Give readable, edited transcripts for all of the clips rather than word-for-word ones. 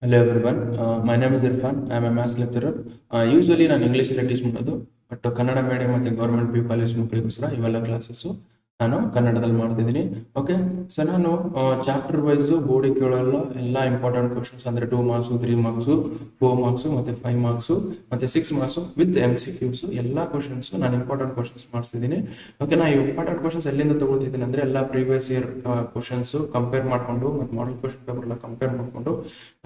Hello everyone, my name is Irfan. I am a maths lecturer. Usually ನಾನು English teach ಮಾಡೋದು, but Kannada medium ಮತ್ತು government P college ಮಕ್ಕಳಿಗೋಸ್ಕರ ಇವೆಲ್ಲ classes ನಾನು ಕನ್ನಡದಲ್ಲಿ ಮಾಡ್ತಿದ್ದೀನಿ. ಓಕೆ, ಸೊ ನಾನು ಚಾಪ್ಟರ್ ವೈಸು ಬೋರ್ಡಿಗೆ ಕೇಳೋಲ್ಲ, ಎಲ್ಲ ಇಂಪಾರ್ಟೆಂಟ್ ಕ್ವಶನ್ಸ್ ಅಂದರೆ 2 ಮಾರ್ಕ್ಸು, 3 ಮಾರ್ಕ್ಸು, 4 ಮಾರ್ಕ್ಸು ಮತ್ತು 5 ಮಾರ್ಕ್ಸು ಮತ್ತು 6 ಮಾರ್ಕ್ಸು ವಿತ್ MCQs ಎಲ್ಲ ಕ್ವಶನ್ಸು ನಾನು ಇಂಪಾರ್ಟೆಂಟ್ ಕ್ವಶನ್ಸ್ ಮಾಡಿಸ್ತಿದ್ದೀನಿ. ಓಕೆ, ನಾನು ಇಂಪಾರ್ಟೆಂಟ್ ಕ್ವಶನ್ಸ್ ಎಲ್ಲಿಂದ ತಗೊಳ್ತಿದ್ದೀನಿ ಅಂದರೆ ಎಲ್ಲ ಪ್ರೀವಿಯಸ್ ಇಯರ್ ಕ್ವಶನ್ಸು ಕಂಪೇರ್ ಮಾಡಿಕೊಂಡು ಮತ್ತು ಮಾಡಲ್ ಕ್ವಶನ್ ಪೇಪರ್ ಎಲ್ಲ ಕಂಪೇರ್ ಮಾಡಿಕೊಂಡು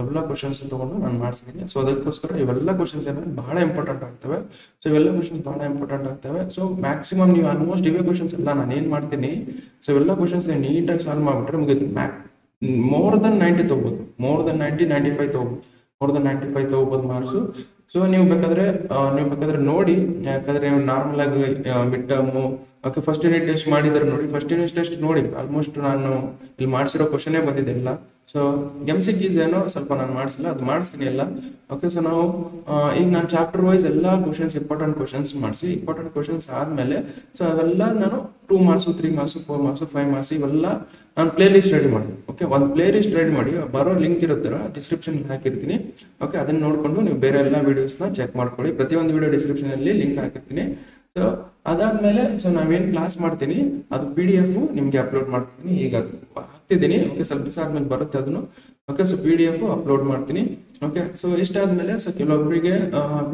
ಎಲ್ಲ ಕ್ವಶನ್ಸ್ ತಗೊಂಡು ನಾನು ಮಾಡಿಸಿದ್ದೀನಿ. ಸೊ ಅದಕ್ಕೋಸ್ಕರ ಇವೆಲ್ಲ ಕ್ವಶನ್ಸ್ ಏನಾದ್ರು ಬಹಳ ಇಂಪಾರ್ಟೆಂಟ್ ಆಗ್ತವೆ. ಸೊ ಇವೆಲ್ಲ ಕ್ವಶನ್ಸ್ ಬಹಳ ಇಂಪಾರ್ಟೆಂಟ್ ಆಗ್ತವೆ. ಸೊ ಮ್ಯಾಕ್ಸಿಮಮ್ ನೀವು ಆಲ್ಮೋಸ್ಟ್ ಇವೇ ಕ್ವಶನ್ಸ್ ಎಲ್ಲ ನಾನು ಏನು ಮಾಡ್ತೀನಿ, ಸೊ ಇವೆಲ್ಲ ಕ್ವಶನ್ಸ್ ನೀಟಾಗಿ ಸಾಲ್ವ್ ಮಾಡಿಬಿಟ್ರೆ ಮುಗಿದು ಮೋರ್ ದನ್ 90 ತಗೋಬೋದು, ಮೋರ್ ದನ್ 90, 95 ತಗೋಬೋದು, ಮೋರ್ ದನ್ 95 ತಗೋಬೋದು ಮಾರ್ಕ್ಸು. ಸೊ ನೀವು ಬೇಕಾದ್ರೆ ನೋಡಿ, ಯಾಕಂದ್ರೆ ನೀವು ನಾರ್ಮಲ್ ಆಗಿ mid term okay first unit test ಮಾಡಿದ್ರೆ ನೋಡಿ, ಫಸ್ಟ್ ಯೂನಿಟ್ ಟೆಸ್ಟ್ ನೋಡಿ ಆಲ್ಮೋಸ್ಟ್ ನಾನು ಇಲ್ಲಿ ಮಾಡಿಸಿರೋ ಕ್ವಶನೇ ಬಂದಿದೆ ಎಲ್ಲ. ಸೊ MCQs ಏನೋ ಸ್ವಲ್ಪ ನಾನು ಮಾಡಿಸಿಲ್ಲ, ಅದು ಮಾಡಿಸ್ತೀನಿ ಎಲ್ಲ. ಓಕೆ, ಸೊ ನಾವು ಈಗ ನಾನು ಚಾಪ್ಟರ್ ವೈಸ್ ಎಲ್ಲ ಕ್ವಶನ್ಸ್ ಇಂಪಾರ್ಟೆಂಟ್ ಕ್ವಶನ್ಸ್ ಮಾಡಿಸಿ, ಇಂಪಾರ್ಟೆಂಟ್ ಕ್ವಶನ್ಸ್ ಆದಮೇಲೆ ಸೊ ಅವೆಲ್ಲ ನಾನು 2 ಮಾರ್ಕ್ಸು, 3 ಮಾರ್ಕ್ಸು, 4 ಮಾರ್ಕ್ಸು, 5 ಮಾರ್ಕ್ಸ್ ಇವೆಲ್ಲ ನಾನು ಪ್ಲೇ ಲಿಸ್ಟ್ ರೆಡಿ ಮಾಡಿ, ಓಕೆ ಒಂದು ಪ್ಲೇ ಲಿಸ್ಟ್ ರೆಡಿ ಮಾಡಿ ಬರೋ ಲಿಂಕ್ ಇರುತ್ತಲ್ಲ ಡಿಸ್ಕ್ರಿಪ್ಷನ್ ಹಾಕಿರ್ತೀನಿ. ಓಕೆ, ಅದನ್ನ ನೋಡಿಕೊಂಡು ನೀವು ಬೇರೆ ಎಲ್ಲ ವಿಡಿಯೋಸ್ನ ಚೆಕ್ ಮಾಡ್ಕೊಳ್ಳಿ. ಪ್ರತಿಯೊಂದು ವಿಡಿಯೋ ಡಿಸ್ಕ್ರಿಪ್ಷನಲ್ಲಿ ಲಿಂಕ್ ಹಾಕಿರ್ತೀನಿ. ಸೊ ಅದಾದ್ಮೇಲೆ ಸೊ ನಾವೇನು ಕ್ಲಾಸ್ ಮಾಡ್ತೀನಿ ಅದು PDF ನಿಮಗೆ ಅಪ್ಲೋಡ್ ಮಾಡ್ತೀನಿ, ಈಗ ಹಾಕ್ತಿದ್ದೀನಿ. ಓಕೆ, ಸ್ವಲ್ಪ ದಿವಸ ಆದ್ಮೇಲೆ ಬರುತ್ತೆ ಅದನ್ನು. ಓಕೆ, ಸೊ PDF ಅಪ್ಲೋಡ್ ಮಾಡ್ತೀನಿ. ಓಕೆ, ಸೊ ಇಷ್ಟಾದ್ಮೇಲೆ ಸೊ ಕೆಲವೊಬ್ಬರಿಗೆ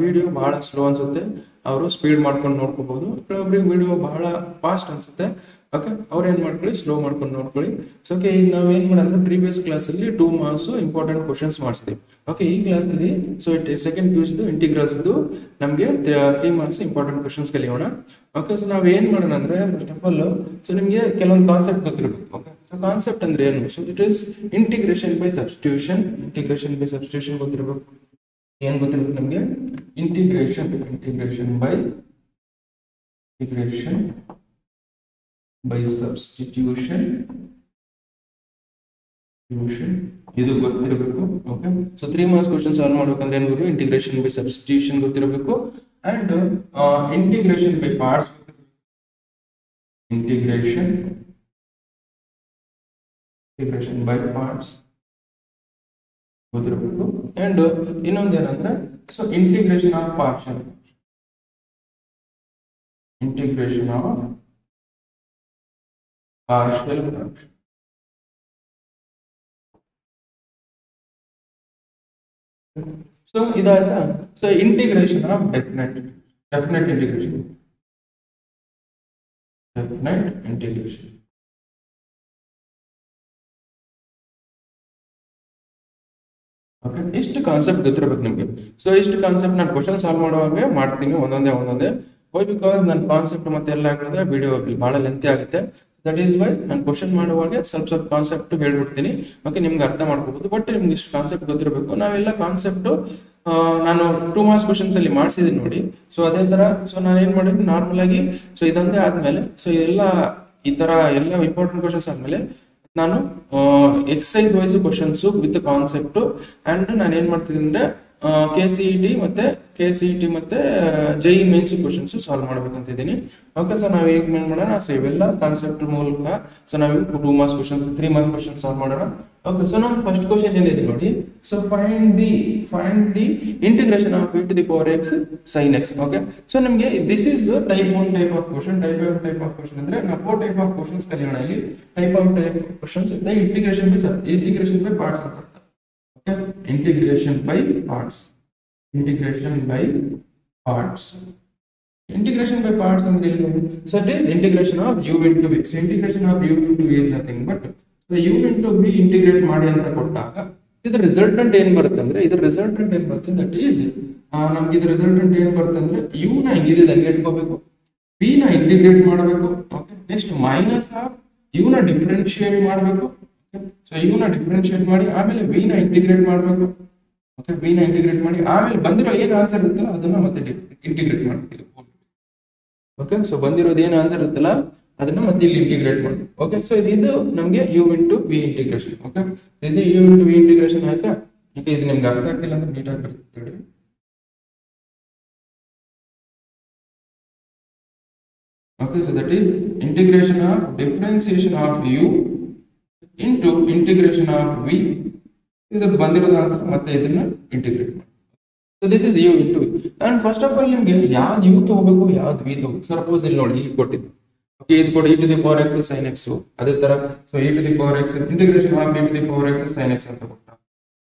ವಿಡಿಯೋ ಬಹಳ ಸ್ಲೋ ಅನ್ಸುತ್ತೆ, ಅವರು ಸ್ಪೀಡ್ ಮಾಡ್ಕೊಂಡು ನೋಡ್ಕೋಬಹುದು. ಕೆಲವೊಬ್ಬರಿಗೆ ವಿಡಿಯೋ ಬಹಳ ಫಾಸ್ಟ್ ಅನ್ಸುತ್ತೆ. ಓಕೆ, ಅವ್ರು ಏನ್ ಮಾಡ್ಕೊಳ್ಳಿ, ಸ್ಲೋ ಮಾಡ್ಕೊಂಡು ನೋಡ್ಕೊಳ್ಳಿ. ಸೊ ಓಕೆ, ಈಗ ನಾವು ಏನ್ ಮಾಡೋಣ, ಪ್ರೀವಿಯಸ್ ಕ್ಲಾಸ್ ಅಲ್ಲಿ 2 ಮಾರ್ಕ್ಸ್ ಇಂಪಾರ್ಟೆಂಟ್ ಕ್ವಶನ್ಸ್ ಮಾಡಿಸಿದ್ವಿ. ಓಕೆ, ಈ ಕ್ಲಾಸ್ ಅಲ್ಲಿ ಸೊ ಸೆಕೆಂಡ್ PUC ಇಂಟಿಗ್ರಲ್ಸ್ ನಮಗೆ 3 ಮಾರ್ಕ್ಸ್ ಇಂಪಾರ್ಟೆಂಟ್ ಕ್ವಶನ್ಸ್ ಕಲಿಯೋಣ. ಓಕೆ, ಸೊ ನಾವ್ ಏನ್ ಮಾಡೋಣ ಅಂದ್ರೆ ಫಸ್ಟ್ ಆಫ್ ಆಲ್ ಸೊ ನಿಮ್ಗೆ ಕೆಲವೊಂದು ಕಾನ್ಸೆಪ್ಟ್ ಗೊತ್ತಿರಬೇಕು. ಓಕೆ, ಸೊ ಕಾನ್ಸೆಪ್ಟ್ ಅಂದ್ರೆ ಏನು, so it is integration by substitution. Integration by substitution ಗೊತ್ತಿರಬೇಕು. ಏನ್ ಗೊತ್ತಿರಬೇಕು ನಮ್ಗೆ, ಇಂಟಿಗ್ರೇಷನ್ ಬೈ ಸಬ್ಸ್ಟಿಟ್ಯೂಷನ್ ಇದು ಗೊತ್ತಿರಬೇಕು. Okay, so 3 marks question solve ಮಾಡ್ಬೇಕಂದ್ರೆ ಏನ್ ಗೊತ್ತು, ಇಂಟಿಗ್ರೇಷನ್ ಬೈ ಸಬ್ಸ್ಟಿಟ್ಯೂಷನ್ ಗೊತ್ತಿರಬೇಕು and integration by parts integration by parts ಗೊತ್ತಿರಬೇಕು. ಅಂಡ್ ಇನ್ನೊಂದೇನಂದ್ರೆ so integration of partial fraction. So ಇದಾಯ್ತಾ. So integration of definite integration. Okay, ಇಷ್ಟು ಕಾನ್ಸೆಪ್ಟ್ ಗೊತ್ತಿರಬೇಕು ನಿಮ್ಗೆ. ಸೊ ಇಷ್ಟು ಕಾನ್ಸೆಪ್ಟ್ ನಾನು ಕ್ವಶನ್ ಸಾಲ್ವ್ ಮಾಡುವಾಗ ಮಾಡ್ತೀನಿ ಒಂದೊಂದೇ. ವೈ ಬಿಕಾಸ್ ನನ್ನ ಕಾನ್ಸೆಪ್ಟ್ ಮತ್ತೆ ಎಲ್ಲ ಹೇಳಿದ್ರೆ ವಿಡಿಯೋ ಬಹಳ ಲೆಂತಿ ಆಗುತ್ತೆ. ದಟ್ ಈಸ್ ವೈ ನಾನು ಕ್ವಶನ್ ಮಾಡುವಾಗ ಸ್ವಲ್ಪ ಕಾನ್ಸೆಪ್ಟ್ ಹೇಳ್ಬಿಡ್ತೀನಿ. ಓಕೆ, ನಿಮ್ಗೆ ಅರ್ಥ ಮಾಡ್ಕೋಬಹುದು, ಬಟ್ ನಿಮ್ಗೆ ಇಷ್ಟು ಕಾನ್ಸೆಪ್ಟ್ ಗೊತ್ತಿರಬೇಕು. ನಾವೆಲ್ಲ ಕಾನ್ಸೆಪ್ಟ್ ನಾನು 2 ಮಾರ್ಕ್ಸ್ ಕ್ವಶನ್ಸ್ ಅಲ್ಲಿ ಮಾಡಿಸಿದೀನಿ ನೋಡಿ. ಸೊ ಅದೇ ತರ ಸೊ ನಾನು ಏನ್ ಮಾಡಿದ್ದೀನಿ ನಾರ್ಮಲ್ ಆಗಿ ಸೊ ಇದೊಂದೇ ಆದ್ಮೇಲೆ ಸೊ ಈ ತರ ಎಲ್ಲ ಇಂಪಾರ್ಟೆಂಟ್ ಕ್ವಶನ್ಸ್ ಆದ್ಮೇಲೆ ನಾನು exercise wise questions with concept and ನಾನು ಏನ್ ಮಾಡ್ತಿದ್ದೀನಿ ಅಂದ್ರೆ KCET ಮತ್ತೆ JEE ಮೇನ್ಸ್ ಕ್ವಶನ್ಸ್ ಸಾಲ್ವ್ ಮಾಡ್ಬೇಕಂತಿದ್ದೀನಿ. ಓಕೆ, ಸೊ ನಾವು ಈಗ ಏನ್ ಮಾಡೋಣ, ಸೊ ಇವೆಲ್ಲ ಕಾನ್ಸೆಪ್ಟ್ ಮೂಲಕ ಸೊ ನಾವು 2 marks questions 3 marks question solve ಮಾಡೋಣ. ಓಕೆ, ಸೊ ನಮ್ಮ ಫಸ್ಟ್ ಕ್ವಶನ್ ಏನಿದೆ ನೋಡಿ, so find the integration of e to the power x sin x. Okay, so ನಿಮಗೆ this is type of question. Type of question ಅಂದ್ರೆ ನಾವು 4 type of questions ಕಲಿಯೋಣ ಇಲ್ಲಿ. Type of questions integration by parts ಅಂತ. Okay, integration by parts ಅಂದ್ರೆ ಏನು, so it is integration of u into v. So integration of u into v is nothing but the u into v integrate ಮಾಡಿ ಅಂತ ಕೊಟ್ಟಾಗ ಇದರ resultant ಏನ್ ಬರುತ್ತೆ ಅಂದ್ರೆ ದಟ್ ಈಸ್ ನಮ್ಗೆ ಇದರ ರಿಸಲ್ಟೆಂಟ್ ಏನ್ ಬರುತ್ತೆ ಅಂದ್ರೆ u ನ ಹಿಂಗಿದೆ ಇಟ್ಕೋಬೇಕು, v ನ ಇಂಟಿಗ್ರೇಟ್ ಮಾಡಬೇಕು. Okay, next minus of u ನ ಡಿಫರೆನ್ಶಿಯೇಟ್ ಮಾಡಬೇಕು. ಸೊ u ನ ಡಿಫರೆನ್ಶಿಯೇಟ್ ಮಾಡಿ ಆಮೇಲೆ v ನ ಇಂಟಿಗ್ರೇಟ್ ಮಾಡಬೇಕು. ಓಕೆ, v ನ ಇಂಟಿಗ್ರೇಟ್ ಮಾಡಿ ಆಮೇಲೆ ಬಂದಿರೋ ಏನು ಆನ್ಸರ್ ಇರುತ್ತಲ್ಲ ಅದನ್ನ ಮತ್ತೆ ಇಂಟಿಗ್ರೇಟ್ ಮಾಡ್ತೀವಿ. ಓಕೆ, ಸೊ ಬಂದಿರೋದು ಏನು ಆನ್ಸರ್ ಇರುತ್ತಲ್ಲ ಅದನ್ನ ಮತ್ತೆ ಇಲ್ಲಿ ಇಂಟಿಗ್ರೇಟ್ ಮಾಡಿ. ಓಕೆ, ಸೊ ಇದು ನಮಗೆ u into v integration. Okay, ಇದು u into v ಇಂಟಿಗ್ರೇಷನ್ ಆಯ್ತಾ. ಓಕೆ, ಇದು ನಿಮ್ಗೆ ಅರ್ಥ ಆಗ್ತಿಲ್ಲ ಅಂದ್ರೆ ನೀಟಾಗಿ ಬರ್ತದೆ. Okay, so that is integration of differentiation of u into integration of v ಇದಕ್ಕೆ ಬಂದಿರೋದು ಆನ್ಸರ್ ಮತ್ತೆ ಇದನ್ನ ಇಂಟಿಗ್ರೇಟ್ ಮಾಡಿ. So this is u into v. And first of all ನಿಮಗೆ ಯಾವ್ದು ಯು ತಗೋಬೇಕು ಯಾವ್ದು ವಿ ತಗೋಬೇಕು. ಸಪೋಸ್ ಇಲ್ಲಿ ನೋಡಿ ಇಲ್ಲಿ ಕೊಟ್ಟಿದ್ದು ಓಕೆ ಇದು ಕೊಡಿ e to the power x sin x ಅದೇ ತರ so e to the power x integration of e to the power x sin x ಅಂತ ಕೊಟ್ಟ.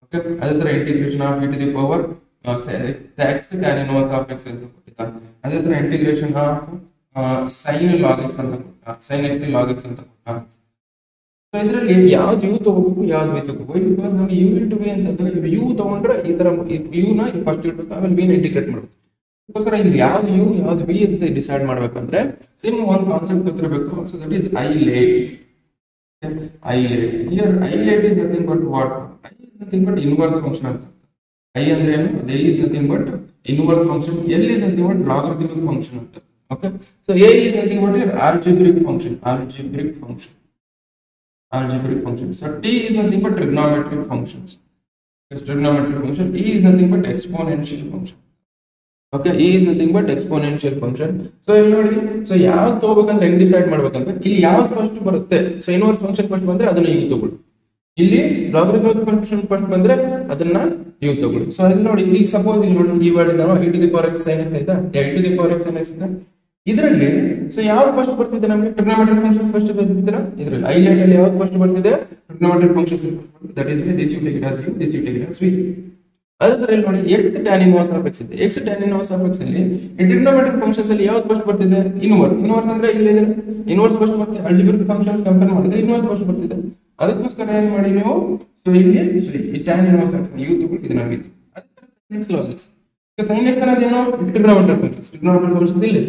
ಓಕೆ ಅದೇ ತರ integration of e to the power x tan inverse of x ಅಂತ ಕೊಟ್ಟಿದ್ದ. ಅದೇ ತರ integration of sin log x ಅಂತ ಕೊಟ್ಟ, sin x log x ಅಂತ ಕೊಟ್ಟ. ಸೊ ಇದರಲ್ಲಿ ಯಾವ್ದು ಯು ತಗೋಬೇಕು ಯಾವ್ದು ವಿ ತಗೋಬೇಕು. ಬಿಕಾಸ್ ನಮಗೆ ಯು ಇಂಟು ವಿ ಅಂತಂದ್ರೆ ಯು ತಗೊಂಡ್ರೆ ಈ ತರ ಯು ನ ಫಸ್ಟ್ ಇಟ್ಬೇಕು ಆಮೇಲೆ ವಿ ನ ಇಂಟಿಗ್ರೇಟ್ ಮಾಡಬೇಕು. ಅದಕ್ಕೋಸ್ಕರ ಇಲ್ಲಿ ಯಾವ್ದು ಯು ಯಾವ್ದು ವಿ ಅಂತ ಡಿಸೈಡ್ ಮಾಡ್ಬೇಕಂದ್ರೆ ಸೇಮ್ ಒಂದು ಕಾನ್ಸೆಪ್ಟ್ ಗೊತ್ತಿರಬೇಕು. So that is ILATE. ILATE is nothing but what? I is nothing but inverse function ಅಂತ. ಐ ಅಂದ್ರೆ ಏನು? They is nothing but inverse function. L is nothing but logarithmic function ಅಂತ. Okay so A is nothing but algebraic function. So t is nothing but trigonometric functions. Trigonometric function. E is nothing but exponential function. Okay, E is nothing but exponential function. So ಇಲ್ಲಿ ನೋಡಿ, so ಯಾವ್ದು ತಗೋಬೇಕಂದ್ರೆ ಹೆಂಗ್ decide ಮಾಡ್ಬೇಕಂದ್ರೆ ಇಲ್ಲಿ ಯಾವ್ದು first ಬರುತ್ತೆ. So inverse function first ಬಂದ್ರೆ ಅದನ್ನ ಯು ತಗೊಳ್ಳಿ. ಇಲ್ಲಿ ಲಾಗರಿಥಮಿಕ್ ಫಂಕ್ಷನ್ ಫಸ್ಟ್ ಬಂದ್ರೆ ಅದನ್ನ ಯು ತಗೊಳ್ಳಿ. ಸೊ ಇಲ್ಲಿ ನೋಡಿ, ಈಗ ಸಪೋಸ್ ಇಲ್ಲಿ ನೋಡಿ ಈ ವರ್ಡ್ ನಾವು e to the power x sin x ಆಯ್ತಾ, e to the power x sin x ಇದೆ. ಇದರಲ್ಲಿ ಸೊ ಯಾವ್ದು ಫಸ್ಟ್ ಬರ್ತಿದೆ ನಮಗೆ? ಟ್ರಿಗ್ನೋಮೆಟ್ರಿಕ್ ಫಂಕ್ಷನ್ಸ್ ಫಸ್ಟ್ ಬರ್ತಿದ್ದೀರಾ ಇದರಲ್ಲಿ. ಐಲೇಟ್ ಅಲ್ಲಿ ಯಾವ್ದು ಫಸ್ಟ್ ಬರ್ತಿದೆ? Trigonometric functions. That is this you take it as u, this you take it as v. ಅದೇ ತರ ಇಲ್ಲಿ ನೋಡಿ x tan inverse of x ಇದೆ. x tan inverse of x ಅಲ್ಲಿ ಟ್ರಿಗ್ನೋಮೆಟ್ರಿಕ್ ಫಂಕ್ಷನ್ಸ್ ಅಲ್ಲಿ ಯಾವ್ದು ಫಸ್ಟ್ ಬರ್ತಿದೆ? ಇನ್ವರ್ಸ್ ಅಂದ್ರೆ ಇಲ್ಲಿ ಇದೆ ಇನ್ವರ್ಸ್ ಫಸ್ಟ್ ಬರ್ತಿದೆ. ಆಲ್ಜಿಬ್ರಿಕ್ ಫಂಕ್ಷನ್ಸ್ ಕಂಪೇರ್ ಮಾಡಿದ್ರೆ ಇನ್ವರ್ಸ್ ಫಸ್ಟ್ ಬರ್ತಿದೆ. ಅದಕ್ಕೋಸ್ಕರ ಏನ್ ಮಾಡಿ ನೀವು ಸೊ ಇಲ್ಲಿ tan inverse of ಯು ತಗೊಂಡು ಇದನ್ನ ವಿ. ಅದೇ ತರ sin x log x. sin x ಅನ್ನೋದೇನು? ಟ್ರಿಗ್ನೋಮೆಟ್ರಿಕ್ ಫಂಕ್ಷನ್ಸ್ ಇಲ್ಲಿ.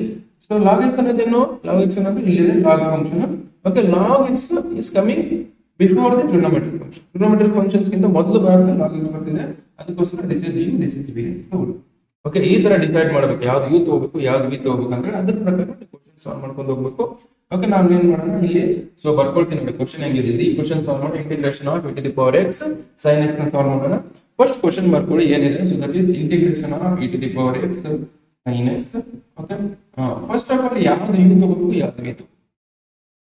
So log x ಅನ್ನೋದೇನು? log x ಅನ್ನೋದು ಇಲ್ಲಿದೆ log function. Okay log x is coming before the trigonometric function. Trigonometric functions ಗಿಂತ ಮೊದಲು ಬರುತ್ತೆ log x ಬರ್ತಿದೆ. ಅದಕ್ಕೋಸ್ಕರ this is u, this is v ಅಂತ ತಗೊಳ್ಳಿ. ಓಕೆ ಈ ತರ ಡಿಸೈಡ್ ಮಾಡಬೇಕು ಯಾವ್ದು ಯು ತಗೋಬೇಕು ಯಾವ್ದು ವಿ ತಗೋಬೇಕು ಅಂದ್ರೆ ಅದ್ರ ಪ್ರಕಾರ ಕ್ವೆಶ್ಚನ್ ಸಾಲ್ವ್ ಮಾಡ್ಕೊಂಡು ಹೋಗ್ಬೇಕು. ಓಕೆ ನಾನು ಏನ್ ಮಾಡೋಣ ಇಲ್ಲಿ ಸೊ ಬರ್ಕೊಳ್ತೀನಿ ನೋಡಿ ಕ್ವೆಶ್ಚನ್ ಹೆಂಗಿದೆ. ಈ ಕ್ವೆಶ್ಚನ್ ಸಾಲ್ವ್ ಮಾಡಿ integration of e to the power x sin x ನ ಸಾಲ್ವ್ ಮಾಡೋಣ. ಫಸ್ಟ್ ಕ್ವೆಶ್ಚನ್ ಬರ್ಕೊಳ್ಳಿ ಏನಿದೆ. So that is integration of e to the power x sin x. Okay first of all ಯಾವ್ದು u ತಗೋಬೇಕು ಯಾವ್ದು v ತಗೋಬೇಕು.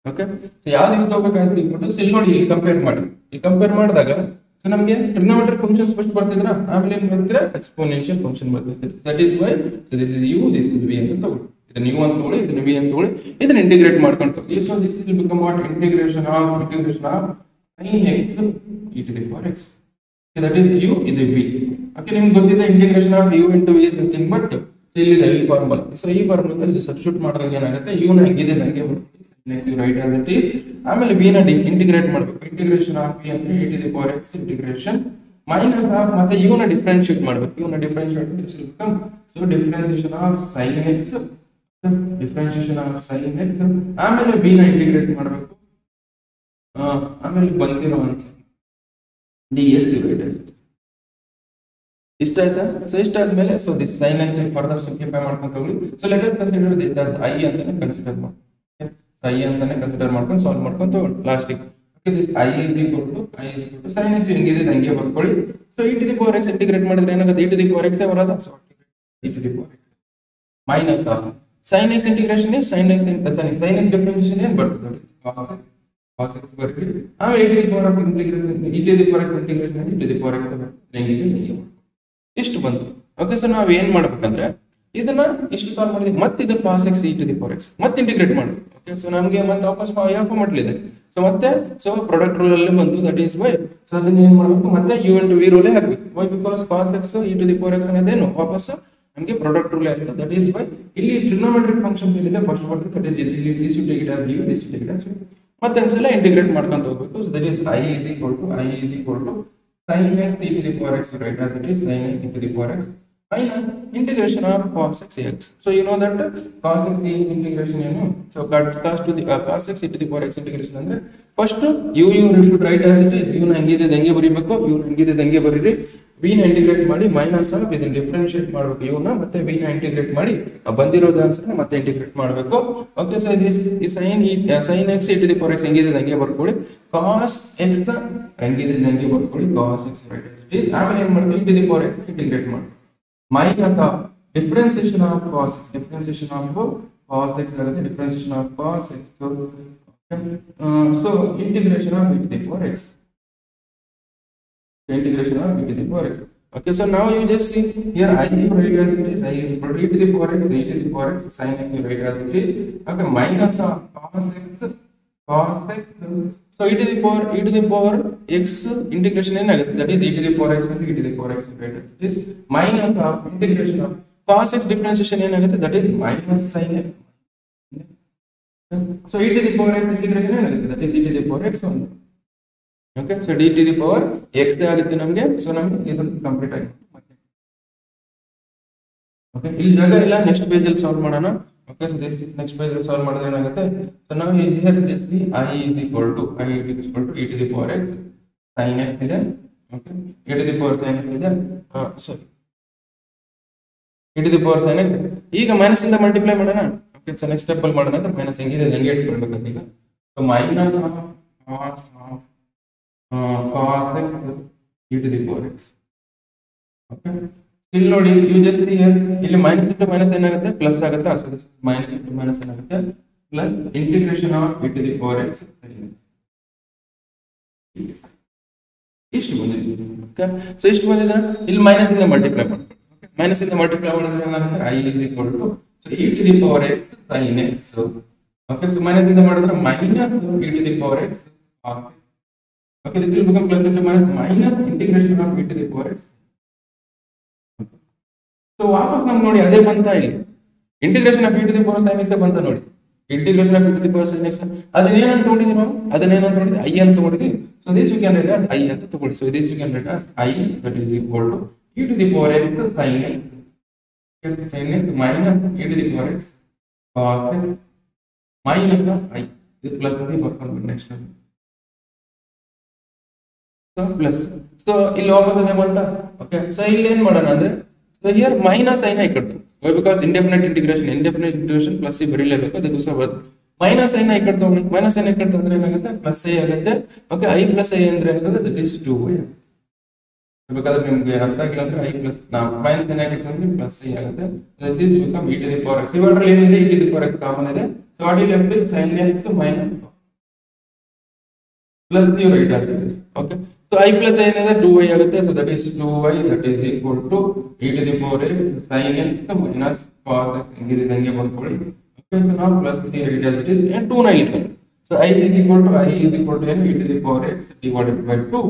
Okay so ಯಾವ್ದು you ತಗೋಬೇಕಾದ್ರೆ ಇಲ್ಲಿ ನೋಡಿ ಇಲ್ಲಿ ಕಂಪೇರ್ ಮಾಡಿ. ಈ ಕಂಪೇರ್ ಮಾಡಿದಾಗ ಸೊ ನಮಗೆ ಟ್ರಿಗ್ನೋಮೆಟ್ರಿಕ್ ಫಂಕ್ಷನ್ಸ್ ಫಸ್ಟ್ ಬರ್ತಿದ್ರ ಆಮೇಲೆ ಏನ್ ಬರ್ತಿದ್ರೆ ಎಕ್ಸ್ಪೋನೆನ್ಷಿಯಲ್ ಫಂಕ್ಷನ್ ಬರ್ತಿದೆ. That is Y this is u this is v ಅಂತ ತಗೊಳ್ಳಿ. ಇದನ್ನ ಯು ಅಂತ ತಗೊಳ್ಳಿ ಇದನ್ನ ವಿ ಅಂತ ತಗೊಳ್ಳಿ ಇದನ್ನ ಇಂಟಿಗ್ರೇಟ್ ಮಾಡ್ಕೊಂಡು ತಗೊಳ್ಳಿ. So this is become what? Integration of sin x e to the power x. That is u ಇದು ವಿ. ಓಕೆ ನಿಮ್ಗೆ ಗೊತ್ತಿದೆ integration of u into v is nothing but ಇಲ್ಲಿದೆ ಈ ಫಾರ್ಮುಲಾ. ಸೊ ಈ ಫಾರ್ಮುಲಾದಲ್ಲಿ ಸಬ್ಸ್ಟಿಟ್ಯೂಟ್ ಮಾಡಿದಾಗ ಏನಾಗುತ್ತೆ? ಯು ನ ಹೆಂಗಿದೆ ಹಂಗೆ ರೈಟ್ ಆಸ್ ಇಟ್ ಈಸ್. ಆಮೇಲೆ ವಿ ನ ಇಂಟಿಗ್ರೇಟ್ ಮಾಡಬೇಕು. ಇಂಟಿಗ್ರೇಷನ್ ಆಫ್ ವಿ ಅಂದ್ರೆ e to the power x integration minus of ಮತ್ತೆ ಯು ನ ಡಿಫರೆನ್ಶಿಯೇಟ್ ಮಾಡಬೇಕು. ಯು ನ differentiate become so differentiation of sin x, differentiation of sin x. ಆಮೇಲೆ V ನ ಇಂಟಿಗ್ರೇಟ್ ಮಾಡಬೇಕು. ಆಮೇಲೆ ಬಂದಿರೋ answer dx right as it. ಇಷ್ಟ ಆಯ್ತಾ? ಸೊ ಇಷ್ಟ ಆದ್ಮೇಲೆ so this sin x further simplify ಮಾಡ್ಕೊಂಡು ಹೋಗ್ಲಿ. So let us consider this as i ಅಂತಾನೆ ಕನ್ಸಿಡರ್ ಮಾಡಿ. i ಅಂತಾನೆ ಕನ್ಸಿಡರ್ ಮಾಡ್ಕೊಂಡು ಸಾಲ್ವ್ ಮಾಡ್ಕೊಂಡು ತಗೊಳ್ಳಿ ಲಾಸ್ಟಿಗೆ. Okay this i is equal to sin x ಹೆಂಗಿದೆ ಹಂಗೆ ಬರ್ಕೊಳ್ಳಿ. So e to the power x integrate ಮಾಡಿದ್ರೆ ಏನಾಗುತ್ತೆ? e to the power x Baroda? So e to the power x minus of sin x integration is sin x differentiation ಏನು ಬರ್ತದೆ? cos x ಬರ್ರಿ. ಆಮೇಲೆ e to the power of integration e to the power x integration e to the power x ಹೆಂಗಿದೆ ಇಷ್ಟು ಬಂತು. Okay so ನಾವ್ ಏನ್ ಮಾಡ್ಬೇಕಂದ್ರೆ ಇದನ್ನ ಇಷ್ಟು ಸಾಲ್ವ್ ಮಾಡಿದ್ವಿ ಮತ್ತೆ ಇದು cos x e to the power x ಮತ್ತೆ ಇಂಟಿಗ್ರೇಟ್ ಮಾಡ್ಬೇಕು. ಓಕೆ ಸೊ ನಮಗೆ ಮತ್ತೆ ವಾಪಸ್ ಯಾವ ಮಾಡ್ಲಿದೆ. ಸೊ ಮತ್ತೆ ಸೊ ಪ್ರಾಡಕ್ಟ್ ರೂಲ್ ಅಲ್ಲಿ ಬಂತು. ದಟ್ ಈಸ್ ವೈ ಸೊ ಅದನ್ನ ಏನ್ ಮಾಡ್ಬೇಕು? ಮತ್ತೆ ಯು ಇಂಟು ವಿ ರೂಲ್ ಹಾಕ್ಬೇಕು. Why because cos x e to the power x ಅನ್ನೋದೇನು ವಾಪಸ್ ನಮಗೆ ಪ್ರಾಡಕ್ಟ್ ರೂಲ್ ಆಗುತ್ತೆ. ದಟ್ ಈಸ್ ವೈ ಇಲ್ಲಿ ಟ್ರಿಗ್ನೋಮೆಟ್ರಿಕ್ ಫಂಕ್ಷನ್ಸ್ ಏನಿದೆ ಫಸ್ಟ್ ಬರ್ತಾರೆ. ದಟ್ ಈಸ್ ಇಲ್ಲಿ this you take it as u, this you take it as v. ಮತ್ತೆ ಒಂದ್ಸಲ ಇಂಟಿಗ್ರೇಟ್ ಮಾಡ್ಕೊಂತ ಹೋಗ್ಬೇಕು. So that is i is equal to sin x e to the power x right as it is sin x e to the power x minus integration of cos x x. So you know that cos x is integration ಏನು? So cos to the cos x e to the power x integration ಅಂದ್ರೆ first u should write as it is. u ನ ಹೆಂಗಿದೆ ಹಂಗೆ ಬರೀಬೇಕು. u ನ ಹೆಂಗಿದೆ ಹಂಗೆ ಬರೀರಿ. v ನ ಇಂಟಿಗ್ರೇಟ್ ಮಾಡಿ ಮೈನಸ್ ಆಫ್ ಇದನ್ನ ಡಿಫರೆನ್ಶಿಯೇಟ್ ಮಾಡಬೇಕು u ನ ಮತ್ತೆ v ನ ಇಂಟಿಗ್ರೇಟ್ ಮಾಡಿ ಬಂದಿರೋದು ಆನ್ಸರ್ ಮತ್ತೆ ಇಂಟಿಗ್ರೇಟ್ ಮಾಡಬೇಕು. Okay so this sin x e to the power x ಹೆಂಗಿದೆ ಹಂಗೆ ಬರ್ಕೊಳ್ಳಿ. cos x ನ ಹೆಂಗಿದೆ ಹಂಗೆ ಬರ್ಕೊಳ್ಳಿ. cos x right as it is. ಆಮೇಲೆ ಏನು ಮಾಡ್ತೀವಿ? e to the power x integrate ಮಾಡಿ minus of differentiation of cos x ಆಗುತ್ತೆ. Differentiation of cos x so integration of e to the power x integration of e to the power x. Okay, so now you just see here I you write as it is, I is equal to e to the power x, e to the power x sin x you write as it is. Okay, minus of cos x. So e to the power x integration ಏನಾಗುತ್ತೆ, that is e to the power x into e to the power x right as it is, minus of integration of cos x differentiation ಏನಾಗುತ್ತೆ, that is minus sin x. So e to the power x integration ಏನಾಗುತ್ತೆ, that is e to the power x ಒಂದು. Okay, so d to the power x ಆಗುತ್ತೆ ನಮಗೆ. So ನಮಗೆ ಇದು complete ಆಗಿದೆ. Okay, ಇಲ್ಲಿ ಜಾಗ ಇಲ್ಲ, ನೆಕ್ಸ್ಟ್ ಪೇಜ್ ಅಲ್ಲಿ ಸಾಲ್ವ್ ಮಾಡೋಣ. Okay, so this next page ಅಲ್ಲಿ ಸಾಲ್ವ್ ಮಾಡಿದ್ರೆ ಏನಾಗುತ್ತೆ, ಸೊ ನಾವು here this C I is equal to e to the power x sin x ಇದೆ. Okay, e to the power sin x ಇದೆ. ಸಾರಿ, e to the power sin x. ಈಗ minus ಇಂದ multiply ಮಾಡೋಣ. Okay, so next step ಅಲ್ಲಿ ಮಾಡೋಣ. ಅಂದ್ರೆ minus ಹೆಂಗಿದೆ ಹೆಂಗೆ ಇಟ್ಕೊಳ್ಬೇಕಂತ ಈಗ. So minus cos x e to the power x. Okay, ಇಲ್ಲಿ ನೋಡಿ, ಯು ಜಸ್ಟ್ ಸಿ ಹಿಯರ್, ಇಲ್ಲಿ ಮೈನಸ್ ಇಂಟು ಮೈನಸ್ ಏನಾಗುತ್ತೆ, ಪ್ಲಸ್ ಆಗುತ್ತೆ. ಸೊ ಮೈನಸ್ ಇಂಟು ಮೈನಸ್ ಏನಾಗುತ್ತೆ, plus integration of e to the power x. ಇಷ್ಟು ಬಂದಿದೆ. ಓಕೆ, ಸೊ ಇಷ್ಟು ಬಂದಿದೆ. ಇಲ್ಲಿ ಮೈನಸ್ ಇಂದ ಮಲ್ಟಿಪ್ಲೈ ಮಾಡ್ತೀವಿ. ಓಕೆ, ಮೈನಸ್ ಇಂದ ಮಲ್ಟಿಪ್ಲೈ ಮಾಡಿದ್ರೆ ಏನಾಗುತ್ತೆ, I is equal to e to the power x sin x. Okay, so minus ಇಂದ ಮಾಡಿದ್ರೆ minus e to the power x cos x. Okay, this will become plus into minus integration of e to the power x. So ವಾಪಸ್ ನಮ್ಗೆ ನೋಡಿ ಅದೇ ಬಂತ, ಇಲ್ಲಿ integration of e to the power sin x ಬಂತ ನೋಡಿ. Integration of e to the power sin x ಅದನ್ನೇನಂತ ತಗೊಂಡಿದ್ವಿ ನಾವು, ಅದನ್ನೇನಂತ ತಗೊಂಡಿದ್ವಿ, I ಅಂತ ತಗೊಂಡಿದ್ವಿ. So this you can write as I ಅಂತ ತಗೊಳ್ಳಿ. So this you can write as I that is equal to e to the power x sin x. Okay, sin x minus e to the power x cos x minus I. This plus the ಬರ್ಕೊಂಡು next plus. So ಇಲ್ಲಿ ವಾಪಸ್ ಅದೇ ಮಾಡ್ತಾ. Okay, so ಇಲ್ಲಿ ಏನ್ ಮಾಡೋಣ ಅಂದ್ರೆ, so here minus ಐನ ಇಕ್ಕಡ್ತೀವಿ. Why because indefinite integration plus C ಬರೀಲೇಬೇಕು, ಅದಕ್ಕೋಸ್ಕರ ಬರುತ್ತೆ. ಮೈನಸ್ ಐನ ಇಕ್ಕಡ್ ತಗೊಳ್ಳಿ. ಮೈನಸ್ ಐನ ಇಕ್ಕಡ್ ಅಂದ್ರೆ ಏನಾಗುತ್ತೆ, ಪ್ಲಸ್ ಐ ಆಗುತ್ತೆ. ಓಕೆ, ಐ ಪ್ಲಸ್ ಐ ಅಂದ್ರೆ ಏನಾಗುತ್ತೆ, ದಟ್ ಈಸ್ 2y. ಬೇಕಾದ್ರೆ ನಿಮ್ಗೆ ಅರ್ಥ ಆಗಿಲ್ಲ ಅಂದ್ರೆ ಐ ಪ್ಲಸ್ ನಾವು ಮೈನಸ್ ಐನ ಇಕ್ಕಡ್ತೀವಿ, ಪ್ಲಸ್ ಐ ಆಗುತ್ತೆ. This is become e to the power x. ಇವೆರಡರಲ್ಲಿ ಏನಿದೆ, e to the power x common ಇದೆ. So what will left is sin x minus plus the right as it is. Okay, so I plus I ಏನಿದೆ 2y ಆಗುತ್ತೆ. So that is 2y that is equal to e to the power x sin x minus cos x. ಹಂಗೆ ಬರ್ಕೊಳ್ಳಿ. Okay, so now plus the right as it is and 2 ನ ಇಟ್ಕೊಳ್ಳಿ. So I is equal to n e to the power x divided by 2.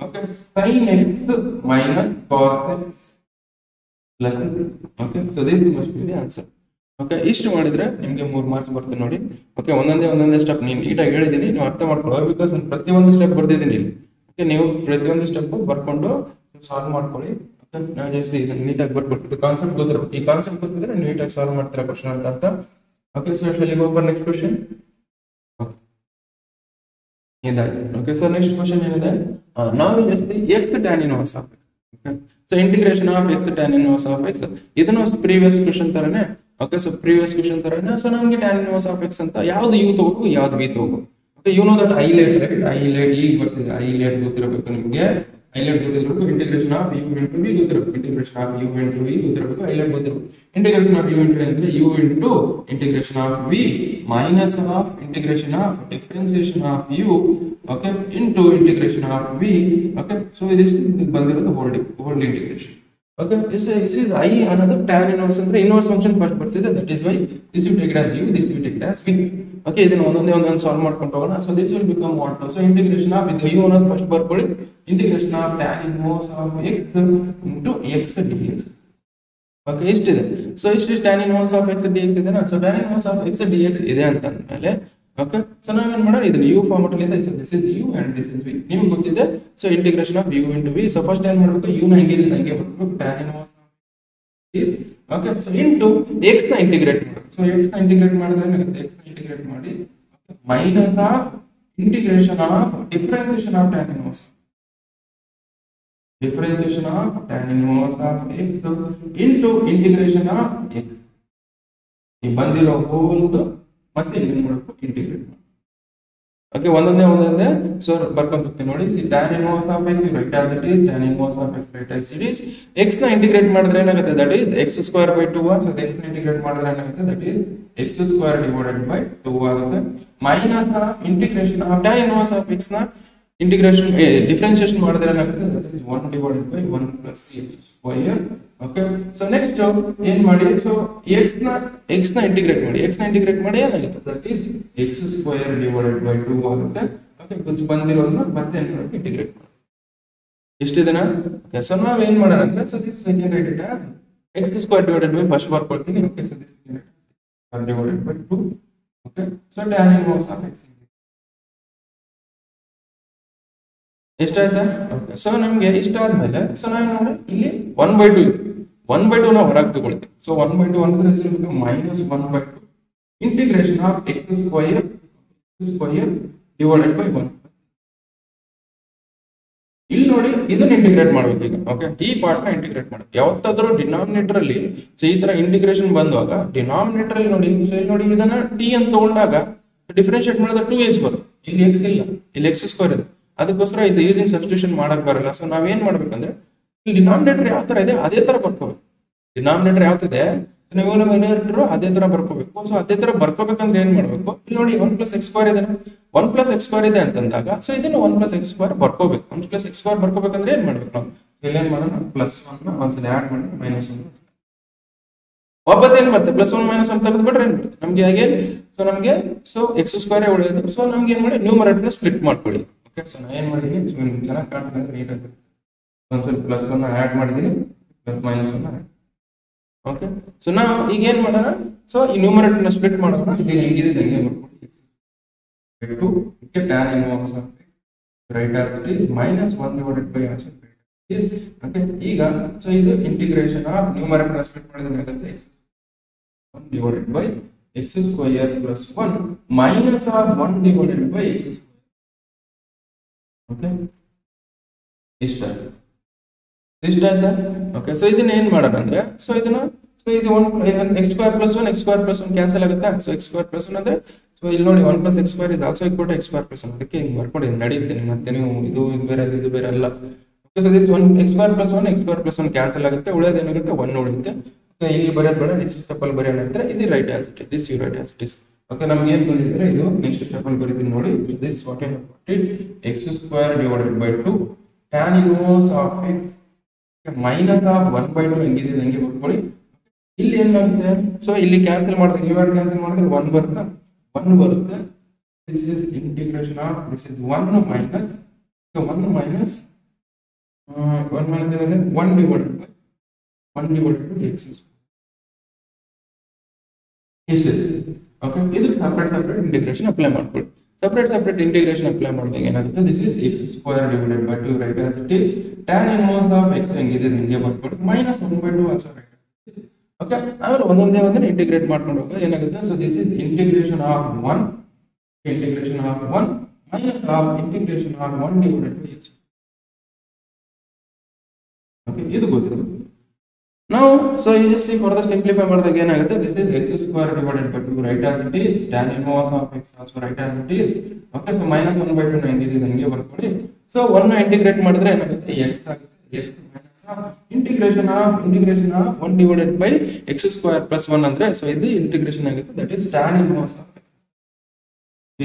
Okay, sin x minus cos x plus. Okay, so this must be the answer. Okay, ಇಷ್ಟು ಮಾಡಿದ್ರೆ ನಿಮಗೆ 3 marks ಬರುತ್ತೆ ನೋಡಿ. Okay, ಒಂದೊಂದೇ step ನೀನು ನೀಟಾಗಿ ಹೇಳಿದ್ದೀನಿ, ನೀವು ಅರ್ಥ ಮಾಡ್ಕೊಳ್ಳೋ. ಬಿಕಾಸ್ ನಾನು ಪ್ರತಿಯೊಂದು ಸ್ಟೆಪ್ ಬರ್ದಿದ್ದೀನಿ ಇಲ್ಲಿ. ಓಕೆ, ನೀವು ಪ್ರತಿಯೊಂದು ಸ್ಟೆಪ್ ಬರ್ಕೊಂಡು ಸಾಲ್ವ್ ಮಾಡ್ಕೊಳ್ಳಿ. ಓಕೆ, ನಾನು ಜಸ್ಟ್ ಇದನ್ನು ನೀಟಾಗಿ ಬರ್ಬಿಟ್ಟು ಕಾನ್ಸೆಪ್ಟ್ ಗೊತ್ತಿರಬೇಕು. ಈ ಕಾನ್ಸೆಪ್ಟ್ ಗೊತ್ತಿದ್ರೆ ನೀಟಾಗಿ ಸಾಲ್ವ್ ಮಾಡ್ತೀರಾ ಕ್ವಶನ್ ಅಂತ ಅರ್ಥ. Okay, so shall go for next question. ಇದಾಯ್ತು. ಓಕೆ, ಸೊ ನೆಕ್ಸ್ಟ್ ಕ್ವಶನ್ ಏನಿದೆ, ನಾವು just x tan inverse of x. Okay, so integration of x tan inverse of x. ಇದನ್ನು ಪ್ರೀವಿಯಸ್ ಕ್ವಶನ್ ತರನೇ. ಓಕೆ, ಸೊ ಪ್ರೀವಿಯಸ್ ಕ್ವಶನ್ ತರನೇ. So ನಮಗೆ tan inverse of x ಅಂತ ಯಾವ್ದು u ತಗೋಬೇಕು, ಯಾವ್ದು ವಿ ತಗೋಬೇಕು. Okay, you know that ILATE right, ILATE ಈಗ ಬರ್ತಿದೆ. ಐಲೇಟ್ ಗೊತ್ತಿರಬೇಕು ನಿಮಗೆ, ಐಲೇಟ್ ಗೊತ್ತಿರಬೇಕು. Integration of u into v ಗೊತ್ತಿರಬೇಕು. Integration of u into v ಗೊತ್ತಿರಬೇಕು. ಐಲೇಟ್ ಗೊತ್ತಿರಬೇಕು. ಇಂಟಿಗ್ರೇಷನ್ ಆಫ್ ಯು ಇಂಟು ಅಂದ್ರೆ u into integration of v minus of integration of differentiation of u. Okay, into integration of v. Okay, so ಇದು ಬಂದಿರೋದು hold integration. Okay, this is I another tan inverse ಅಂದ್ರೆ inverse function first ಬರ್ತಿದೆ. That is why this will take as u, this will take as v. Okay, ಇದನ್ನ ಒಂದೊಂದೇ solve ಮಾಡ್ಕೊಂಡು ಹೋಗೋಣ. So this will become what, so integration of ಇದು u ಅನ್ನೋದು first ಬರ್ಕೊಳ್ಳಿ. Integration of tan inverse of x into x dx. Okay, ಇಷ್ಟಿದೆ. So ಇಷ್ಟು tan inverse of x dx ಇದೆ. So tan inverse of x dx ಇದೆ ಅಂತ ಅಂದ್ಮೇಲೆ okay, so ನಾವೇನ್ ಮಾಡೋಣ, ಇದನ್ನ u ಫಾರ್ಮೆಟ್ ಅಲ್ಲಿ ಇದೆ. So this is u and this is v. ನಿಮಗೆ ಗೊತ್ತಿದೆ. So integration of u into v. So first ಏನ್ ಮಾಡಬೇಕು, u ನ ಹೆಂಗಿದೆ ಹಂಗೆ ಬರ್ಬೇಕು. tan inverse is okay, so into x ನ ಇಂಟಿಗ್ರೇಟ್ ಮಾಡಬೇಕು. ಸೊ x ನ ಇಂಟಿಗ್ರೇಟ್ ಮಾಡಿದ್ರೆ ಏನಾಗುತ್ತೆ, x ನ ಇಂಟಿಗ್ರೇಟ್ ಮಾಡಿ minus of integration of differentiation of tan inverse. Differentiation of tan inverse of x into integration of x. ಈ ಬಂದಿರೋ ಹೋಲ್ದು ಮತ್ತೆ ಏನು ಮಾಡಬೇಕು, ಇಂಟಿಗ್ರೇಟ್ ಮಾಡಿ. ಓಕೆ, ಒಂದೊಂದೇ ಸೊ ಬರ್ಕೊಂಡು ಹೋಗ್ತೀನಿ ನೋಡಿ. tan inverse of x right as it is, tan inverse of x right as it is. x ನ ಇಂಟಿಗ್ರೇಟ್ ಮಾಡಿದ್ರೆ ಏನಾಗುತ್ತೆ, that is x square by 2. So x ನ ಇಂಟಿಗ್ರೇಟ್ ಮಾಡಿದ್ರೆ ಏನಾಗುತ್ತೆ, that is x square divided by 2 ಆಗುತ್ತೆ. Minus integration of tan inverse of x ನ integration differentiation ಮಾಡಿದ್ರೆ ಏನಾಗುತ್ತೆ, that is 1 divided by 1 plus x square. Okay, so next ಏನ್ ಮಾಡಿ, so x ನ ಇಂಟಿಗ್ರೇಟ್ ಮಾಡಿ, ಏನಾಗುತ್ತೆ, that is x square divided by 2 ಆಗುತ್ತೆ. ಓಕೆ, ಬಂದಿರೋದನ್ನ ಮತ್ತೆ ಏನ್ ಮಾಡಿ ಇಂಟಿಗ್ರೇಟ್ ಮಾಡಿ, ಇಷ್ಟಿದೆನಾ. ಓಕೆ, ಸೊ ನಾವ್ ಏನ್ ಮಾಡೋಣ ಅಂದ್ರೆ, so this second write it as x square divided by first ಬರ್ಕೊಳ್ತೀನಿ. Okay, so this divided by 2. Okay, so tan inverse of x ಎಷ್ಟಾಯ್ತಾ. ಓಕೆ, ಸೊ ನಮ್ಗೆ ಇಷ್ಟ ಆದ್ಮೇಲೆ ಸೊ ನಾವು ನೋಡಿ ಇಲ್ಲಿ 1/2 ನಾವು ಹೊರಗೆ ತಗೊಳ್ತೀವಿ. ಸೊ 1/2 ಅಂದ್ರೆ -1/2 integration of x square divided by 1. ಇಲ್ಲಿ ನೋಡಿ ಇದನ್ನ ಇಂಟಿಗ್ರೇಟ್ ಮಾಡ್ಬೇಕು ಈಗ. ಓಕೆ, ಈ ಪಾರ್ಟ್ ನ ಇಂಟಿಗ್ರೇಟ್ ಮಾಡ್ಬೇಕು. ಯಾವತ್ತಾದ್ರೂ ಡಿನಾಮಿನೇಟರ್ ಅಲ್ಲಿ ಸೊ ಈ ತರ ಇಂಟಿಗ್ರೇಷನ್ ಬಂದಾಗ ಡಿನಾಮಿನೇಟರ್ ಅಲ್ಲಿ ನೋಡಿ, ಸೊ ಇಲ್ಲಿ ನೋಡಿ ಇದನ್ನ t ಅಂತ ತಗೊಂಡಾಗ ಡಿಫರೆನ್ಶಿಯೇಟ್ ಮಾಡಿದ್ರೆ 2x ಬರುತ್ತೆ. ಇಲ್ಲಿ x ಇಲ್ಲ, ಇಲ್ಲಿ x ಸ್ಕ್ವೇರ್ ಇದೆ. ಅದಕ್ಕೋಸ್ಕರ ಇದು ಈಸಿಂಗ್ ಸಬ್ಸ್ಟಿಟ್ಯೂಷನ್ ಮಾಡಕ್ ಬರಲ್ಲ. ಸೊ ನಾವೇನ್ ಮಾಡ್ಬೇಕಂದ್ರೆ ಇಲ್ಲಿ ಡಿನಾಮಿನೇಟರ್ ಯಾವ ತರ ಇದೆ ಅದೇ ತರ ಬರ್ಕೋಬೇಕು. ಡಿನಾಮಿನೇಟರ್ ಯಾವ್ದಿದೆ ನೀವು ನ್ಯೂಮರೇಟರ್ ಅದೇ ತರ ಬರ್ಕೋಬೇಕು. ಸೊ ಅದೇ ತರ ಬರ್ಕೋಬೇಕಂದ್ರೆ ಏನ್ ಮಾಡ್ಬೇಕು, ಇಲ್ಲಿ ನೋಡಿ 1 + x ಸ್ಕ್ವೇರ್ ಇದೆ, 1 + x ಸ್ಕ್ವೇರ್ ಇದೆ ಅಂತಂದಾಗ ಸೊ ಇದನ್ನ 1 + x ಸ್ಕ್ವೇರ್ ಬರ್ಕೋಬೇಕು. 1 + x ಸ್ಕ್ವೇರ್ ಬರ್ಕೋಬೇಕಂದ್ರೆ ಏನ್ ಮಾಡ್ಬೇಕು, ನಾವು ಇಲ್ಲಿ ಏನ್ ಮಾಡೋಣ, +1 ಒಂದ್ಸಲ ಆಡ್ ಮಾಡಿ -1 ವಾಪಸ್ ಏನ್ ಬರುತ್ತೆ, +1 -1 ತೆಗೆದು ಬಿಟ್ರೆ ಏನ್ ಬರುತ್ತೆ ನಮ್ಗೆ ಅಗೇನ್. ಸೊ ನಮ್ಗೆ ಸೊ x ಸ್ಕ್ವೇರ್ ಉಳಿಯೋದು. ಸೊ ನಮ್ಗೆ ಏನ್ ಮಾಡಿ ನ್ಯೂಮರೇಟರ್ ಸ್ಪ್ಲಿಟ್ ಮಾಡ್ಕೊಳ್ಳಿ. ಓಕೆ, ಸೊ ನಾನು ಏನ್ ಮಾಡಿದೀನಿ, ಸೊ ನಿಮ್ಗೆ ಚೆನ್ನಾಗಿ ಕಾಣ್ತದೆ, ನೀಟ್ ಆಗಿ ಒಂದ್ಸಲ +1 ಆಡ್ ಮಾಡಿದೀನಿ, +-1 ಆಡ್. ಓಕೆ, ಸೊ ನಾವು ಈಗ ಏನ್ ಮಾಡೋಣ, ಸೊ ಈ ನ್ಯೂಮರೇಟರ್ ನ ಸ್ಪ್ಲಿಟ್ ಮಾಡೋಣ. ಇದು ಹೆಂಗಿದೆ ಹಂಗೆ ಬರ್ಕೊಳ್ಳಿ. 2 tan inverse of x right as it is -1 divided by r square. Okay, ಈಗ ಸೊ ಇದು ಇಂಟಿಗ್ರೇಷನ್ ಆಫ್ ನ್ಯೂಮರೇಟರ್ ನ ಸ್ಪ್ಲಿಟ್ ಮಾಡಿದ್ರೆ ಏನಾಗುತ್ತೆ, x 1 divided by x square plus 1 minus of 1 divided by x square. Okay, ಇಷ್ಟ ಆಯ್ತಾ. Okay, so ಇದನ್ನ ಏನ್ ಮಾಡೋಣ ಅಂದ್ರೆ, ಸೊ ಇದನ್ನ ಸೊ ಇದು x square plus 1 ಕ್ಯಾನ್ಸಲ್ ಆಗುತ್ತಾ. ಸೊ x square plus 1 ಅಂದ್ರೆ ಸೊ ಇಲ್ಲಿ ನೋಡಿ 1 + x square is also equal to x square plus 1. ಅದಕ್ಕೆ ಹಿಂಗ್ ಬರ್ಕೊಡಿ, ನಡೆಯುತ್ತೆ. ಮತ್ತೆ ನೀವು ಇದು ಬೇರೆ ಅಲ್ಲ. Okay, so this 1 x square plus 1 cancel ಆಗುತ್ತೆ, ಉಳಿಯೋದು ಏನಾಗುತ್ತೆ 1 ಉಳಿಯುತ್ತೆ. ಇಲ್ಲಿ ಬರೆಯೋದು ಬೇಡ, ನೆಕ್ಸ್ಟ್ ಸ್ಟೆಪ್ ಅಲ್ಲಿ ಬರೆಯೋಣ ಅಂದ್ರೆ ಇದು write as it is, this you right as it is. Okay, ನಮ್ಗೆ ಏನ್ ಬಂದಿದ್ರೆ ಇದು ನೆಕ್ಸ್ಟ್ ಸ್ಟೆಪ್ ಅಲ್ಲಿ ಬರೀತೀನಿ ನೋಡಿ. This what I have got x square divided by 2 tan inverse of x minus of 1/2 ಹೆಂಗಿದೆ ಹಂಗೆ ಬರ್ಕೊಳ್ಳಿ. ಇಲ್ಲಿ ಏನಾಗುತ್ತೆ, ಸೊ ಇಲ್ಲಿ ಕ್ಯಾನ್ಸಲ್ ಮಾಡಿದ್ರೆ ಇವೆರಡು ಕ್ಯಾನ್ಸಲ್ ಮಾಡಿದ್ರೆ 1 ಬರುತ್ತೆ. This is integration of this is 1 minus so 1 minus 1 divided by x ಇಷ್ಟೇ. ಓಕೆ, ಇದು ಸಪರೇಟ್ ಇಂಟಿಗ್ರೇಷನ್ ಅಪ್ಲೈ ಮಾಡ್ಕೊಳ್ಳಿ. ಸಪರೇಟ್ ಇಂಟಿಗ್ರೇಷನ್ ಅಪ್ಲೈ ಮಾಡಿದಾಗ ಏನಾಗುತ್ತೆ, this is x square divided by 2 right as it is tan inverse of x ಹೆಂಗಿದೆ ಹಿಂಗೆ ಬರ್ಕೊಂಡು -1/2 also right. Okay, ಆಮೇಲೆ ಒಂದೊಂದೇ ಇಂಟಿಗ್ರೇಟ್ ಮಾಡ್ಕೊಂಡು ಹೋಗೋದು ಏನಾಗುತ್ತೆ. So this is integration of 1 minus of integration of 1 divided by x. Okay, ಇದು ಗೊತ್ತಿರೋದು. ನಾವು ಸೊ ಈ ಸಿ ಫರ್ದರ್ ಸಿಂಪ್ಲಿಫೈ ಮಾಡಿದಾಗ ಏನಾಗುತ್ತೆ, this is x square divided by 2 right as it is tan inverse of x also right as it is. Okay, so -1/2 ಹೆಂಗಿದೆ ಹಂಗೆ ಬರ್ಕೊಳ್ಳಿ. So 1 integrate ಮಾಡಿದ್ರೆ ಏನಾಗುತ್ತೆ, x ಆಗುತ್ತೆ. x integration of 1 divided by x square plus 1 ಅಂದ್ರೆ so ಇದು integration ಆಗುತ್ತೆ, that is tan inverse of x.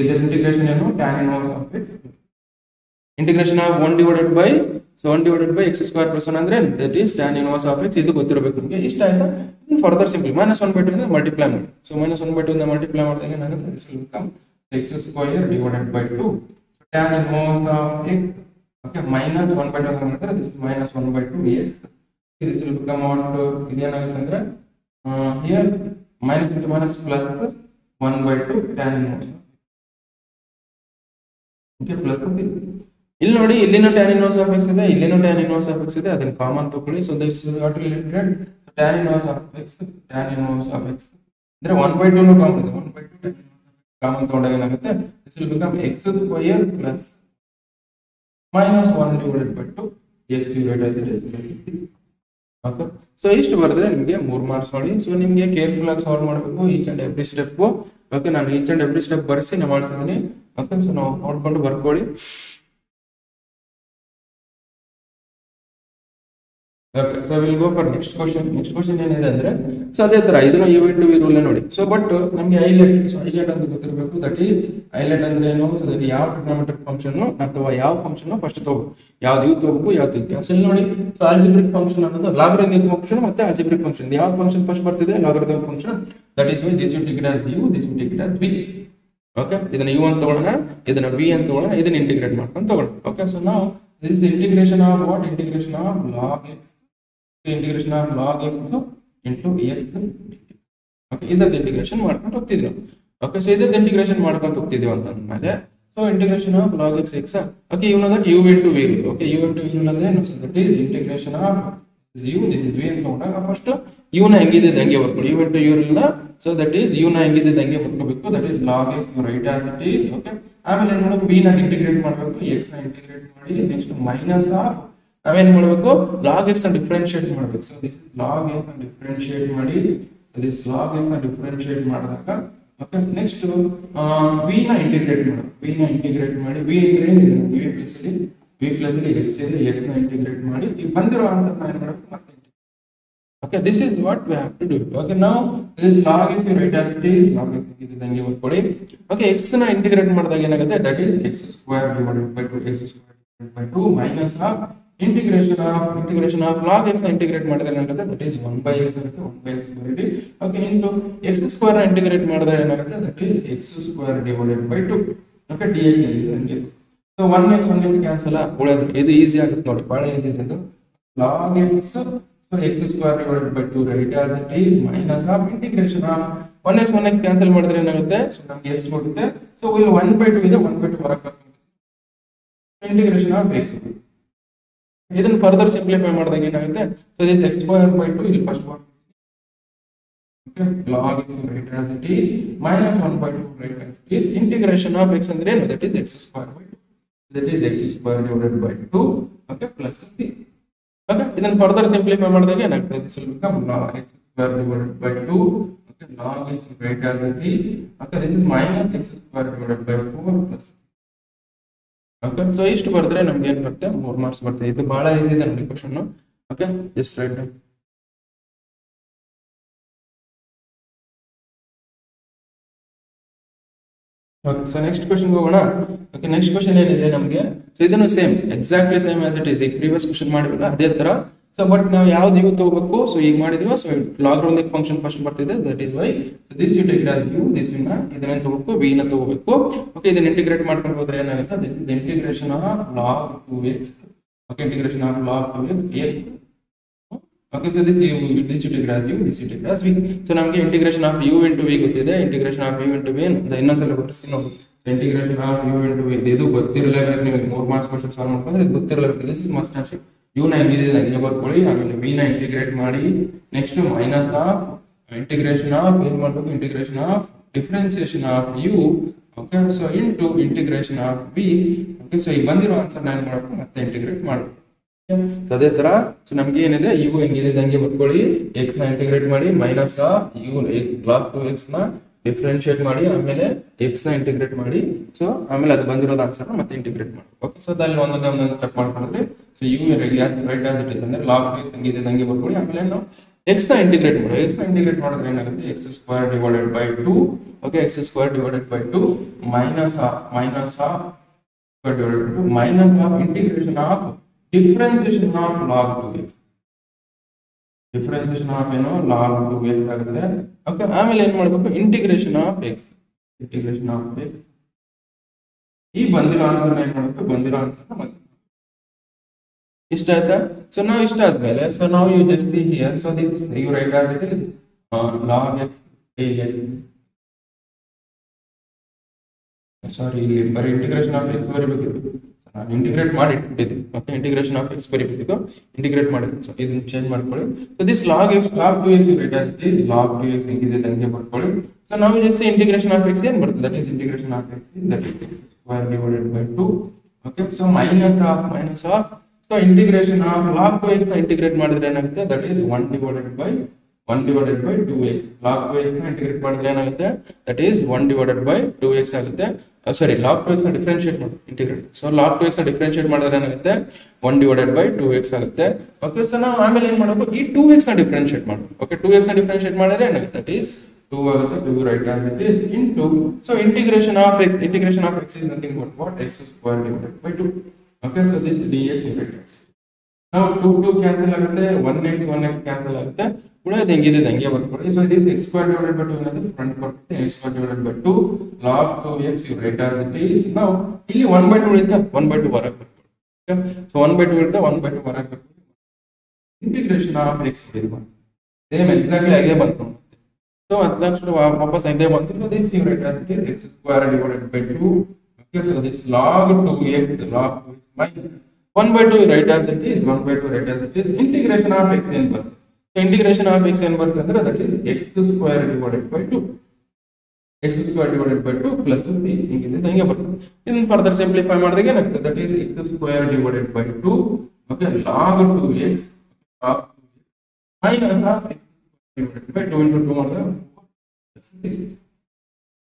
ಇದರ ಇಂಟಿಗ್ರೇಷನ್ ಏನು, tan inverse of x. Integration of 1 divided by x square plus 1 ಅಂದ್ರೆ that is tan inverse of x. ಇದು ಗೊತ್ತಿರಬೇಕು ನಿಮಗೆ. ಇಷ್ಟ ಆಯ್ತಾ. ಫರ್ದರ್ ಸಿಂಪ್ಲಿ -1/2 ಇಂದ ಮಲ್ಟಿಪ್ಲೈ ಮಾಡಿ. ಸೊ -1/2 ಇಂದ ಮಲ್ಟಿಪ್ಲೈ ಮಾಡಿದಾಗ ಏನಾಗುತ್ತೆ, this will become x square divided by 2 tan inverse of x. Okay, -1/2 ಅಂತ ಮಾಡಿದ್ರೆ this is -1/2 x. This will become out ಇದೇನಾಗುತ್ತೆ ಅಂದ್ರೆ here minus into minus plus 1/2 tan inverse. Okay, plus ಇಲ್ಲಿ ನೋಡಿ, ಇಲ್ಲಿನೂ tan inverse of x ಇದೆ, ಇಲ್ಲಿನೂ tan inverse of x ಇದೆ, ಅದನ್ನ ಕಾಮನ್ ತಗೊಳ್ಳಿ. So this is what related tan inverse of x ಅಂದ್ರೆ 1/2 ನು ಕಾಮನ್ ಇದೆ, 1/2 ಕಾಮನ್ ತಗೊಂಡಾಗ ಏನಾಗುತ್ತೆ, this will become x square plus -1 divided by 2 x divided as it is. Okay, so ಇಷ್ಟು ಬರೆದ್ರೆ ನಿಮಗೆ 3 ಮಾರ್ಕ್ಸ್ ನೋಡಿ. ಸೊ ನಿಮಗೆ ಕೇರ್ಫುಲ್ ಆಗಿ ಸಾಲ್ವ್ ಮಾಡಬೇಕು each and every step. Okay, ನಾನು ಈಚ್ ಅಂಡ್ ಎವ್ರಿ ಸ್ಟೆಪ್ ಬರೆಸಿ ನಾನು ಮಾಡ್ಸಿದ್ದೀನಿ. ಓಕೆ, ಸೊ ನಾವು ನೋಡ್ಕೊಂಡು ಬರ್ಕೊಳ್ಳಿ. Okay, so we'll go for next question. Next question ಏನಿದೆ ಅಂದ್ರೆ ಸೊ ಅದೇ ತರ ಇದನ್ನ ಯು ಇಂಟು ವಿ ರೂಲ್ ನೋಡಿ. ಸೊ ಬಟ್ ನಮಗೆ ಹೈಲೈಟ್ ಅಂತ ಗೊತ್ತಿರಬೇಕು. ದಟ್ ಈಸ್ ಹೈಲೈಟ್ ಅಂದ್ರೆ ಏನು? ಸೊ ದಟ್ ಯಾವ ಟ್ರಿಗ್ನೋಮೆಟ್ರಿಕ್ ಫಂಕ್ಷನ್ ಅಥವಾ ಯಾವ ಫಂಕ್ಷನ್ ಫಸ್ಟ್ ತಗೋಬೇಕು, ಯಾವ್ದು ಯು ತಗೋಬೇಕು, ಯಾವ್ದು ಇತ್ತು. ಸೊ ಇಲ್ಲಿ ನೋಡಿ, ಸೊ ಆಲ್ಜಿಬ್ರಿಕ್ ಫಂಕ್ಷನ್ ಅನ್ನೋದು ಲಾಗರಿಥಮಿಕ್ ಫಂಕ್ಷನ್ ಮತ್ತೆ ಆಲ್ಜಿಬ್ರಿಕ್ ಫಂಕ್ಷನ್. ಯಾವ ಫಂಕ್ಷನ್ ಫಸ್ಟ್ ಬರ್ತಿದೆ? Logarithmic function. That is this you take it as u, this you take it as v. Okay, ಇದನ್ನ ಯು ಅಂತ ತಗೊಳ್ಳೋಣ, ಇದನ್ನ ವಿ ಅಂತ ತಗೊಳ್ಳೋಣ, ಇದನ್ನ ಇಂಟಿಗ್ರೇಟ್ ಮಾಡ್ಕೊಂಡು ತಗೊಳ್ಳೋಣ. ಓಕೆ, ಸೊ ನಾವು this integration of what? Integration of log X, integration of log X into X. Okay, ಇದನ್ನ ಇಂಟಿಗ್ರೇಷನ್ ಮಾಡ್ಕೊಂಡು ಹೋಗ್ತಿದ್ವಿ. ಓಕೆ, ಸೊ ಇದನ್ನ ಇಂಟಿಗ್ರೇಷನ್ ಮಾಡ್ಕೊಂಡು ಹೋಗ್ತಿದೀವಿ ಅಂತ ಅಂದ್ಮೇಲೆ so integration of log x x. Okay, u that u into v rule. Okay, u into v rule ಅಂದ್ರೆ that is integration of u, this is v ಅಂತ ತಗೊಂಡಾಗ ಫಸ್ಟ್ ಯು ನ ಹೆಂಗಿದ್ದ ಹಂಗೆ ಬರ್ಕೊಳ್ಳಿ. ಯು ಇಂಟು ಯು ರೂಲ್ ನ so that is u ನ ಹೆಂಗಿದ್ದ ಹಂಗೆ ಬರ್ಕೋಬೇಕು. That is log x u right as it is. Okay, ಆಮೇಲೆ ಏನ್ ಮಾಡಬೇಕು? ವಿ ನ ಇಂಟಿಗ್ರೇಟ್ ಮಾಡಬೇಕು, ಎಕ್ಸ್ ನ ಇಂಟಿಗ್ರೇಟ್ ಮಾಡಿ, ನೆಕ್ಸ್ಟ್ ಮೈನಸ್ ಆಫ್ ನಾವೇನ್ ಮಾಡಬೇಕು? ಲಾಗ್ ಎಕ್ಸ್ ನ ಡಿಫರೆನ್ಶಿಯೇಟ್ ಮಾಡಬೇಕು. ಸೊ ದಿಸ್ ಲಾಗ್ ಎಕ್ಸ್ ನ ಡಿಫರೆನ್ಶಿಯೇಟ್ ಮಾಡಿ, ದಿಸ್ ಲಾಗ್ ಎಕ್ಸ್ ನ ಡಿಫರೆನ್ಶಿಯೇಟ್ ಮಾಡಿದಾಗ ಓಕೆ, ನೆಕ್ಸ್ಟ್ ವಿ ನ ಇಂಟಿಗ್ರೇಟ್ ಮಾಡಬೇಕು. ವಿ ನ ಇಂಟಿಗ್ರೇಟ್ ಮಾಡಿ, ವಿ ಅಂದ್ರೆ ವಿ ಪ್ಲಸ್ ಅಲ್ಲಿ ಎಕ್ಸ್ ಇದೆ, ಎಕ್ಸ್ ನ ಇಂಟಿಗ್ರೇಟ್ ಮಾಡಿ ಈ ಬಂದಿರೋ ಆನ್ಸರ್ ನ ಏನ್ ಮಾಡಬೇಕು? ಮತ್ತೆ okay, this is what we have to do. Okay, now this log x you write as it is, log x ಇದಂಗೆ ಬರ್ಕೊಳ್ಳಿ. Okay, x ನ ಇಂಟಿಗ್ರೇಟ್ ಮಾಡಿದಾಗ ಏನಾಗುತ್ತೆ? that is x square divided by 2, x square divided by 2 minus of integration of log x ನ integrate ಮಾಡಿದಾಗ ಏನಾಗುತ್ತೆ? that is 1 by x ಆಗುತ್ತೆ, 1 by x ಬರೀರಿ. okay, into x square ನ ಇಂಟಿಗ್ರೇಟ್ ಮಾಡಿದಾಗ ಏನಾಗುತ್ತೆ? that is x square divided by 2. okay, dx ಹಂಗೆ. so 1x cancel ಉಳಿಯೋದು. ಇದು ಈಸಿ ಆಗುತ್ತೆ ನೋಡಿ, ಬಹಳ ಈಸಿ ಇದೆ ಇದು. log x so x square divided by 2 right as it is minus of integration of 1x cancel ಮಾಡಿದ್ರೆ ಏನಾಗುತ್ತೆ? ಸೊ ನಮಗೆ x ಕೊಡುತ್ತೆ. ಸೊ ಇಲ್ಲಿ 1 by 2 ಇದೆ, 1 by 2 ಹೊರಗೆ ಇಂಟಿಗ್ರೇಷನ್ ಆಫ್ x. ಇದನ್ನ ಫರ್ದರ್ ಸಿಂಪ್ಲಿಫೈ ಮಾಡಿದಾಗ ಏನಾಗುತ್ತೆ? So this x square by 2 ಇಲ್ಲಿ first word. Okay, log x right as it is minus 1 by 2 right as it is integration of x ಅಂದ್ರೆ ಏನು? that is x square by 2. that is x square divided by 2 okay plus c. okay, ಇದನ್ನ further simplify ಮಾಡಿದಾಗ ಏನಾಗ್ತದೆ? this will become log x square divided by 2 okay, log x right as it is okay, this is minus x square divided by 4 plus okay, so ಇಷ್ಟು ಬರೆದ್ರೆ ನಮಗೆ ಏನು ಬರುತ್ತೆ? 3 marks ಬರುತ್ತೆ. ಇದು ಬಹಳ ಈಸಿ ಇದೆ ನೋಡಿ question. Okay, just write down. Okay, so next question ಹೋಗೋಣ. Okay, next question ಏನಿದೆ ನಮಗೆ? ಸೊ ಇದನ್ನು same exactly same as it is. ಈಗ ಪ್ರೀವಿಯಸ್ ಕ್ವೆಶ್ಚನ್ ಮಾಡಿರಲ್ಲ ಅದೇ ತರ. ಸೊ ಬಟ್ ನಾವು ಯಾವ್ದು ಯು ತಗೋಬೇಕು? ಸೊ ಈಗ ಮಾಡಿದ್ವಿ. ಸೊ ಲಾಗರಿಥಮಿಕ್ ಫಂಕ್ಷನ್ ಫಸ್ಟ್ ಬರ್ತಿದೆ, that is Y this you take as u, this ಇದನ್ನ ತಗೋಬೇಕು, ವಿ ನ ತಗೋಬೇಕು. ಓಕೆ, ಇದನ್ನ ಇಂಟಿಗ್ರೇಟ್ ಮಾಡ್ಕೊಂಡು ಹೋದ್ರೆ ಏನಾಗುತ್ತೆ? This is integration of log 2x. Okay, integration of log 2x x. Okay, so this you take as u, this you take as v. So ನಮಗೆ integration of u into v ಗೊತ್ತಿದೆ, integration of u into v ಇನ್ನೊಂದ್ಸಲ ಗೊತ್ತಿಸಿ ನೋಡಿ. Integration of u into v ಇದು ಗೊತ್ತಿರಲೇಬೇಕು ನಿಮಗೆ. 3 marks question solve ಮಾಡ್ಕೊಂಡ್ರೆ ಇದು ಗೊತ್ತಿರಲೇಬೇಕು. This is must have u ನ ಹೆಂಗಿದೆ ಹಂಗೆ ಬರ್ಕೊಳ್ಳಿ. ಆಮೇಲೆ v ನ ಇಂಟಿಗ್ರೇಟ್ ಮಾಡಿ, next minus of integration of ಏನ್ ಮಾಡಬೇಕು? Integration of differentiation of u. Okay, so into integration of v. Okay, so ಈಗ ಬಂದಿರೋ ಆನ್ಸರ್ ನಾನು ಮಾಡಬೇಕು, ಮತ್ತೆ ಇಂಟಿಗ್ರೇಟ್ ಮಾಡಬೇಕು. ಅದೇ ತರ ಸೊ ನಮ್ಗೆ ಏನಿದೆ? ಯು ಹೆಂಗಿದೆ ಹಂಗೆ ಬರ್ಕೊಳ್ಳಿ, ಎಕ್ಸ್ ನ ಇಂಟಿಗ್ರೇಟ್ ಮಾಡಿ, minus of you log 2x ನ ಡಿಫರೆನ್ಶಿಯೇಟ್ ಮಾಡಿ, ಆಮೇಲೆ ಎಕ್ಸ್ ನ ಇಂಟಿಗ್ರೇಟ್ ಮಾಡಿ, ಸೊ ಆಮೇಲೆ ಅದು ಬಂದಿರೋದು ಆನ್ಸರ್ ಮತ್ತೆ ಇಂಟಿಗ್ರೇಟ್ ಮಾಡಿ. ಓಕೆ, ಸೊ ಅದಲ್ಲಿ ಒಂದೊಂದು ಸ್ಟೆಪ್ ಮಾಡ್ಕೊಂಡ್ರೆ so you right as it is ಅಂದ್ರೆ log 2x ಹೆಂಗಿದೆ ಹಂಗೆ ಬರ್ಕೊಳ್ಳಿ. ಆಮೇಲೆ ನಾವು ಎಕ್ಸ್ ನ ಇಂಟಿಗ್ರೇಟ್ ಮಾಡಿ, ಎಕ್ಸ್ ನ ಇಂಟಿಗ್ರೇಟ್ ಮಾಡಿದ್ರೆ ಏನಾಗುತ್ತೆ? X square divided by 2. Okay, X square divided by 2 minus of square divided by 2 minus of integration of differentiation of log 2x. differentiation of ಏನು? log 2x ಆಗುತ್ತೆ. ಓಕೆ, ಆಮೇಲೆ ಏನು ಮಾಡಬೇಕು? Integration of x. Integration of x. ಈ ಬಂದಿರೋ answer ಏನು ಮಾಡಬೇಕು? ಬಂದಿರೋ ಆನ್ಸರ್ ಮತ್ತೆ ಇಷ್ಟ ಆಯ್ತಾ? ಸೊ ನಾವು ಇಷ್ಟ ಆದ್ಮೇಲೆ ಸೊ ನಾವು you just see here, so this you right as it is log x sorry ಇಲ್ಲಿ ಬರೀ ಇಂಟಿಗ್ರೇಷನ್ ಆಫ್ x ಬರೀಬೇಕಿತ್ತು, ನಾನು ಇಂಟಿಗ್ರೇಟ್ ಮಾಡಿ ಇಟ್ಟಿದ್ದೀನಿ. ಓಕೆ, ಇಂಟಿಗ್ರೇಷನ್ ಆಫ್ ಎಕ್ಸ್ ಬರೀಬೇಕಿತ್ತು, ಇಂಟಿಗ್ರೇಟ್ ಮಾಡಿದ್ದೀನಿ. ಸೊ ಇದನ್ನ ಚೇಂಜ್ ಮಾಡ್ಕೊಳ್ಳಿ. So this log 2x write as it is log 2x ಹೆಂಗಿದೆ ಹಂಗೆ ಬರ್ಕೊಳ್ಳಿ. ಸೊ ನಾವು ಜಸ್ಟ್ ಇಂಟಿಗ್ರೇಷನ್ ಆಫ್ ಎಕ್ಸ್ ಏನು ಬರ್ತದೆ? That is integration of X that is x square divided by 2. Okay, so minus of so integration of log 2x ನ integrate ಮಾಡಿದ್ರೆ ಏನಾಗುತ್ತೆ? That is 1 divided by 2x. log 2x ನ integrate ಮಾಡಿದ್ರೆ ಏನಾಗುತ್ತೆ? That is 1 divided by 2x ಆಗುತ್ತೆ. ಸಾರಿ log 2x ನ differentiate ಮಾಡಿ integrate. So log 2x ನ ಡಿಫರೆನ್ಶಿಯೇಟ್ ಮಾಡಿದ್ರೆ ಏನಾಗುತ್ತೆ 1 ಡಿವೈಡೆಡ್ ಬೈ 2x ಆಗುತ್ತೆ. ಓಕೆ, ಸೊ ನಾವು ಆಮೇಲೆ ಏನ್ ಮಾಡಬೇಕು, ಈ 2x ನ ಡಿಫರೆನ್ಶಿಯೇಟ್ ಮಾಡಬೇಕು. ಓಕೆ, 2x ನ ಡಿಫರೆನ್ಶಿಯೇಟ್ ಮಾಡಿದ್ರೆ ಏನಾಗುತ್ತೆ, ದಟ್ ಈಸ್ 2 ಆಗುತ್ತೆ, 2 right as it is into. So integration of x is nothing but what, x square divided by 2. Okay, so this dx dx. ನಾವು 2 ಕ್ಯಾನ್ಸಲ್ ಆಗುತ್ತೆ, 1x ಕ್ಯಾನ್ಸಲ್ ಆಗುತ್ತೆ, ಉಳಿಯೋದು ಹೆಂಗಿದೆ ಹಂಗೆ ಬರ್ಕೊಳ್ಳಿ. So this x square divided by 2 ಏನಾಗುತ್ತೆ front ಬರುತ್ತೆ, x square divided by 2 log 2x you write as it is. ನಾವು ಇಲ್ಲಿ 1/2 ಉಳಿಯುತ್ತೆ, 1/2 ಹೊರಗೆ ಬರ್ಕೊಳ್ಳಿ. ಓಕೆ, ಸೊ 1/2 ಇರುತ್ತೆ, 1/2 ಹೊರಗೆ ಬರ್ಕೊಳ್ಳಿ. ಇಂಟಿಗ್ರೇಷನ್ ಆಫ್ x ಇದು ಸೇಮ್ ಎಕ್ಸಾಕ್ಟ್ಲಿ ಹಾಗೆ ಬಂತು. ಸೊ ಅದಕ್ಕೆ ವಾಪಸ್ ಇದೇ ಬಂತು. So this you write as it is x square divided by 2. Okay, so this log 2x log 2x minus 1/2 you write as it is, 1/2 write as it is. Integration of x n ಬರುತ್ತೆ. So integration of x n ಬರುತ್ತೆ ಅಂದ್ರೆ that is x square divided by 2. x square divided by 2 plus c ಹಿಂಗಿದೆ ಹಂಗೆ ಬರುತ್ತೆ. ಇದನ್ನ further simplify ಮಾಡಿದಾಗ ಏನಾಗುತ್ತೆ, that is x square divided by 2. Okay, log 2x log 2x minus of x divided by 2 into 2 ಮಾಡಿದ್ರೆ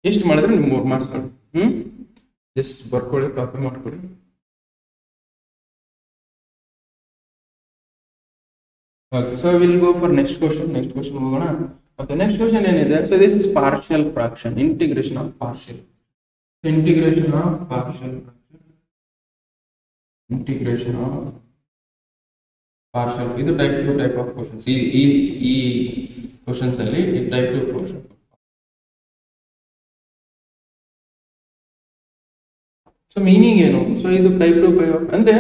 ಎಷ್ಟು ಮಾಡಿದ್ರೆ ನಿಮ್ಗೆ 3 ಮಾರ್ಕ್ಸ್ ಜಸ್ಟ್ ಬರ್ಕೊಳ್ಳಿ, ಕಾಪಿ ಮಾಡ್ಕೊಳ್ಳಿ. Okay, so we'll go for next question. ಹೋಗೋಣ. Okay, next question ಏನಿದೆ, so this is partial fraction, integration of partial. So integration of partial fraction, integration of partial, ಇದು type 2 type of questions. ಈ questions ಅಲ್ಲಿ ಈ type 2 question. So meaning ಏನು, so ಇದು type 2 ಅಂದ್ರೆ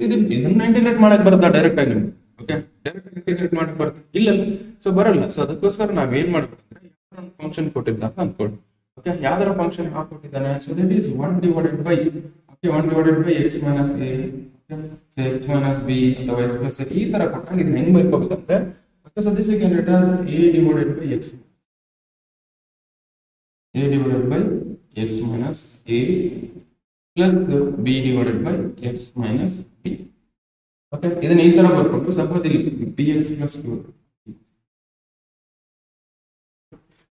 ಇದನ್ನ ಇಂಟಿಗ್ರೇಟ್ ಮಾಡಕ್ ಬರುತ್ತಾ ಡೈರೆಕ್ಟ್ ಆಗಿ ನಿಮ್ಗೆ. ಓಕೆ, ಡೈರೆಕ್ಟ್ ಇಂಟಿಗ್ರೇಟ್ ಮಾಡಕ್ ಬರುತ್ತೆ ಇಲ್ಲಲ್ಲ, ಸೊ ಬರಲ್ಲ. ಸೊ ಅದಕ್ಕೋಸ್ಕರ ನಾವೇನ್ ಮಾಡ್ಬೇಕಂದ್ರೆ ಯಾವ್ದಾರ ಒಂದು ಫಂಕ್ಷನ್ ಕೊಟ್ಟಿದ್ದ ಅಂದ್ಕೊಳ್ಳಿ. ಓಕೆ, ಯಾವ್ದಾರ ಫಂಕ್ಷನ್ ಹಾಕೊಟ್ಟಿದ್ದಾನೆ, so that is 1 divided by okay 1 divided by x minus a, so x minus b ಅಥವಾ x ಪ್ಲಸ್ a ಈ ತರ ಕೊಟ್ಟಾಗ ಇದನ್ನ ಹೆಂಗ್ ಬರ್ಕೋಬೇಕಂದ್ರೆ, okay, so this you can write as a divided by x minus a plus b divided by x minus b. Okay, ಇದನ್ನ ಈ ತರ ಬರ್ಕೊಂಡು ಸಪೋಸ್ ಇಲ್ಲಿ bx plus 2.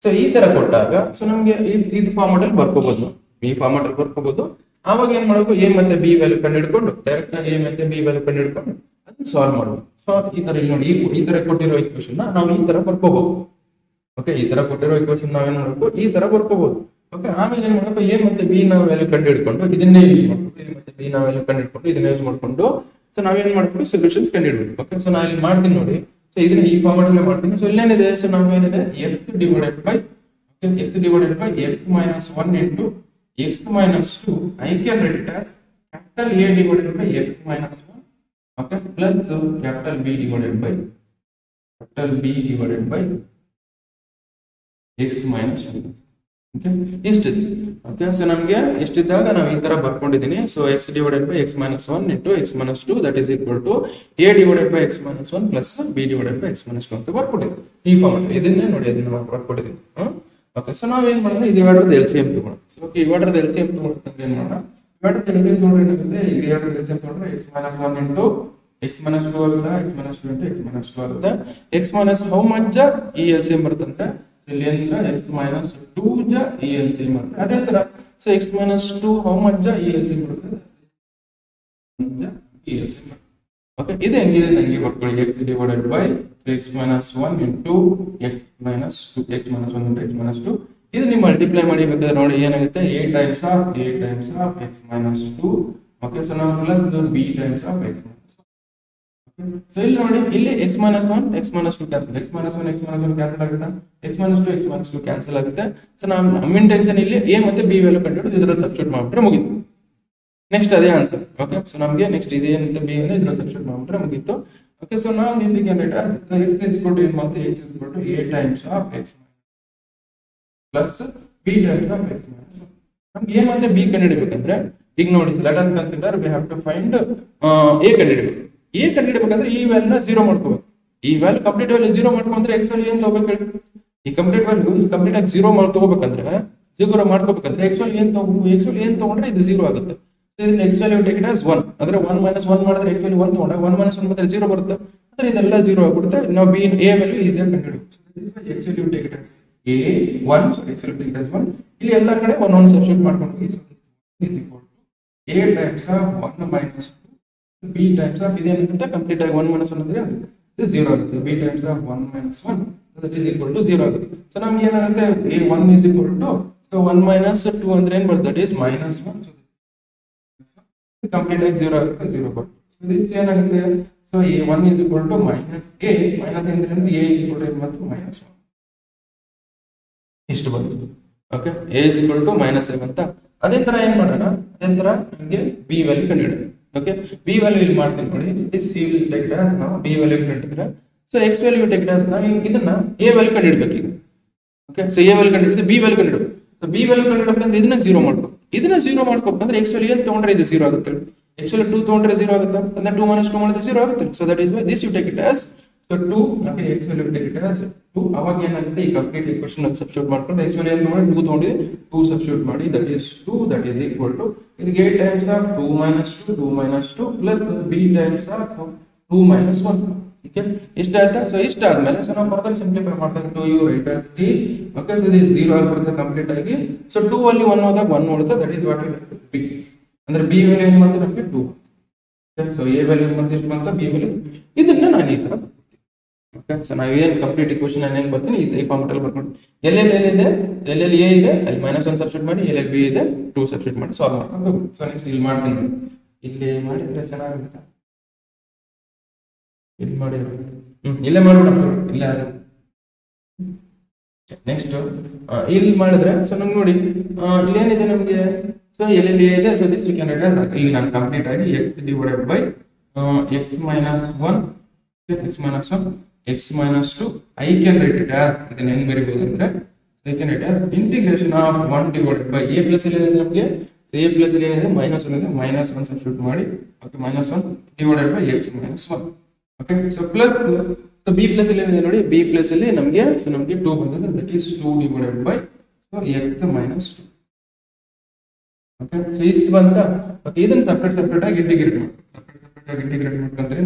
ಸೊ ಈ ತರ ಕೊಟ್ಟಾಗ ಸೊ ನಮಗೆ ಇದು ಫಾರ್ಮ್ಯಾಟ್ ಅಲ್ಲಿ ಬರ್ಕೋಬಹುದು, ಈ ಫಾರ್ಮ್ಯಾಟ್ ಅಲ್ಲಿ ಬರ್ಕೋಬಹುದು. ಆವಾಗ ಏನ್ ಮಾಡಬೇಕು, a ಮತ್ತೆ b ವ್ಯಾಲ್ಯೂ ಕಂಡು ಹಿಡ್ಕೊಂಡು ಡೈರೆಕ್ಟ್ ಆಗಿ a ಮತ್ತೆ b ವ್ಯಾಲ್ಯೂ ಕಂಡು ಹಿಡ್ಕೊಂಡು ಅದನ್ನ ಸಾಲ್ವ್ ಮಾಡಬಹುದು. ಸೊ ಈ ತರ ಇಲ್ಲಿ ನೋಡಿ, ಈ ತರ ಕೊಟ್ಟಿರೋ ಈಕ್ವೇಷನ್ ನಾವು ಈ ತರ ಬರ್ಕೋಬಹುದು. ಓಕೆ, ಈ ತರ ಕೊಟ್ಟಿರೋ ಈಕ್ವೇಷನ್ ನಾವೇನ್ ಮಾಡಬೇಕು, ಈ ತರ ಬರ್ಕೋಬಹುದು. ಓಕೆ, ಆಮೇಲೆ ಏನ್ ಮಾಡಬೇಕು, ಎ ಮತ್ತೆ ಬಿ ನಾವು ವ್ಯಾಲ್ಯೂ ಕಂಡು ಹಿಡ್ಕೊಂಡು ಇದನ್ನೇ ಯೂಸ್ ಮಾಡ್ಬೇಕು, ಎ ಮತ್ತೆ ಬಿ ನಾವು ವ್ಯಾಲ್ಯೂ ಕಂಡು ಹಿಡ್ಕೊಂಡು ಇದನ್ನ ಯೂಸ್ ಮಾಡ್ಕೊಂಡು ಸೊ ನಾವೇನ್ ಮಾಡ್ಬೇಕು, ಸೊಲ್ಯೂಷನ್ಸ್ ಕಂಡು ಹಿಡ್ಬೇಕು. ಓಕೆ, ಸೊ ನಾನು ಇಲ್ಲಿ ಮಾಡ್ತೀನಿ ನೋಡಿ, ಸೊ ಇದನ್ನ ಈ ಫಾರ್ಮ್ಯಾಟ್ ಅಲ್ಲಿ ಮಾಡ್ತೀನಿ. ಸೊ ಇಲ್ಲೇನಿದೆ, ಸೊ ನಾವೇನಿದೆ x divided by x minus 1 into x minus 2 I can write it as capital A divided by x minus 1, okay, plus capital B divided by x minus 1. ಇಷ್ಟಿದೆ. Okay, so ನಮಗೆ ಇಷ್ಟಿದ್ದಾಗ ನಾವು ಈ ತರ ಬರ್ಕೊಂಡಿದ್ದೀನಿ. So x divided by x minus 1 into x minus 2 that is equal to a divided by x minus 1 plus b divided by x minus 2 ಅಂತ ಬರ್ಕೊಂಡಿದ್ದೀನಿ. ಈ form ಇದನ್ನೇ ನೋಡಿ, ಅದನ್ನ ನಾವು ಬರ್ಕೊಂಡಿದ್ದೀನಿ. ಓಕೆ, ಸೊ ನಾವೇನ್ ಮಾಡಿದ್ರೆ ಇದು ಇವೆರಡರದ LCM ತಗೊಳ್ಳೋಣ. ಸೊ ಓಕೆ, ಇವೆರಡರದ LCM ತಗೊಳ್ಳೋಣ. ಏನ್ ಮಾಡೋಣ, ಇವೆರಡರದ LCM ತಗೊಂಡ್ರೆ ಏನಾಗುತ್ತೆ, ಈಗ ಇವೆರಡರದ LCM ತಗೊಂಡ್ರೆ x minus 1 into x minus 2 ಆಗುತ್ತೆ, x minus 2 into x minus 2 ಆಗುತ್ತೆ. x minus how much ಈ LCM ಬರುತ್ತಂದ್ರೆ ಇಲ್ಲಿ ಏನಿಲ್ಲ, x minus 2 ಜ ಈ LCM ಬರುತ್ತೆ. ಅದೇ ತರ so x minus 2 how much ಈ LCM ಬರುತ್ತೆ, ಈ LCM ಬರುತ್ತೆ. ಓಕೆ, ಇದು ಹೆಂಗಿದೆ ನನಗೆ ಬರ್ಕೊಳ್ಳಿ, x divided by x minus 1 into x minus 2 x minus 1 into x minus 2 ಇದು ನೀವು ಮಲ್ಟಿಪ್ಲೈ ಮಾಡಿ ಬೇಕಾದ್ರೆ ನೋಡಿ ಏನಾಗುತ್ತೆ, a times of x minus 2. Okay, so ನಾವು plus b times of x minus 2. ಸೊ ಇಲ್ಲಿ ನೋಡಿ, ಇಲ್ಲಿ x minus 1 x minus 2 cancel, x minus 1 cancel ಆಗುತ್ತೆ, x minus 2 ಕ್ಯಾನ್ಸಲ್ ಆಗುತ್ತೆ. ಸೊ ನಮ್ಮ ಇಂಟೆನ್ಷನ್ ಇಲ್ಲಿ a ಮತ್ತೆ b ವ್ಯಾಲ್ಯೂ ಕಂಡುಹಿಡಿದು ಇದರಲ್ಲಿ ಸಬ್ಸ್ಟಿಟ್ಯೂಟ್ ಮಾಡಿಬಿಟ್ರೆ ಮುಗಿತು. ನೆಕ್ಸ್ಟ್ ಅದೇ ಆನ್ಸರ್. ಓಕೆ, ಸೊ ನಮಗೆ ನೆಕ್ಸ್ಟ್ ಇದೇ ಅಂತ b ಅನ್ನು ಇದರಲ್ಲಿ ಸಬ್ಸ್ಟಿಟ್ಯೂಟ್ ಮಾಡಿಬಿಟ್ರೆ ಮುಗಿತು. Okay, so now this we can write as x is equal to x is equal to a times of x plus b times of x minus 1. ನಮ್ಗೆ a ಮತ್ತೆ b ಕಂಡುಹಿಡಿಯಬೇಕಂದ್ರೆ ಈಗ ನೋಡಿ, let us consider we have to find a ಕಂಡುಹಿಡಿಯಬೇಕು. a ಕಂಡುಹಿಡಿಯಬೇಕಂದ್ರೆ ಈ ವ್ಯಾಲ್ಯೂನ 0 ಮಾಡ್ಕೋಬೇಕು. ಈ value complete value 0 ಮಾಡ್ಕೊಂಡ್ರೆ x value ಏನು ತಗೋಬೇಕು ಹೇಳಿ, ಈ ಕಂಪ್ಲೀಟ್ ವ್ಯಾಲ್ಯೂ ಕಂಪ್ಲೀಟ್ ಆಗಿ 0 ಮಾಡಿ ತಗೋಬೇಕಂದ್ರೆ 0 ಮಾಡ್ಕೋಬೇಕಂದ್ರೆ x ವ್ಯಾಲ್ಯೂ ಏನು ತಗೋಬೇಕು, x ವ್ಯಾಲ್ಯೂ ಏನು ತಗೊಂಡ್ರೆ ಇದು 0 ಆಗುತ್ತೆ. ಇದನ್ನ x value take it as 1 ಅಂದ್ರೆ 1 minus 1 ಮಾಡಿದ್ರೆ x value 1 ತಗೊಂಡಾಗ 1 minus 1 ಮಾಡಿದ್ರೆ 0 ಬರುತ್ತೆ, ಅಂದ್ರೆ ಇದೆಲ್ಲ 0 ಆಗಿಬಿಡುತ್ತೆ. ನಾವು b a value ಈಸಿಯಾಗಿ ಕಂಡುಹಿಡಿಯಬಹುದು. x value take it as a 1, so x value take it as 1. ಇಲ್ಲಿ ಎಲ್ಲ ಕಡೆ 1 1 ಸಬ್ಸ್ಟಿಟ್ಯೂಟ್ ಮಾಡ್ಕೊಂಡು is equal to a times of 1 minus 2 b times of ಇದೇನಂತ complete ಆಗಿ 1 minus 1 ಅಂದ್ರೆ ಇದು 0 ಆಗುತ್ತೆ. b times of 1 minus 1 that is equal to 0 ಆಗುತ್ತೆ. So ನಮಗೆ ಏನಾಗುತ್ತೆ a1 is equal to so 1 minus 2 ಅಂದ್ರೆ ಏನು ಬರುತ್ತೆ, that is minus 1. So complete ಆಗಿ 0 ಆಗುತ್ತೆ, 0 ಬರುತ್ತೆ. ಸೊ ದಿಸ್ ಏನಾಗುತ್ತೆ, so a1 is equal to minus a minus ಅಂದ್ರೆ a is equal to ಮತ್ತು minus 1 ಇಷ್ಟು ಬಂತು. Okay, a is equal to minus a ಅಂತ. ಅದೇ ತರ ಏನ್ ಮಾಡೋಣ, ಅದೇ ತರ ನಮಗೆ b ವ್ಯಾಲ್ಯೂ ಕಂಡುಹಿಡಿಯೋಣ. ಓಕೆ, b ವ್ಯಾಲ್ಯೂ ಇಲ್ಲಿ ಮಾಡ್ತೀನಿ ನೋಡಿ, this c will take it as ನಾವು b ವ್ಯಾಲ್ಯೂ ಕಂಡುಹಿಡಿದ್ರೆ, so x value take it as ನಾವು ಇದನ್ನ a ವ್ಯಾಲ್ಯೂ ಕಂಡುಹಿಡಬೇಕು ಈಗ. ಓಕೆ, ಸೊ a ವ್ಯಾಲ್ಯೂ ಕಂಡುಹಿಡಿದ್ರೆ b ವ್ಯಾಲ್ಯೂ ಕಂಡುಹಿಡಬೇಕು. ಸೊ b ವ್ಯಾಲ್ಯೂ ಕಂಡುಹಿಡಬೇಕಂದ್ರೆ ಇದನ್ನ 0 ಮಾಡ್ಬೇಕು. ಇದನ್ನ 0 ಮಾಡ್ಕೋಬೇಕಂದ್ರೆ x ವ್ಯಾಲ್ಯೂ ಏನು ತಗೊಂಡ್ರೆ ಇದು 0 ಆಗುತ್ತೆ. x ವ್ಯಾಲ್ಯೂ 2 ತಗೊಂಡ್ರೆ 0 ಆಗುತ್ತೆ, ಅಂದ್ರೆ 2 minus 2 ಮಾಡಿದ್ರೆ 0 ಆಗುತ್ತೆ. So that is Y this you take it as so 2 okay x value take it as 2. ಅವಾಗ ಏನಾಗುತ್ತೆ, ಈ ಕಂಪ್ಲೀಟ್ ಈಕ್ವೇಷನ್ ಅನ್ನು ಸಬ್ಸ್ಟಿಟ್ಯೂಟ್ ಮಾಡ್ಕೊಂಡು x value ಏನು ತಗೊಂಡ್ರೆ 2 ತಗೊಂಡಿದೆ, 2 ಸಬ್ಸ್ಟಿಟ್ಯೂಟ್ ಮಾಡಿ that is 2 that is equal to ಇದಕ್ಕೆ a times of 2 minus 2 plus b times of 2 minus 1. Okay, ಇಷ್ಟ ಆಯ್ತಾ. ಸೊ ಇಷ್ಟ ಆದ್ಮೇಲೆ ಸೊ ನಾವು ಫರ್ದರ್ ಸಿಂಪ್ಲಿಫೈ ಮಾಡ್ತಾ 2u right as it is. Okay, so this 0 ಆಗಿರುತ್ತೆ ಕಂಪ್ಲೀಟ್ ಆಗಿ. ಸೊ 2 ಅಲ್ಲಿ 1 ಹೋದಾಗ 1 ಉಳಿಯುತ್ತೆ, that is what we have b ಅಂದ್ರೆ b ವ್ಯಾಲ್ಯೂ ಏನು ಬಂತು ನಮಗೆ 2. ಓಕೆ, ಸೊ a ವ್ಯಾಲ್ಯೂ ಏನು ಬಂತು, ಎಷ್ಟು ಬಂತು b ವ್ಯಾಲ್ಯೂ. ಇದನ್ನ ನಾನು ಈ ತರ ಓಕೆ, ಸೊ ನಾವು ಏನು ಕಂಪ್ಲೀಟ್ ಈಕ್ವೇಷನ್ ನಾನು ಏನು ಬರ್ತೀನಿ ಈ ಫಾರ್ಮೆಟ್ ಅಲ್ಲಿ ಬರ್ಕೊಂಡು ಎಲ್ಲೆಲ್ಲಿ ಏನಿದೆ, ಎಲ್ಲೆಲ್ಲಿ a ಇದೆ ಅಲ್ಲಿ -1 ಸಬ್ಸ್ಟಿಟ್ಯೂಟ್ ಮಾಡಿ, ಎಲ್ಲೆಲ್ಲಿ b ಇದೆ 2 ಸಬ್ಸ್ಟಿಟ್ಯೂಟ್ ಮಾಡಿ ಸಾಲ್ವ್ ಮಾಡ್ಕೊಂಡು ಹೋಗಿ. ಸೊ ನೆಕ್ಸ್ಟ್ ಇಲ್ಲಿ ಮಾಡ್ತೀನಿ ನೋಡಿ, ಇಲ್ಲಿ ಮಾಡಿದ್ರೆ ಚೆನ್ನಾಗಿರುತ್ತೆ. ಇಲ್ಲಿ ಮಾಡಿದ್ರೆ ಇಲ್ಲೇ ಮಾಡ್ಬಿಟ್ಟು ಇಲ್ಲೇ ಆಗುತ್ತೆ. ನೆಕ್ಸ್ಟ್ ಇಲ್ಲಿ ಮಾಡಿದ್ರೆ ಸೊ ನಮ್ಗೆ ನೋಡಿ ಇಲ್ಲಿ ಏನಿದೆ ನಮಗೆ, ಸೊ ಎಲ್ಲೆಲ್ಲಿ a ಇದೆ, so this we can write as ಈಗ ನಾನು ಕಂಪ್ಲೀಟ್ ಆಗಿ x divided by x minus 1 x minus 1 x minus 2 I can write it as ಇದನ್ನ ಹೆಂಗ್ ಬರೀಬಹುದು ಅಂದ್ರೆ I can write as integration of 1 divided by a plus l ಏನಿದೆ ನಮಗೆ, a plus l ಏನಿದೆ -1 ಇದೆ, -1 ಸಬ್ಸ್ಟಿಟ್ಯೂಟ್ ಮಾಡಿ okay -1 divided by x minus 1. Okay, so plus so b plus l ಏನಿದೆ ನೋಡಿ, b plus l ನಮಗೆ ಸೊ ನಮಗೆ 2 ಬಂದಿದೆ, that is 2 divided by so x minus 2. Okay, so ಇಷ್ಟು ಬಂತ. ಓಕೆ, ಇದನ್ನ ಸೆಪರೇಟ್ ಆಗಿ ಇಂಟಿಗ್ರೇಟ್ ಮಾಡಿ, ಸೆಪರೇಟ್ ಆಗಿ ಇಂಟಿಗ್ರೇಟ್ ಮಾಡ್ಕೊಂಡ್ರೆ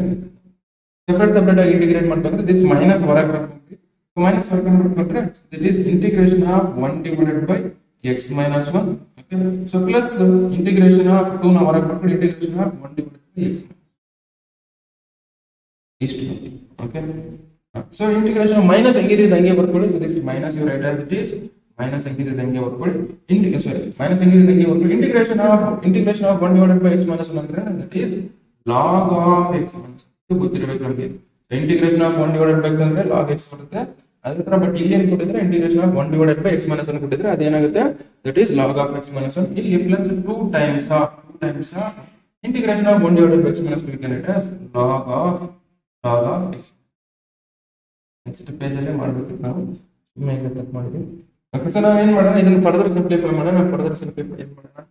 ಸೆಪರೇಟ್ ಆಗಿ ಇಂಟಿಗ್ರೇಟ್ ಮಾಡ್ಕೊಂಡ್ರೆ ದಿಸ್ ಮೈನಸ್ ಹೊರಗೆ ಬರ್ಕೊಂಡ್ರೆ, ಮೈನಸ್ ಹೊರಗೆ ಮಾಡ್ಕೊಂಡ್ರೆ this is integration of 1 divided by x minus 1. Okay, so plus integration of 2 ನ ಹೊರಗೆ ಬರ್ಕೊಂಡು integration of 1 divided by x ಇಷ್ಟು. ಓಕೆ, ಸೊ ಇಂಟಿಗ್ರೇಷನ್ ಮೈನಸ್ ಹೆಂಗಿದೆ ಹಂಗೆ ಬರ್ಕೊಳ್ಳಿ. So this minus you right as it is, minus ಹೆಂಗಿದೆ ಹಂಗೆ ಬರ್ಕೊಳ್ಳಿ. ಮೈನಸ್ ಹೆಂಗಿದೆ ಹಂಗೆ ಬರ್ಕೊಳ್ಳಿ. Integration of 1 divided by x minus 1 ಅಂದ್ರೆ that is log of x minus 1 ಗೊತ್ತಿರಬೇಕು ನಮಗೆ. Integration of 1 divided by x ಅಂದ್ರೆ log x ಬರುತ್ತೆ. ಅದೇ ತರ ಬಟ್ ಇಲ್ಲಿ ಏನು ಕೊಟ್ಟಿದ್ರೆ integration of 1 divided by x minus 1 ಕೊಟ್ಟಿದ್ರೆ ಅದೇನಾಗುತ್ತೆ, that is log of x minus 1. ಇಲ್ಲಿ plus 2 times of integration of 1 divided by x minus 2 can it as log of x. Next page ಅಲ್ಲಿ ಮಾಡಬೇಕು ನಾವು, ಸುಮ್ಮನೆ ತಪ್ಪು ಮಾಡಿದ್ವಿ. ಓಕೆ, ಸೊ ನಾವು ಏನು ಮಾಡೋಣ, ಇದನ್ನು ಫರ್ದರ್ ಸಿಂಪ್ಲಿಫೈ ಮಾಡೋಣ. ಫರ್ದರ್ ಸಿಂಪ್ಲಿಫೈ ಏನು ಮಾಡೋಣ,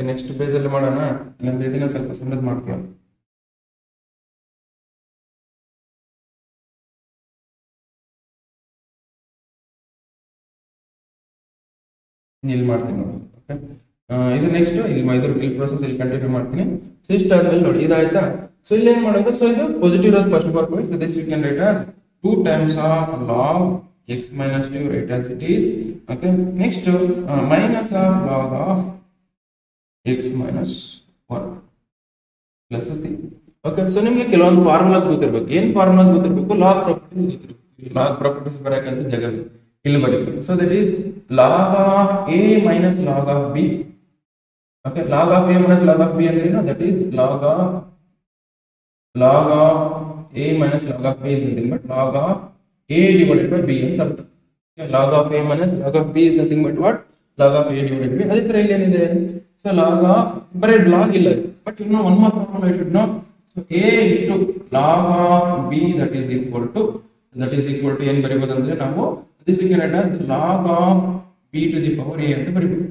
ನೆಕ್ಸ್ಟ್ ಪೇಜ್ ಅಲ್ಲಿ ಮಾಡೋಣ. ಇಲ್ಲಂದ್ರೆ ಇದನ್ನ ಸ್ವಲ್ಪ ಸಣ್ಣದು ಮಾಡ್ಕೊಳ್ಳೋಣ. ಇಲ್ಲಿ ಮಾಡ್ತೀನಿ ನೋಡಿ. ಓಕೆ, ಇದು ನೆಕ್ಸ್ಟ್ ಇಲ್ಲಿ ಪ್ರೊಸೆಸ್ ಇಲ್ಲಿ ಕಂಟಿನ್ಯೂ ಮಾಡ್ತೀನಿ. ಸೊ ಇಷ್ಟ ಆದ್ಮೇಲೆ ನೋಡಿ ಇದಾಯ್ತಾ. ಸೊ ಇಲ್ಲಿ ಏನ್ ಮಾಡೋದು, ಸೊ ಇದು ಪಾಸಿಟಿವ್ ಇರೋದು ಫಸ್ಟ್ ಬರ್ಕೊಳ್ಳಿ. So this you can write as 2 times of log x minus 2 right as it is. Okay, next minus of log of x minus 1 plus c. Okay, so ನಿಮಗೆ ಕೆಲವೊಂದು formulas ಗೊತ್ತಿರಬೇಕು. ಏನ್ formulas ಗೊತ್ತಿರಬೇಕು, log properties ಗೊತ್ತಿರಬೇಕು. Log properties ಬರಕಂತ ಜಾಗ ಇಲ್ಲಿ ಬರೀಬೇಕು. So that is log of a minus log of b. Okay, log of a minus log of b ಅಂದ್ರೆ ಏನು, that is log of a minus log of b is nothing but log of a divided by b ಅಂತ ಅರ್ಥ. log of a minus log of b is nothing but what, log of a divided by. ಅದೇ ತರ ಇಲ್ಲಿ ಏನಿದೆ, so log of ಬರೀ log ಇಲ್ಲ, but ಇನ್ನು one more formula you should know. So a into log of b that is equal to ಏನ್ ಬರೀಬಹುದು ಅಂದ್ರೆ ನಾವು this you can write as log of b to the power a ಅಂತ ಬರೀಬಹುದು.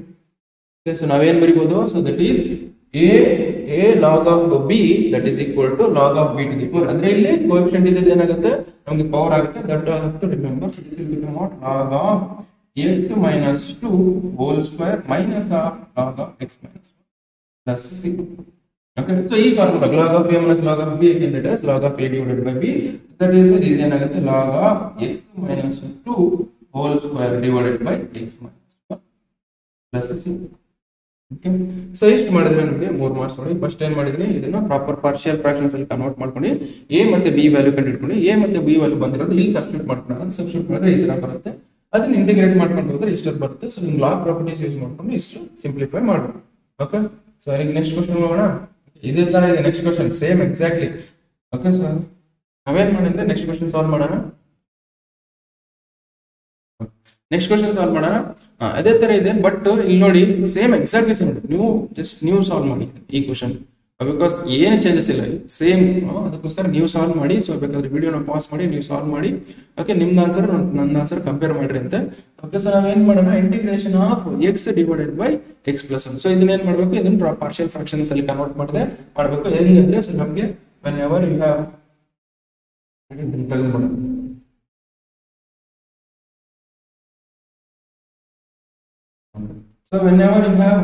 Okay, so ನಾವೇನ್ ಬರೀಬಹುದು, so that is a log of b that is equal to log of b to the power. ಅಂದ್ರೆ ಇಲ್ಲಿ coefficient ಇದ್ದದ್ದು ಏನಾಗುತ್ತೆ ನಮಗೆ power ಆಗುತ್ತೆ. That you have to remember. So this will become what, log of x minus 2 whole square minus of log of x minus 1 plus c. Okay, so ಈ formula log of a minus log of b can write as log of a divided by b. That is why this ಏನಾಗುತ್ತೆ log of x minus 2 whole square divided by x minus 1 plus c. Okay, so ಇಷ್ಟು ಮಾಡಿದ್ರೆ ನಮಗೆ 3 marks ನೋಡಿ. First ಏನ್ ಮಾಡಿದ್ರಿ, ಇದನ್ನ proper partial fractions ಅಲ್ಲಿ convert ಮಾಡ್ಕೊಂಡು ಎ ಮತ್ತೆ ಬಿ ವ್ಯಾಲ್ಯೂ ಕಂಡುಹಿಡ್ಕೊಂಡು ಎ ಮತ್ತೆ ಬಿ ವ್ಯಾಲ್ಯೂ ಬಂದಿರೋದು ಇಲ್ಲಿ ಸಬ್ಸ್ಟಿಟ್ಯೂಟ್ ಮಾಡ್ಕೊಂಡು ಅದು ಸಬ್ಸ್ಟಿಟ್ಯೂಟ್ ಮಾಡಿದ್ರೆ ಈ ತರ ಬರುತ್ತೆ. ಅದನ್ನ ಇಂಟಿಗ್ರೇಟ್ ಮಾಡ್ಕೊಂಡು ಹೋದ್ರೆ ಇಷ್ಟು ಬರುತ್ತೆ. ಸೊ ನಿಮ್ಗೆ ಲಾ ಪ್ರಾಪರ್ಟೀಸ್ ಯೂಸ್ ಮಾಡ್ಕೊಂಡು ಇಷ್ಟು ಸಿಂಪ್ಲಿಫೈ ಮಾಡಬೇಕು. ಓಕೆ, ಸೊ ಈಗ ನೆಕ್ಸ್ಟ್ ಕ್ವಶನ್ ಹೋಗೋಣ. ಇದೇ ತರ ಇದೆ next question, same exactly. Okay, so ನಾವೇನ್ ಮಾಡಿದ್ರೆ ನೆಕ್ಸ್ಟ್ ಕ್ವಶನ್ ಸಾಲ್ವ್ ಮಾಡೋಣ. ನೆಕ್ಸ್ಟ್ ಕ್ವಶನ್ ಸಾಲ್ವ್ ಮಾಡೋಣ. ಅದೇ ತರ ಇದೆ, ಬಟ್ ಇಲ್ಲಿ ನೋಡಿ ಸೇಮ್ ಎಕ್ಸಾಕ್ಟ್ಲಿ ಸೇಮ್. ನೀವು ಸಾಲ್ವ್ ಮಾಡಿ ಈ ಕ್ವಶನ್, ಬಿಕಾಸ್ ಏನು ಚೇಂಜಸ್ ಇಲ್ಲ, ಸೇಮ್. ಅದಕ್ಕೋಸ್ಕರ ನೀವು ಸಾಲ್ವ್ ಮಾಡಿ. ಸೊ ಬೇಕಾದ್ರೆ ವಿಡಿಯೋನ ಪಾಸ್ ಮಾಡಿ ನೀವು ಸಾಲ್ವ್ ಮಾಡಿ. ಓಕೆ, ನಿಮ್ದು ಆನ್ಸರ್ ನನ್ನ ಆನ್ಸರ್ ಕಂಪೇರ್ ಮಾಡ್ರಿ ಅಂತ. ಓಕೆ, ಸೊ ನಾವೇನ್ ಮಾಡೋಣ, integration of X divided by X plus 1. So ಇದನ್ನ ಏನ್ ಮಾಡ್ಬೇಕು, ಇದನ್ನ ಪಾರ್ಷಿಯಲ್ ಫ್ರಾಕ್ಷನ್ಸ್ ಅಲ್ಲಿ ಕನ್ವರ್ಟ್ ಮಾಡಬೇಕು. ಹೆಂಗಂದ್ರೆ, ಸೊ ನಮಗೆ ವೆನ್ ಎವರ್ ಯು ಹ್ಯಾವ್ ತಗೊಂಡ್ಬಿಡೋಣ. So whenever you have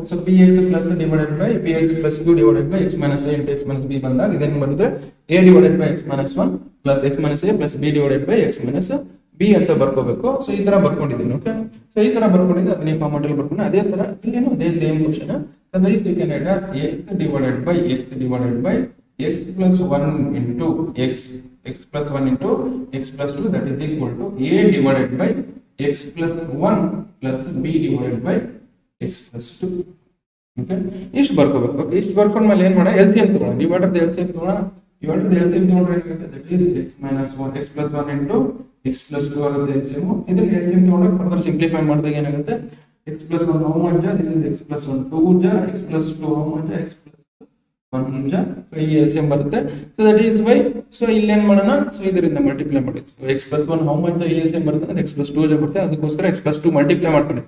so px plus divided by px plus q divided by x minus a into x minus b ಬಂದಾಗ ಇದನ್ನ ಬಂದ್ರೆ a divided by x minus 1 plus x minus a plus b divided by x minus b ಅಂತ ಬರ್ಕೋಬೇಕು. So ಈ ತರ ಬರ್ಕೊಂಡಿದ್ದೀನಿ. Okay, so ಈ ತರ ಬರ್ಕೊಂಡಿದ್ದೆ, ಅದನ್ನ ಈ ಫಾರ್ಮ್ಯಾಟ್ ಅಲ್ಲಿ ಬರ್ಕೊಂಡು ಅದೇ ತರ ಇಲ್ಲೇನು ಅದೇ same question. So that is you can write as x divided by x divided by x plus 1 into x plus 1 into x plus 2 that is equal to a divided by x plus 1 plus b divided by x plus 2. Okay, ಇಷ್ಟು ಬರ್ಕೋಬೇಕು. ಇಷ್ಟು ಬರ್ಕೊಂಡ್ಮೇಲೆ ಏನ್ ಮಾಡೋಣ, LCM ತಗೋಣ. Divider the LCM ತಗೋಣ. Divider the LCM ತಗೊಂಡ್ರೆ ಏನಾಗುತ್ತೆ, that is x minus 1 x plus 1 into x plus 2 ಆಗುತ್ತೆ LCM. ಇದನ್ನ LCM ತಗೊಂಡ್ರೆ ಫರ್ದರ್ ಸಿಂಪ್ಲಿಫೈ ಮಾಡಿದಾಗ ಏನಾಗುತ್ತೆ, x plus 1 how much ja, this is x plus 1 2 ja, x plus 2 how much ja, x plus 1 ja. So ಈ LCM ಬರುತ್ತೆ. So that is why, so ಇಲ್ಲಿ ಏನ್ ಮಾಡೋಣ, ಸೊ ಇದರಿಂದ ಮಲ್ಟಿಪ್ಲೈ ಮಾಡಿ. x plus 1 how much ja, ಈ LCM ಬರುತ್ತೆ ಅಂದ್ರೆ x plus 2 ja ಬರುತ್ತೆ. ಅದಕ್ಕೋಸ್ಕರ x plus 2 ಮಲ್ಟಿಪ್ಲೈ ಮಾಡ್ಕೊಳ್ಳಿ.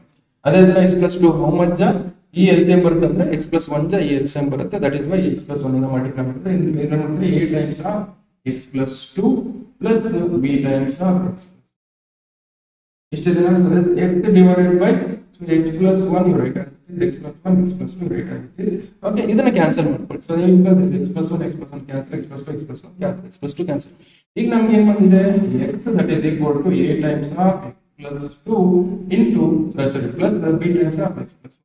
ಅದೇ ತರ x plus 2 how much ja, ಈ LCM ಬರುತ್ತೆ ಅಂದ್ರೆ x plus 1 ja, ಈ LCM ಬರುತ್ತೆ. That is why x plus 1 ಇಂದ ಮಲ್ಟಿಪ್ಲೈ ಮಾಡಿದ್ರೆ ಇದು ಏನಾಗುತ್ತೆ, a times of x plus 2 plus b times of x. ಇಷ್ಟಿದೆ. So this x divided by so x plus 1 you write as it is, x plus 1 x plus 2 you write as it is. Okay, ಇದನ್ನ cancel ಮಾಡ್ಕೊಳ್ಳಿ. So you got this x plus 1 cancel, x plus 2 cancel, x plus 2 cancel. ಈಗ ನಮಗೆ ಏನು ಬಂದಿದೆ, x that is equal to a times of x plus 2 into sorry plus b times of x plus 2.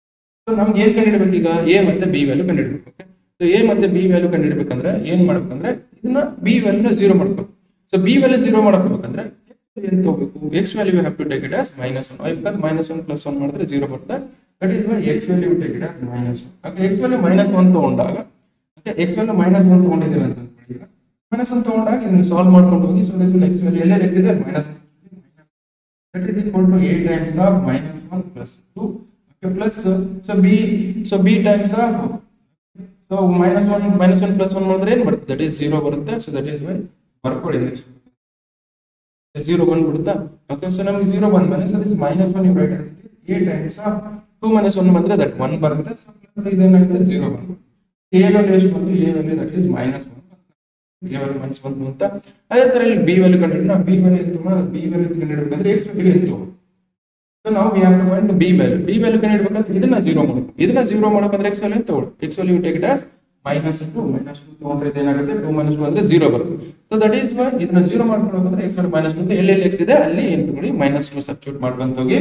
ಸೊ ನಮ್ಗೆ ಏನು ಕಂಡುಹಿಡಬೇಕು, ಈಗ a ಮತ್ತೆ b ವ್ಯಾಲ್ಯೂ ಕಂಡುಹಿಡಬೇಕು. ಓಕೆ, ಸೊ a ಮತ್ತೆ b ವ್ಯಾಲ್ಯೂ ಕಂಡುಹಿಡಬೇಕಂದ್ರೆ ಏನು ಮಾಡಬೇಕಂದ್ರೆ ಇದನ್ನ b ವ್ಯಾಲ್ಯೂನ 0 ಮಾಡಬೇಕು. ಸೊ b ವ್ಯಾಲ್ಯೂ 0 ಮಾಡಬೇಕಂದ್ರೆ ಏನು ತಗೋಬೇಕು, x value you have to take it as -1. why, because -1 plus 1 ಮಾಡಿದ್ರೆ 0 ಬರುತ್ತೆ. that is why x value you take it as -1. okay, x value -1 ತಗೊಂಡಾಗ, okay, x value -1 ತಗೊಂಡಿದ್ದೀರ ಅಂತ ಅನ್ಕೊಳ್ಳಿ. ಈಗ -1 ತಗೊಂಡಾಗ ಇದನ್ನ ಸಾಲ್ವ್ ಮಾಡ್ಕೊಂಡು ಹೋಗಿ. ಸೊ ದಿಸ್ x value ಎಲ್ಲ x ಇದೆ -1, that is equal to a times of -1 plus 2. okay, plus so b times of so -1 plus 1 ಮಾಡಿದ್ರೆ ಏನು ಬರುತ್ತೆ, that is 0 ಬರುತ್ತೆ. ಸೊ that is why ಬರ್ಕೊಳ್ಳಿ ನೆಕ್ಸ್ಟ್ 0 ಬಂದ್ಬಿಡುತ್ತಾ. ಓಕೆ, ಸೊ ನಮಗೆ 0 ಬಂದ್ಮೇಲೆ so this -1 you write as it is, a times of 2 minus 1 ಬಂದ್ರೆ that 1 ಬರುತ್ತೆ. So plus ಇದೇನಾಗುತ್ತೆ 0 ಬಂತು. a ವ್ಯಾಲ್ಯೂ ಎಷ್ಟು ಬಂತು, a value that is -1, a value -1 ಅಂತ. ಅದೇ ತರ ಇಲ್ಲಿ b ವ್ಯಾಲ್ಯೂ ಕಂಡುಹಿಡಿದ್ರೆ b ವ್ಯಾಲ್ಯೂ ಎಷ್ಟು, b ವ್ಯಾಲ್ಯೂ ಕಂಡುಹಿಡಬೇಕಂದ್ರೆ x ವ್ಯಾಲ್ಯೂ ಎಷ್ಟು. ಸೊ ನಾವು we have to find the b value ಕಂಡುಹಿಡಬೇಕಂದ್ರೆ ಇದನ್ನ 0 ಮಾಡಬೇಕು. ಇದನ್ನ 0 ಮಾಡಬೇಕಂದ್ರೆ x ವ್ಯಾಲ್ಯೂ ತಗೊಳ್ಳಿ. x value take it as -2 ತಗೊಂಡ್ರೆ ಏನಾಗುತ್ತೆ, 2 - 2 ಅಂದ್ರೆ 0 ಬರುತ್ತೆ. ಸೊ ದಟ್ ಈಸ್ ವೈ ಇದನ್ನ 0 ಮಾಡ್ಕೊಂಡು ಹೋದ್ರೆ x ವ್ಯಾಲ್ಯೂ -2 ಅಂತ ಎಲ್ಲೆಲ್ಲಿ x ಇದೆ ಅಲ್ಲಿ ಏನು ತಗೊಳ್ಳಿ, -2 ಸಬ್ಸ್ಟಿಟ್ಯೂಟ್ ಮಾಡ್ಕೊಂತ ಹೋಗಿ.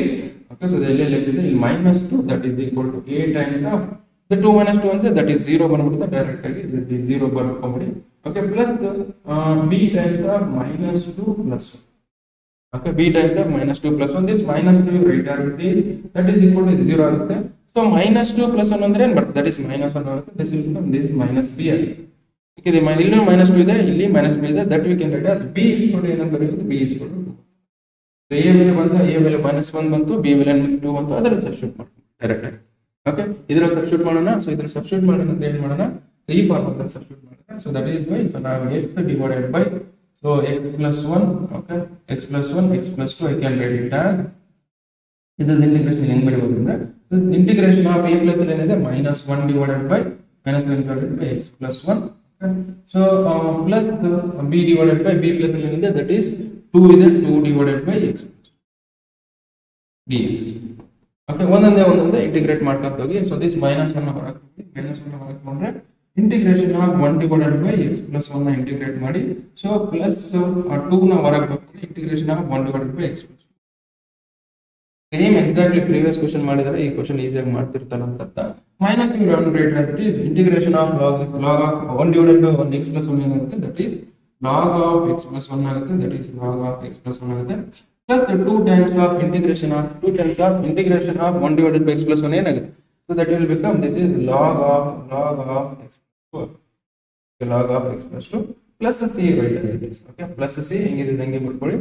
ಓಕೆ, ಸೊ ಇದೆಲ್ಲೆಲ್ಲಿ x ಇದೆ ಇಲ್ಲಿ -2 that is equal to a times of the 2 - 2 ಅಂದ್ರೆ ದಟ್ ಈಸ್ 0 ಬಂದ್ಬಿಡುತ್ತೆ. ಡೈರೆಕ್ಟ್ ಆಗಿ ಇದು 0 ಬರ್ಕೊಂಬಿಡಿ. Okay, plus b times of -2 plus okay b times of -2 plus 1 this -2 right ಆಗುತ್ತೆ, ದಟ್ ಈಸ್ ಈಕ್ವಲ್ ಟು 0 ಆಗುತ್ತೆ. So -2 plus 1 ಅಂದ್ರೆ ಏನು ಬರುತ್ತೆ, ದಟ್ ಈಸ್ -1 ಆಗುತ್ತೆ. This will become this -b ಆಗಿದೆ. ಓಕೆ, ಇಲ್ಲಿ -2 ಇದೆ, ಇಲ್ಲಿ -b ಇದೆ. That we can write as b equal to ಏನಂತ ಬರೆಯೋದು, b equal to 2. So a value ಬಂತು, a ವ್ಯಾಲ್ಯೂ -1 ಬಂತು, b ವ್ಯಾಲ್ಯೂ -2 ಬಂತು. ಅದರಲ್ಲಿ ಸಬ್ಸ್ಟಿಟ್ಯೂಟ್ ಮಾಡ್ತೀವಿ ಡೈರೆಕ್ಟ್ ಆಗಿ. ಓಕೆ, ಇದರಲ್ಲಿ ಸಬ್ಸ್ಟಿಟ್ಯೂಟ್ ಮಾಡೋಣ. ಸೊ ಇದನ್ನ ಸಬ್ಸ್ಟಿಟ್ಯೂಟ್ ಮಾಡೋಣ ಅಂತ ಏನು ಮಾಡೋಣ, ಈ ಫಾರ್ಮಲ್ಲಿ ಸಬ್ಸ್ಟಿಟ್ಯೂಟ್ ಮಾಡೋಣ. So that is why so ನಾವು x divided by so x plus 1, okay, x plus 1 x plus 2 I can write it as ಇದರ ಇಂಟಿಗ್ರೇಷನ್ ಹೆಂಗ್ ಬರೆಯಬಹುದು ಅಂದ್ರೆ ಇಂಟಿಗ್ರೇಷನ್ ಆಫ್ a ಪ್ಲಸ್ ಅಲ್ಲಿ ಏನಿದೆ -1 divided by x plus 1. So plus b divided by b plus ಅಲ್ಲಿ ಏನಿದೆ that is 2 ಇದೆ, 2 divided by x dx. Okay, ಒಂದೊಂದೇ ಇಂಟಿಗ್ರೇಟ್ ಮಾಡ್ಕೊಂತ ಹೋಗಿ. ಸೊ ದಿಸ್ -1 ಹೊರಗೆ integration of 1 divided by x plus 1 ನ ಇಂಟಿಗ್ರೇಟ್ ಮಾಡಿ. ಸೊ ಪ್ಲಸ್ 2 ನ ಹೊರಗೆ ಬರ್ಕೊಂಡು integration of 1 divided by x plus 2. Same exactly previous question ಮಾಡಿದರೆ ಈ ಕ್ವಶನ್ ಈಸಿಯಾಗಿ ಮಾಡ್ತಿರ್ತಾರೆ ಅಂತ ಅರ್ಥ. Minus you run rate as it is integration of log of 1 divided by 1 x plus 1 ಏನಾಗುತ್ತೆ, that is log of x plus 1 ಆಗುತ್ತೆ, that is log of x plus 1 ಆಗುತ್ತೆ, plus 2 times of integration of 1 divided by x plus 1 ಏನಾಗುತ್ತೆ. So that will become this is log of x plus 2 log of x plus 2 plus C right as it is. Okay, plus C ಹೆಂಗಿದೆ ಹಂಗೆ ಬರ್ಕೊಳ್ಳಿ.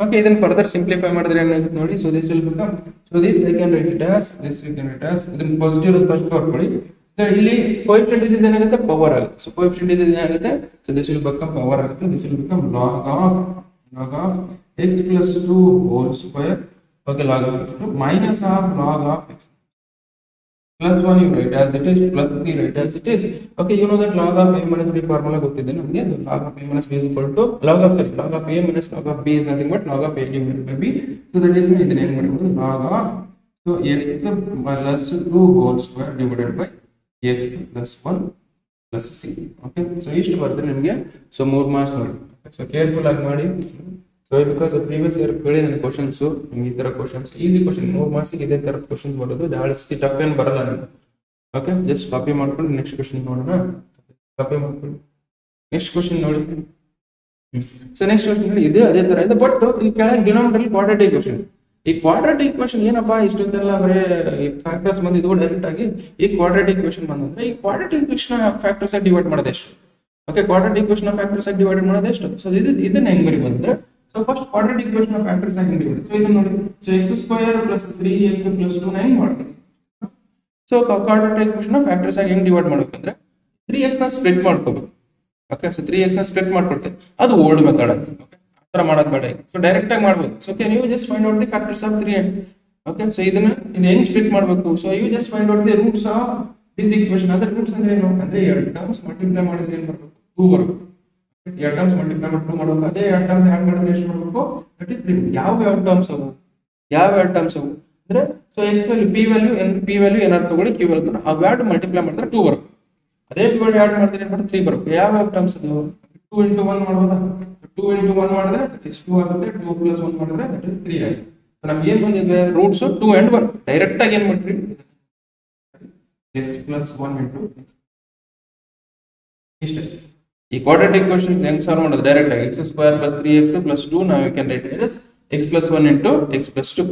Okay, ಇದನ್ನ further simplify ಮಾಡಿದ್ರೆ ಏನಾಗುತ್ತೆ ನೋಡಿ. So this will become, so this I can write it as, this you can write as, ಇದನ್ನ positive first ಬರ್ಕೊಳ್ಳಿ. ಇಲ್ಲಿ ಕೋಎಫಿಷಿಯಂಟ್ ಇದ್ದಿದ್ದು ಏನಾಗುತ್ತೆ, ಪವರ್ ಆಗುತ್ತೆ. ಸೊ ಕೋಎಫಿಷಿಯಂಟ್ ಇದ್ದಿದ್ದು ಏನಾಗುತ್ತೆ, so this will become power ಆಗುತ್ತೆ. This will become log of x plus 2 whole square. Okay, log of x 2 minus of log of x plus 1 you write as it is, plus 3 write as it is. Okay, you know that log of a minus b formula ಗೊತ್ತಿದೆ ನಮಗೆ. log of a minus b is equal to log of a minus log of b is nothing but log of a divided by b. So that is ಇದನ್ನ ಏನು ಮಾಡಬಹುದು, log of so x plus 2 whole square divided by x plus 1 plus c. Okay, so ಇಷ್ಟು ಬರ್ತದೆ ನಿಮಗೆ. So 3 marks ನೋಡಿ. So careful ಆಗಿ ಮಾಡಿ. So because previous year ಕೇಳಿದ ಕ್ವಶನ್ಸ್ ನಿಮ್ಗೆ ಈ ತರ ಕ್ವಶನ್ಸ್ ಈಸಿ ಕ್ವಶನ್ 3 ಮಾರ್ಕ್ಸ್ ಇದೇ ತರ ಕ್ವಶನ್ಸ್ ಬರೋದು, ಜಾಸ್ತಿ ಟಫ್ ಏನು ಬರಲ್ಲ ನಿಮ್ಗೆ. ಓಕೆ, ಜಸ್ಟ್ ಕಾಪಿ ಮಾಡ್ಕೊಂಡು ನೆಕ್ಸ್ಟ್ ಕ್ವಶನ್ ನೋಡೋಣ. ಕಾಪಿ ಮಾಡ್ಕೊಂಡು ನೆಕ್ಸ್ಟ್ ಕ್ವಶನ್ ನೋಡಿ. ಸೊ ನೆಕ್ಸ್ಟ್ ಕ್ವಶನ್ ನೋಡಿ, ಇದೆ ಅದೇ ತರ ಇದೆ, ಬಟ್ ಈ ಕೆಳಗೆ ಡಿನಾಮಿನೇಟರ್ ಕ್ವಾಡ್ರಾಟಿಕ್ ಕ್ವಶನ್. ಈ ಕ್ವಾಡ್ರಾಟಿಕ್ ಕ್ವಶನ್ ಏನಪ್ಪಾ, ಇಷ್ಟೊಂದೆಲ್ಲ ಬರೀ ಫ್ಯಾಕ್ಟರ್ಸ್ ಬಂದಿದ್ದು ಡೈರೆಕ್ಟ್ ಆಗಿ ಈ ಕ್ವಾಡ್ರಾಟಿಕ್ ಕ್ವಶನ್ ಬಂದ್ರೆ ಈ ಕ್ವಾಡ್ರಾಟಿಕ್ ಕ್ವಶನ್ ಫ್ಯಾಕ್ಟರ್ಸ್ ಆಗಿ ಡಿವೈಡ್ ಮಾಡೋದು ಎಷ್ಟು. ಓಕೆ, ಕ್ವಾಡ್ರಾಟಿಕ್ ಕ್ವಶನ್ ಫ್ಯಾಕ್ಟರ್ಸ್ ಆಗಿ ಡಿವೈಡ್ ಮಾಡೋದು ಎಷ್ಟು. ಸೊ ಇದನ್ನ ಹೆಂಗ್ ಬರಿ ಬಂದ್ರೆ, so first quadratic equation of factors I can do it. So ಇದನ್ನ ನೋಡಿ, so x square plus 3x plus 2 9 ಮಾಡ್ತೀನಿ. So quadratic equation of factors ಆಗಿ ಹೆಂಗ್ ಡಿವೈಡ್ ಮಾಡಬೇಕಂದ್ರೆ 3x ನ ಸ್ಪ್ಲಿಟ್ ಮಾಡ್ಕೋಬೇಕು. ಓಕೆ, ಸೊ 3x ನ ಸ್ಪ್ಲಿಟ್ ಮಾಡ್ಕೊಳ್ತೇವೆ, ಅದು ಓಲ್ಡ್ ಮೆಥಡ್ ಅಂತ. ಓಕೆ, ಆ ತರ ಮಾಡೋದು ಬೇಡ. ಸೊ ಡೈರೆಕ್ಟ್ ಆಗಿ ಮಾಡಬಹುದು. So can you just find out the factors of 3 and okay, so ಇದು ಹೆಂಗ್ ಸ್ಪ್ಲಿಟ್ ಮಾಡಬೇಕು. So you just find out the roots of this equation. ಅದರ ರೂಟ್ಸ್ ಅಂದ್ರೆ ಏನು ಅಂದ್ರೆ 2 ಟರ್ಮ್ಸ್ ಮಲ್ಟಿಪ್ಲೈ ಮಾಡಿದ್ರೆ ಏನು ಬರಬೇಕು, 2 ಬರಬೇಕು. 2 ಟರ್ಮ್ಸ್ ಮಲ್ಟಿಪ್ಲೈ ಮಾಡಿ 2 ಮಾಡಬೇಕು. ಅದೇ 2 ಟರ್ಮ್ಸ್ ಹ್ಯಾಂಗ್ ಮಾಡಿದ್ರೆ ಎಷ್ಟು ಮಾಡಬೇಕು, ದಟ್ ಇಸ್ 3. ಯಾವ ಟರ್ಮ್ಸ್ ಅವು ಅಂದ್ರೆ, so X value P value ಏನಾದ್ರು ತಗೊಳ್ಳಿ, ಕ್ಯೂ ವ್ಯಾಲ್ಯೂ ತಗೊಳ್ಳಿ, ಆ ವ್ಯಾಲ್ಯೂ ಮಲ್ಟಿಪ್ಲೈ ಮಾಡಿದ್ರೆ 2 ಬರುತ್ತೆ. ಅದೇ ಪಿ ವ್ಯಾಲ್ಯೂ ಆಡ್ ಮಾಡಿದ್ರೆ ಏನು ಬರುತ್ತೆ, 3 ಬರುತ್ತೆ. ಯಾವ ಟರ್ಮ್ಸ್ ಅದು 2 into 1 ಮಾಡ್ಬೋದಾ. 2 into 1 ಮಾಡಿದ್ರೆ ದಟ್ ಇಸ್ 2 ಆಗುತ್ತೆ. 2 plus 1 ಮಾಡಿದ್ರೆ ದಟ್ ಇಸ್ 3 ಆಗುತ್ತೆ. ಸೊ ನಮ್ಗೆ ಏನು ಬಂದಿದೆ, ರೂಟ್ಸ್ 2 and 1. ಡೈರೆಕ್ಟ್ ಆಗಿ ಏನು ಮಾಡ್ತೀವಿ, x plus 1 into ಇಷ್ಟೇ. ಈ ಕ್ವಾಡ್ರಾಟಿಕ್ ಕ್ವಶನ್ ಹೆಂಗ್ ಸಾಲ್ವ್ ಮಾಡೋದು, ಡೈರೆಕ್ಟ್ ಆಗಿ x square plus 3x plus 2 ನಾವು can write it as x plus 1 into x plus 2.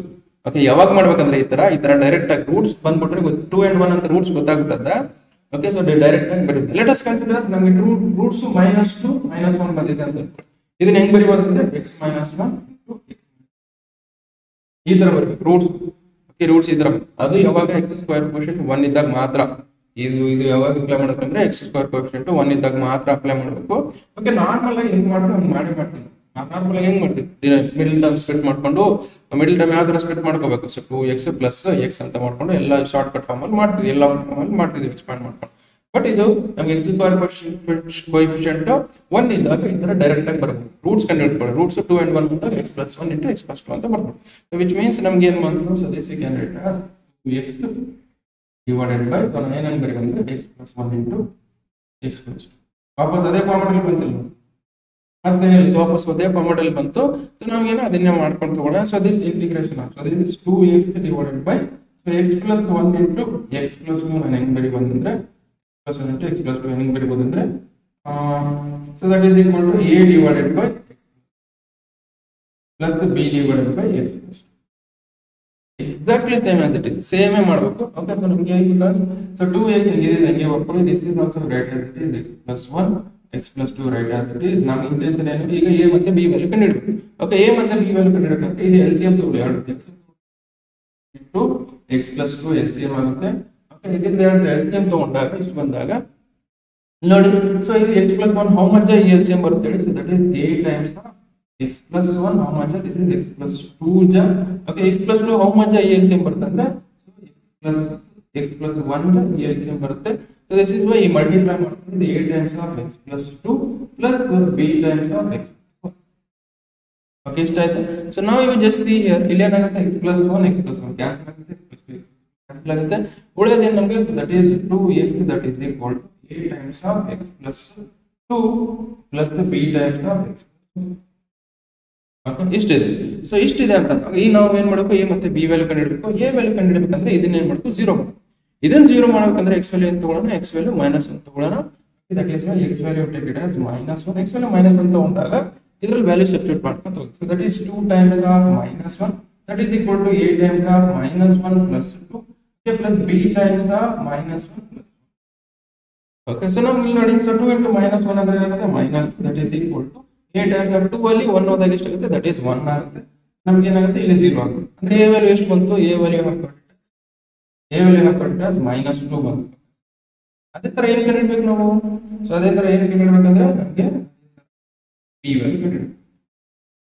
Okay, ಯಾವಾಗ ಮಾಡ್ಬೇಕಂದ್ರೆ ಈ ತರ ಡೈರೆಕ್ಟ್ ಆಗಿ ರೂಟ್ಸ್ ಬಂದ್ಬಿಟ್ರೆ 2 and 1 ಅಂತ ರೂಟ್ಸ್ ಗೊತ್ತಾಗ್ಬಿಟ್ಟದ. ಓಕೆ, ಸೊ ಡೈರೆಕ್ಟ್ ಆಗಿ ಬರುತ್ತೆ. ಲೆಟ್ ಅಸ್ ಕನ್ಸಿಡರ್ ನಮಗೆ ರೂಟ್ಸ್ -2 -1 ಬಂದಿದೆ ಅಂತ. ಇದನ್ನ ಹೆಂಗ್ ಬರೀಬಹುದು ಅಂದ್ರೆ x minus 1 into x ಈ ತರ ಬರಬೇಕು ರೂಟ್ಸ್. ಓಕೆ, ರೂಟ್ಸ್ ಈ ತರ ಅದು ಯಾವಾಗ x ಸ್ಕ್ವೇರ್ ಕೋಎಫಿಷಿಯಂಟ್ 1 ಇದ್ದಾಗ ಮಾತ್ರ. ಇದು ಯಾವಾಗ ಅಪ್ಲೈ ಮಾಡಬೇಕಂದ್ರೆ x ಸ್ಕ್ವೇರ್ ಕೋಎಫಿಷಿಯಂಟ್ 1 ಇದ್ದಾಗ ಮಾತ್ರ ಅಪ್ಲೈ ಮಾಡಬೇಕು. ಓಕೆ, ನಾರ್ಮಲ್ ಆಗಿ ಹೆಂಗ್ ಮಾಡ್ತೀವಿ ಹಂಗ್ ಮಾಡ್ತೀನಿ. ನಾರ್ಮಲ್ ಆಗಿ ಹೆಂಗ್ ಮಾಡ್ತೀವಿ, ಮಿಡಲ್ ಟರ್ಮ್ ಸ್ಪ್ಲಿಟ್ ಮಾಡ್ಕೊಂಡು ಮಿಡಲ್ ಟರ್ಮ್ ಯಾವ ತರ ಸ್ಪ್ಲಿಟ್ ಮಾಡ್ಕೋಬೇಕು. ಸೊ 2x plus x ಅಂತ ಮಾಡ್ಕೊಂಡು ಎಲ್ಲ ಶಾರ್ಟ್ ಕಟ್ ಫಾರ್ಮ್ ಅಲ್ಲಿ ಮಾಡ್ತಿದ್ವಿ, ಎಲ್ಲ ಫಾರ್ಮ್ ಅಲ್ಲಿ ಮಾಡ್ತಿದ್ವಿ ಎಕ್ಸ್ಪ್ಯಾಂಡ್ ಮಾಡ್ಕೊಂಡು. ಬಟ್ ಇದು ನಮಗೆ x ಸ್ಕ್ವೇರ್ ಕೋಎಫಿಷಿಯಂಟ್ 1 ಇದ್ದಾಗ ಈ ತರ ಡೈರೆಕ್ಟ್ ಆಗಿ ಬರಬಹುದು. ರೂಟ್ಸ್ ಕಂಡುಹಿಡಿಕೊಳ್ಳಿ. ರೂಟ್ಸ್ 2 and 1 ಬಂದಾಗ x plus 1 into x plus 2 ಅಂತ ಬರ್ಬೋದು. ಸೊ ವಿಚ್ ಮೀನ್ಸ್ ನಮ್ಗೆ ಏನು ಬಂತು, so this you can write as 2x divided by, so ನಾನು ಏನಂತ ಬರೀಬೇಕು x plus 1 into x plus 2. ವಾಪಸ್ ಅದೇ ಫಾರ್ಮ್ಯಾಟ್ ಅಲ್ಲಿ ಬಂತಿಲ್ಲ ಮತ್ತೆ ಹೇಳಿ. ಸೊ ವಾಪಸ್ ಅದೇ ಫಾರ್ಮ್ಯಾಟ್ ಅಲ್ಲಿ ಬಂತು. ಸೊ ನಾವೇನು ಅದನ್ನೇ ಮಾಡ್ಕೊಂಡು ತಗೊಳ್ಳೋಣ. So this integration of, so this is 2x divided by, so x plus 1 into x plus 2 ನಾನು ಹೆಂಗ್ ಬರೀಬಹುದು ಅಂದ್ರೆ plus 1 into x plus 2 ಹೆಂಗ್ ಬರೀಬಹುದು ಅಂದ್ರೆ so that is equal to a divided by plus the b divided by x plus 2. Exactly same as it is, same ಮಾಡಬೇಕು. Okay, so ನಮಗೆ because so 2x ಇದೆ ಹಂಗೆ ಬರ್ಕೊಳ್ಳಿ. this is also right as it is, x plus 1 x plus 2 right as it is. ನಮ್ಮ intention ಏನು, ಈಗ a ಮತ್ತೆ b value ಕಂಡುಹಿಡಿಯಬೇಕು. ಓಕೆ, a ಮತ್ತೆ b ವ್ಯಾಲ್ಯೂ ಕಂಡುಹಿಡಿಯಬೇಕು. ಇದು LCM ತಗೊಳ್ಳಿ. x into x plus 2 LCM ಆಗುತ್ತೆ. ಓಕೆ, ಇದರಿಂದ LCM ತಗೊಂಡಾಗ ಇಷ್ಟು ಬಂದಾಗ ನೋಡಿ, ಸೊ ಇದು x plus 1 how much ಈ LCM ಬರುತ್ತೆ ಹೇಳಿ. So that is a times x plus 1 how much, this is x plus 2 ja. Okay, x plus 2 how much ಈ LCM ಬರುತ್ತೆ ಅಂದ್ರೆ x plus 1 ಈ LCM ಬರುತ್ತೆ. So this is why ಈ multiply ಮಾಡ್ಕೊಂಡು a times of x plus 2 plus b times of x. Okay, ಇಷ್ಟ ಆಯ್ತು. So now you just see here, ಇಲ್ಲಿ ಏನಾಗುತ್ತೆ, x plus 1 ಕ್ಯಾನ್ಸಲ್ ಆಗುತ್ತೆ, ಕ್ಯಾನ್ಸಲ್ ಆಗುತ್ತೆ. ಉಳಿಯೋದೇನು ನಮಗೆ, so that is 2x that is equal to a times of x plus 2 plus the b times of x. Okay ಇಷ್ಟಿದೆ. So ಇಷ್ಟಿದೆ ಅಂತ ಈಗ ನಾವು ಏನ್ ಮಾಡಬೇಕು, ಎ ಮತ್ತೆ ಬಿ ವ್ಯಾಲ್ಯೂ ಕಂಡುಹಿಡಬೇಕು. ಎ ವ್ಯಾಲ್ಯೂ ಕಂಡುಹಿಡಬೇಕಂದ್ರೆ ಇದನ್ನ ಏನ್ ಮಾಡಬೇಕು, 0 ಮಾಡಬೇಕು. ಇದನ್ನ 0 ಮಾಡಬೇಕಂದ್ರೆ ಎಕ್ಸ್ ವ್ಯಾಲ್ಯೂ ಅಂತ ತಗೊಳ್ಳೋಣ, ಎಕ್ಸ್ ವ್ಯಾಲ್ಯೂ -1 ತಗೊಳ್ಳೋಣ. That is x value take it as -1. X value -1 ತಗೊಂಡಾಗ ಇದರಲ್ಲಿ ವ್ಯಾಲ್ಯೂ ಸಬ್ಸ್ಟಿಟ್ಯೂಟ್ ಮಾಡ್ಕೊಂತ ಹೋಗಿ. So that is 2 times of -1 that is equal to a times of -1 plus 2 plus b times of -1 plus. Okay, so ನಮ್ಗೆ ಇಲ್ಲಿ ನೋಡಿ, so 2 into -1 ಅಂದ್ರೆ ಏನಾಗುತ್ತೆ, minus, that is equal to a times of 2 ಅಲ್ಲಿ 1 ಹೋದಾಗ ಎಷ್ಟಾಗುತ್ತೆ, ದಟ್ ಈಸ್ 1 ಆಗುತ್ತೆ. ನಮ್ಗೆ ಏನಾಗುತ್ತೆ, ಇಲ್ಲಿ 0 ಆಗುತ್ತೆ. ಅಂದ್ರೆ a ವ್ಯಾಲ್ಯೂ ಎಷ್ಟು ಬಂತು, a ವ್ಯಾಲ್ಯೂ ಹಾಕ್ಬಿಟ್ಟು -2 ಬಂತು. ಅದೇ ತರ ಏನ್ ಕಂಡುಹಿಡಬೇಕು ನಾವು, ಸೊ ಅದೇ ತರ ಏನ್ ಕಂಡುಹಿಡಬೇಕಂದ್ರೆ ನಮಗೆ b ವ್ಯಾಲ್ಯೂ ಕಂಡುಹಿಡಬೇಕು.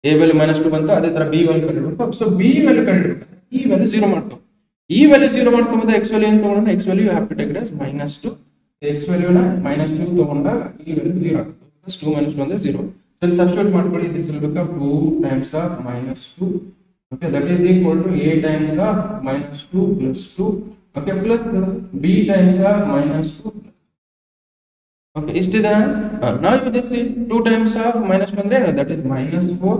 a ವ್ಯಾಲ್ಯೂ -2 ಬಂತು, ಅದೇ ತರ b ವ್ಯಾಲ್ಯೂ ಕಂಡುಹಿಡಬೇಕು. ಸೊ b ವ್ಯಾಲ್ಯೂ ಕಂಡುಹಿಡಬೇಕು, ಈ ವ್ಯಾಲ್ಯೂ 0 ಮಾಡ್ಕೊ, ಈ ವ್ಯಾಲ್ಯೂ 0 ಮಾಡ್ಕೊಂಡ್ರೆ x ವ್ಯಾಲ್ಯೂ ಅಂತ ತಗೊಂಡ್ರೆ x value have to take it as -2. x ವ್ಯಾಲ್ಯೂನ -2 ತಗೊಂಡಾಗ ಈ ವ್ಯಾಲ್ಯೂ 0 ಆಗುತ್ತೆ. 2 - 2 ಅಂದ್ರೆ 0. ಸೊ ಸಬ್ಸ್ಟಿಟ್ಯೂಟ್ ಮಾಡ್ಕೊಳ್ಳಿ, this will become 2 times of -2. Okay, that is equal to a times of -2 plus 2. Okay, plus b times of -2. Okay, ಇಷ್ಟಿದೆ. ನಾವು you this 2 times of -2 ಅಂದ್ರೆ that is -4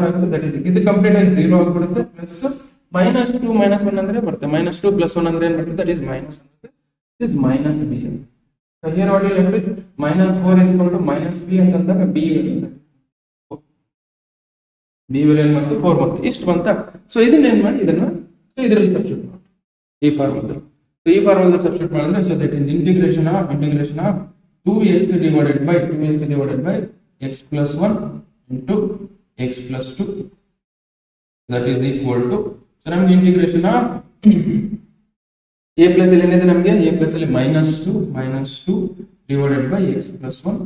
ಆಗುತ್ತೆ. ದಟ್ ಈಸ್ ಇದು complete ಆಗಿ 0 ಆಗಿಬಿಡುತ್ತೆ. Plus -2 -1 ಅಂದ್ರೆ ಬರುತ್ತೆ, -2 ಪ್ಲಸ್ 1 ಅಂದ್ರೆ ಏನ್ ಬರುತ್ತೆ, ದಟ್ ಈಸ್ ಮೈನಸ್ ಆಗುತ್ತೆ. This is minus b. So here what you left with -4 is equal to -b ಅಂತಂದಾಗ b value ಮತ್ತು 4 ಬಂತು, ಇಷ್ಟು ಬಂತ. ಸೊ ಇದನ್ನ ಏನ್ ಮಾಡಿ, ಇದನ್ನ ಇದರಲ್ಲಿ ಸಬ್ಸ್ಟಿಟ್ಯೂಟ್ ಮಾಡಿ ಈ ಫಾರ್ಮುಲಾ. ಸೊ ಈ ಫಾರ್ಮುಲಾ ಸಬ್ಸ್ಟಿಟ್ಯೂಟ್ ಮಾಡಿದ್ರೆ, so that is integration of 2x divided by x plus 1 into x plus 2 that is equal to, so ನಮಗೆ ಇಂಟಿಗ್ರೇಷನ್ ಆಫ್ a ಪ್ಲಸ್ ಇಲ್ಲಿ ಏನಿದೆ, ನಮಗೆ a ಪ್ಲಸ್ ಅಲ್ಲಿ -2 divided by x plus 1.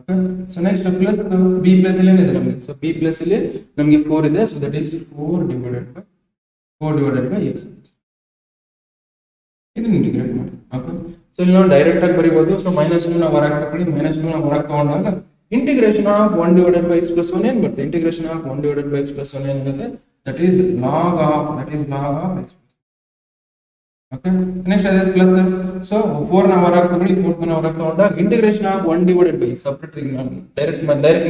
Okay, so next plus b plus ಇಲ್ಲಿ ಏನಿದೆ ನಮಗೆ, so b plus ಇಲ್ಲಿ ನಮಗೆ 4 ಇದೆ. So that is 4 divided by x. ಇದನ್ನ ಇಂಟಿಗ್ರೇಟ್ ಮಾಡಿ. ಓಕೆ, ಸೊ ಇಲ್ಲಿ ನಾವು ಡೈರೆಕ್ಟ್ ಆಗಿ ಬರೀಬಹುದು. ಸೊ -2 ನಾವು ಹೊರಗೆ ತಗೊಳ್ಳಿ, -2 ನಾವು ಹೊರಗೆ ತಗೊಂಡಾಗ integration of 1 divided by x plus 1 ಏನ್ ಬರುತ್ತೆ, integration of 1 divided by x plus 1 ಏನಿರುತ್ತೆ, that is log of x. Okay, next ಅದೇ ಪ್ಲಸ್, ಸೊ 4 ನ ಹೊರಗೆ ತಗೊಳ್ಳಿ, 4 ನ ಹೊರಗೆ ತಗೊಂಡಾಗ integration of 1 divided by separate direct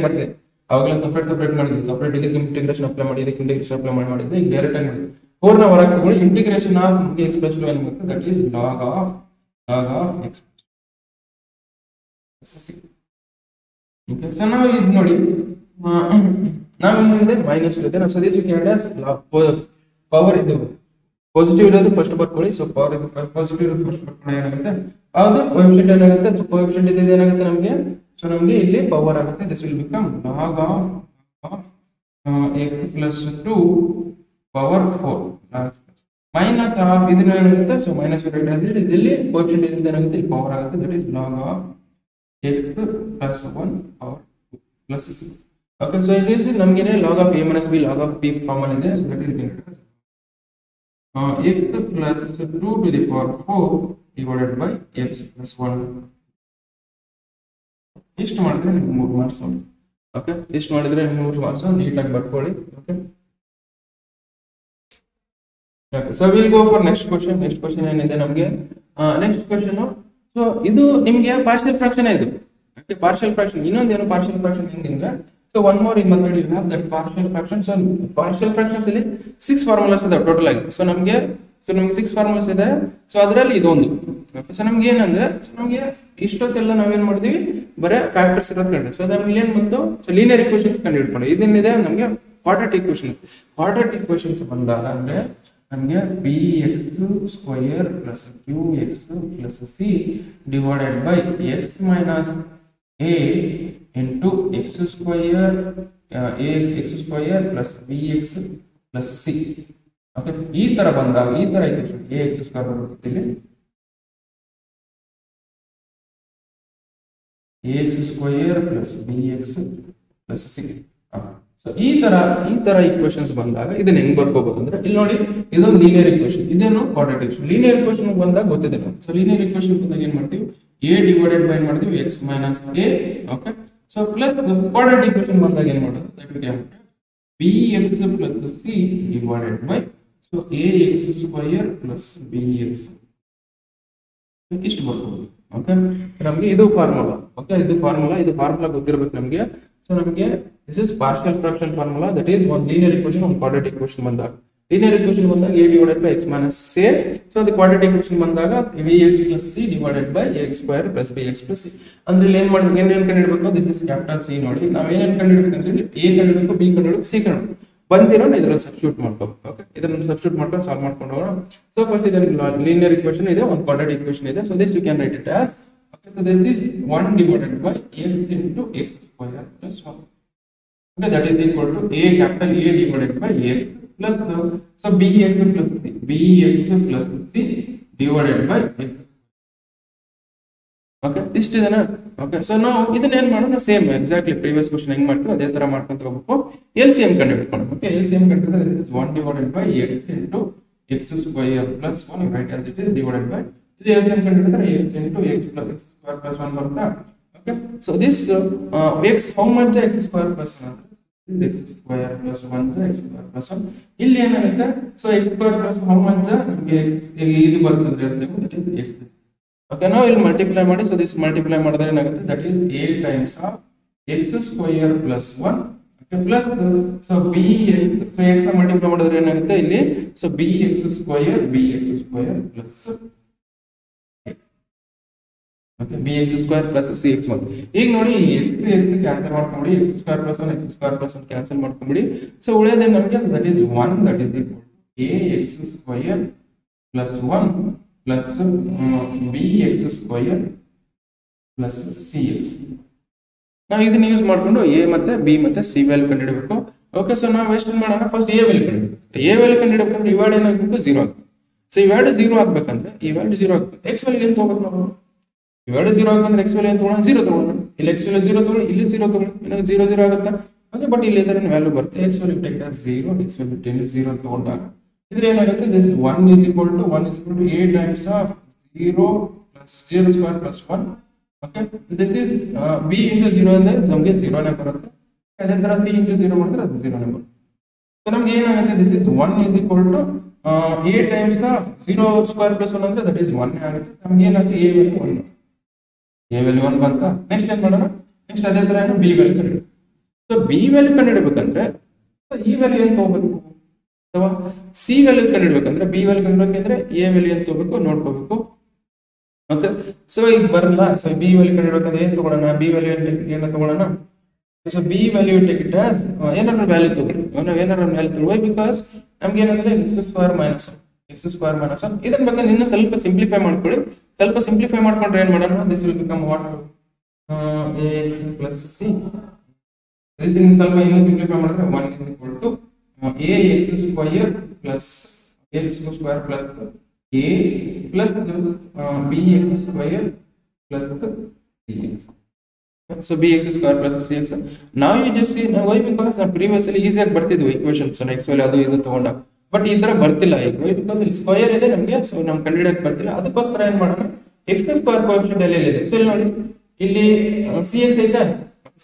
ಮಾಡ್ತೀವಿ. ಅವಾಗಲೇ ಸಪರೇಟ್ ಮಾಡಿದ್ವಿ, ಸಪರೇಟ್ ಇದಕ್ಕೆ ಇಂಟಿಗ್ರೇಷನ್ ಅಪ್ಲೈ ಮಾಡಿ, ಇದಕ್ಕೆ ಇಂಟಿಗ್ರೇಷನ್ ಅಪ್ಲೈ ಮಾಡಿದ್ದೆ, ಈಗ ಡೈರೆಕ್ಟ್ ಆಗಿ ಮಾಡಿದ್ವಿ. 4 ನ ಹೊರಗೆ ತಗೊಳ್ಳಿ, ಇಂಟಿಗ್ರೇಷನ್ ಆಫ್ x ಪ್ಲಸ್ 2 ಏನು ಬರುತ್ತೆ, that is log of x. Okay, so ನಾವು ಇದು ನೋಡಿ, ನಾವೇನಿದೆ -2 ಇದೆ. ನಾವು ಸದೀಸ್ ಪವರ್ ಇದು ಪಾಸಿಟಿವ್ ಇರೋದು ಫಸ್ಟ್ ಬರ್ಕೊಳ್ಳಿ. ಸೊ ಪವರ್ ಇದು ಪಾಸಿಟಿವ್ ಇರೋದು ಫಸ್ಟ್ ಬರ್ಕೊಳ್ಳಿ, ಏನಾಗುತ್ತೆ ಅದು ಕೋಎಫಿಷಿಯಂಟ್ ಏನಾಗುತ್ತೆ, ಸೊ ಕೋಎಫಿಷಿಯಂಟ್ ಇದೆ ಏನಾಗುತ್ತೆ ನಮಗೆ, ಸೊ ನಮಗೆ ಇಲ್ಲಿ ಪವರ್ ಆಗುತ್ತೆ. This will become log of x plus 2 power 4 minus of ಇದನ್ನ ಏನಾಗುತ್ತೆ, ಸೊ -2 ಇಲ್ಲಿ ಕೋಎಫಿಷಿಯಂಟ್ ಇದೆ ಏನಾಗುತ್ತೆ, ಇಲ್ಲಿ ಪವರ್ ಆಗುತ್ತೆ. That is log of x plus 1 power 2 plus 6. Okay, so ಇಲ್ಲಿ ನಮಗೆ log of a minus b log of b form ಅಲ್ಲಿ ಇದೆ. So that is x plus 2 to the power 4 divided by x plus 1. ಇಷ್ಟು ಮಾಡಿದ್ರೆ ನಿಮ್ಗೆ 3 marks ನೋಡಿ. Okay, ಇಷ್ಟು ಮಾಡಿದ್ರೆ ನಿಮ್ಗೆ 3 ಮಾರ್ಕ್ಸ್ ನೀಟಾಗಿ ಬರ್ಕೊಳ್ಳಿ. Okay, so will go for next question. Next question ಏನಿದೆ ನಮಗೆ, ನೆಕ್ಸ್ಟ್ ಕ್ವೆಶ್ಚನ್, ಸೊ ಇದು ನಿಮಗೆ ಪಾರ್ಷಿಯಲ್ ಫ್ರಾಕ್ಷನ್ ಇದು. ಓಕೆ, ಪಾರ್ಷಿಯಲ್ ಫ್ರಾಕ್ಷನ್ ಇನ್ನೊಂದೇನು, ಪಾರ್ಷಿಯಲ್ ಫ್ರಾಕ್ಷನ್ ಹೆಂಗಿದ್ರೆ, so one more in method you have that partial fraction. So partial fractions ಅಲ್ಲಿ 6 formulas ಇದೆ total ಆಗಿ. ಸೊ ನಮಗೆ 6 ಫಾರ್ಮುಲಾಸ್ ಇದೆ. ಸೊ ಅದರಲ್ಲಿ ಇದೊಂದು. ಸೊ ನಮ್ಗೆ ಏನಂದ್ರೆ, ನಮಗೆ ಇಷ್ಟೊತ್ತೆಲ್ಲ ನಾವೇನ್ ಮಾಡಿದ್ವಿ, ಬರೇ ಫ್ಯಾಕ್ಟರ್ಸ್ ಇರೋದು ಕಂಡು. ಸೊ ನಮ್ಗೆ ಏನ್ ಬಂತು, ಸೊ ಲೀನಿಯರ್ ಇಕ್ವೇಷನ್ಸ್ ಕಂಡು ಹಿಡ್ಕೊಂಡು ಇದನ್ನಿದೆ ನಮಗೆ ಕ್ವಾಡ್ರಾಟಿಕ್ ಇಕ್ವೇಷನ್. ಕ್ವಾಡ್ರಾಟಿಕ್ ಇಕ್ವೇಷನ್ಸ್ ಬಂದಾಗ ಅಂದ್ರೆ ನಮಗೆ bx square plus qx plus c divided by x minus a into x square ax square plus bx plus c. Okay, ಈ ತರ ಬಂದಾಗ ಈ ತರ ಇಕ್ವೇಷನ್ ax ಸ್ಕ್ವೇರ್ ಬರುತ್ತೆ ಇಲ್ಲಿ, ax square plus bx plus c. So ಈ ತರ equations ಬಂದಾಗ ಇದನ್ನ ಹೆಂಗ್ ಬರ್ಕೋಬಹುದು ಅಂದ್ರೆ, ಇಲ್ಲಿ ನೋಡಿ ಇದೊಂದು ಲೀನಿಯರ್ ಇಕ್ವೇಷನ್, ಇದೇನು ಕ್ವಾಡ್ರಾಟಿಕ್ ಇಕ್ವೇಷನ್. ಲೀನಿಯರ್ ಇಕ್ವೇಷನ್ ಬಂದಾಗ ಗೊತ್ತಿದೆ ನಾವು. ಸೊ ಲೀನಿಯರ್ ಇಕ್ವೇಷನ್ ಬಂದಾಗ ಏನ್ ಮಾಡ್ತೀವಿ, a ಡಿವೈಡೆಡ್ ಬೈ ಮಾಡ್ತೀವಿ x minus a. Okay, so plus quadratic equation ಬಂದಾಗ ಏನ್ ಮಾಡೋದು, that will be bx plus c divided by so ax square plus bx. ಇಷ್ಟು ಬರ್ಬೋದು. ಓಕೆ, ನಮಗೆ ಇದು ಫಾರ್ಮುಲಾ. ಓಕೆ, ಇದು ಫಾರ್ಮುಲಾ ಗೊತ್ತಿರಬೇಕು ನಮಗೆ. ಸೊ ನಮಗೆ this is partial fraction formula, that is ಒಂದು ಲೀನಿಯರ್ ಇಕ್ವೇಷನ್ ಒಂದು ಕ್ವಾಡ್ರಾಟಿಕ್ ಇಕ್ವೇಷನ್ ಬಂದಾಗ. ಲೀನಿಯರ್ ಇಕ್ವೇಷನ್ ಬಂದಾಗ a divided by x minus a. So ಅದು ಕ್ವಾಡ್ರಾಟಿಕ್ ಇಕ್ವೇಷನ್ ಬಂದಾಗ vx plus c divided by x square plus bx plus c. ಅಂದ್ರೆ ಇಲ್ಲಿ ಏನ್ ಮಾಡ್ಬೇಕು, ಏನ್ ಕಂಡುಹಿಡಬೇಕು, ದಿಸ್ ಇಸ್ ಕ್ಯಾಪಿಟಲ್ ಸಿ. ನೋಡಿ ನಾವು ಏನೇನ್ ಕಂಡುಹಿಡಬೇಕಂದ್ರೆ a ಕಂಡುಹಿಡಬೇಕು, b ಕಂಡುಹಿಡಬೇಕು, c ಕಂಡುಹಿಡಬೇಕು. ಬಂದಿರೋಣ ಇದ್ರಲ್ಲಿ ಸಬ್ಸ್ಟಿಟ್ಯೂಟ್ ಮಾಡ್ಕೋಬೇಕು. ಓಕೆ, ಇದನ್ನ ಸಬ್ಸ್ಟಿಟ್ಯೂಟ್ ಮಾಡ್ಕೊಂಡು ಸಾಲ್ವ್ ಮಾಡ್ಕೊಂಡು ಹೋಗೋಣ. ಸೊ ಫಸ್ಟ್ ಇದರಲ್ಲಿ ಲೀನಿಯರ್ ಇಕ್ವೇಷನ್ ಇದೆ, ಒಂದು ಕ್ವಾಡ್ರಾಟಿಕ್ ಇಕ್ವೇಷನ್ ಇದೆ. So this you can write it as, okay, so this is 1 divided by x into x square plus 1. Okay, that is equal to a capital A divided by x plus so bx plus c divided by x. Okay, ಇಷ್ಟ ಇದೆನಾ? Okay, so ನಾವು ಇದನ್ನ ಏನ್ ಮಾಡೋಣ, same exactly previous question ಹೆಂಗ್ ಮಾಡ್ತೀವಿ ಅದೇ ತರ ಮಾಡ್ಕೊಂತ ಹೋಗ್ಬೇಕು. LCM ಕಂಡುಹಿಡ್ಕೊಂಡು, ಓಕೆ, LCM ಕಂಡುಹಿಡಿದ್ರೆ this is 1 divided by x into x square plus 1, right, as it is divided by ಇದು LCM ಕಂಡುಹಿಡಿದ್ರೆ x into x plus x square plus 1 ಬರುತ್ತಾ. Okay, so this x how much x square plus 1, x square plus 1 x square plus 1. ಇಲ್ಲಿ ಏನಾಗುತ್ತೆ, so x square plus how much ಇದು ಬರ್ತದೆ x. Okay, now ಇಲ್ಲಿ multiply ಮಾಡಿ, so this multiply ಮಾಡಿದ್ರೆ ಏನಾಗುತ್ತೆ, that is a times of x square plus 1, okay, plus so bx, so x multiply ಮಾಡಿದ್ರೆ ಏನಾಗುತ್ತೆ ಇಲ್ಲಿ, so bx square plus okay, bx square plus cx ಬಂತು. ಈಗ ನೋಡಿ x ಕ್ಯಾನ್ಸಲ್ ಮಾಡ್ಕೊಂಬಿಡಿ, x square plus 1 x square plus 1 ಕ್ಯಾನ್ಸಲ್ ಮಾಡ್ಕೊಂಬಿಡಿ. So ಉಳಿಯೋದೇ ನಮಗೆ that is 1, that is equal to ax square plus 1 plus bx square plus cx. ನಾವು ಇದನ್ನ ಯೂಸ್ ಮಾಡ್ಕೊಂಡು a ಮತ್ತೆ b ಮತ್ತೆ c ವ್ಯಾಲ್ಯೂ ಕಂಡುಹಿಡಬೇಕು. ಓಕೆ, ಸೊ ನಾವು ಎಷ್ಟು ಮಾಡೋಣ, ಫಸ್ಟ್ a ವ್ಯಾಲ್ಯೂ ಕಂಡುಹಿಡಬೇಕು. a ವ್ಯಾಲ್ಯೂ ಕಂಡುಹಿಡಬೇಕಂದ್ರೆ ಈ ವ್ಯಾಲ್ಯೂ ಏನಾಗಬೇಕು, 0 ಆಗಬೇಕು. ಸೊ ಈ ವ್ಯಾಲ್ಯೂ 0 ಆಗಬೇಕಂದ್ರೆ ಈ ವ್ಯಾಲ್ಯೂ 0 ಆಗಬೇಕು. x ವ್ಯಾಲ್ಯೂ ಏನು ತಗೋಬೇಕು ನಾವು, ಈ ವ್ಯಾಲ್ಯೂ 0 ಆಗಬೇಕಂದ್ರೆ x ವ್ಯಾಲ್ಯೂ ಏನು ತಗೋಣ, 0 ತಗೋಣ. ಇಲ್ಲಿ x ವ್ಯಾಲ್ಯೂ 0 ತಗೊಳ್ಳಿ, ಇಲ್ಲಿ 0 ತಗೊಳ್ಳಿ, ಏನಾಗ 0 0 ಆಗುತ್ತಾ. ಓಕೆ, ಬಟ್ ಇಲ್ಲಿ ಇದರ ವ್ಯಾಲ್ಯೂ ಬರುತ್ತೆ, x value take as 0, x value 0 ತಗೊಂಡಾಗ ಇದ್ರೆ ಏನಾಗುತ್ತೆ, this 1 is equal to a times of 0 plus 0 square plus 1. Okay, this is b into 0 ಅಂದ್ರೆ ನಮಗೆ 0 ನೇ ಬರುತ್ತೆ. ಅದೇ ತರ c into 0 ಮಾಡಿದ್ರೆ ಅದು 0 ನೇ ಬರುತ್ತೆ. ಸೊ ನಮಗೆ ಏನಾಗುತ್ತೆ, this is 1 is equal to a times of 0 square plus 1 ಅಂದ್ರೆ that is 1 ನೇ ಆಗುತ್ತೆ. ನಮಗೆ ಏನಾಗುತ್ತೆ, a ವ್ಯಾಲ್ಯೂ 1, a ವ್ಯಾಲ್ಯೂ 1 ಬಂತಾ. ನೆಕ್ಸ್ಟ್ ಏನು ಮಾಡೋಣ, ನೆಕ್ಸ್ಟ್ ಅದೇ ತರ ಏನು b ವ್ಯಾಲ್ಯೂ ಕಂಡುಹಿಡಬೇಕು. ಸೊ b ವ್ಯಾಲ್ಯೂ ಕಂಡುಹಿಡಬೇಕಂದ್ರೆ ಈ ವ್ಯಾಲ್ಯೂ ಏನು ತಗೋಬೇಕು, ಅಥವಾ ಸಿ ವ್ಯಾಲ್ಯೂ ಕಂಡುಹಿಡಬೇಕಂದ್ರೆ b ವ್ಯಾಲ್ಯೂ ಕಂಡುಹಿಡಬೇಕಂದ್ರೆ a ವ್ಯಾಲ್ಯೂ ಏನು ತಗೋಬೇಕು ನೋಡ್ಕೋಬೇಕು. ಓಕೆ, ಸೊ ಈಗ ಬರಲ್ಲ, ಸೊ b ವ್ಯಾಲ್ಯೂ ಕಂಡುಹಿಡಬೇಕಂದ್ರೆ ಏನು ತಗೊಳ್ಳೋಣ, b ವ್ಯಾಲ್ಯೂ ಏನು ತಗೊಳ್ಳೋಣ. So b value take it as ಏನಾದ್ರು ವ್ಯಾಲ್ಯೂ ತಗೊಳ್ಳಿ, ನಾವು ಏನಾದ್ರು ವ್ಯಾಲ್ಯೂ ತಗೊಳ್ಳಿ, ಬಿಕಾಸ್ ನಮ್ಗೆ ಏನಾಗುತ್ತೆ x ಸ್ಕ್ವೇರ್ ಮೈನಸ್ 1 ಇದನ್ನ ಬಗ್ಗೆ ನಿನ್ನ ಸ್ವಲ್ಪ ಸಿಂಪ್ಲಿಫೈ ಮಾಡ್ಕೊಳ್ಳಿ. ಸ್ವಲ್ಪ ಸಿಂಪ್ಲಿಫೈ ಮಾಡ್ಕೊಂಡ್ರೆ ಏನ್ ಮಾಡೋಣ, this will become what, a plus c. This in ಸ್ವಲ್ಪ ಇನ್ನೂ ಸಿಂಪ್ಲಿಫೈ ಮಾಡಿದ್ರೆ 1 is equal to ax square plus x square plus a plus bx square plus cx. So bx square plus cx. Now you just see, now why, because previously easy ಆಗಿ ಬರ್ತಿದ್ವಿ equations, so x value ಅದು ಇದು ತಗೊಂಡಾಗ, but ಈ ತರ ಬರ್ತಿಲ್ಲ ಈಗ, because ಇಲ್ಲಿ ಸ್ಕ್ವೇರ್ ಇದೆ ನಮಗೆ, ಸೊ ನಮ್ ಕಂಡುಹಿಡಿಯಕ್ಕೆ ಬರ್ತಿಲ್ಲ. ಅದಕ್ಕೋಸ್ಕರ ಏನ್ ಮಾಡೋಣ, x ಸ್ಕ್ವೇರ್ ಕೋಎಫಿಷಿಯಂಟ್ ಎಲ್ಲಿ ಇದೆ, ಸೊ ಇಲ್ಲಿ ನೋಡಿ, ಇಲ್ಲಿ cx ಇದೆ,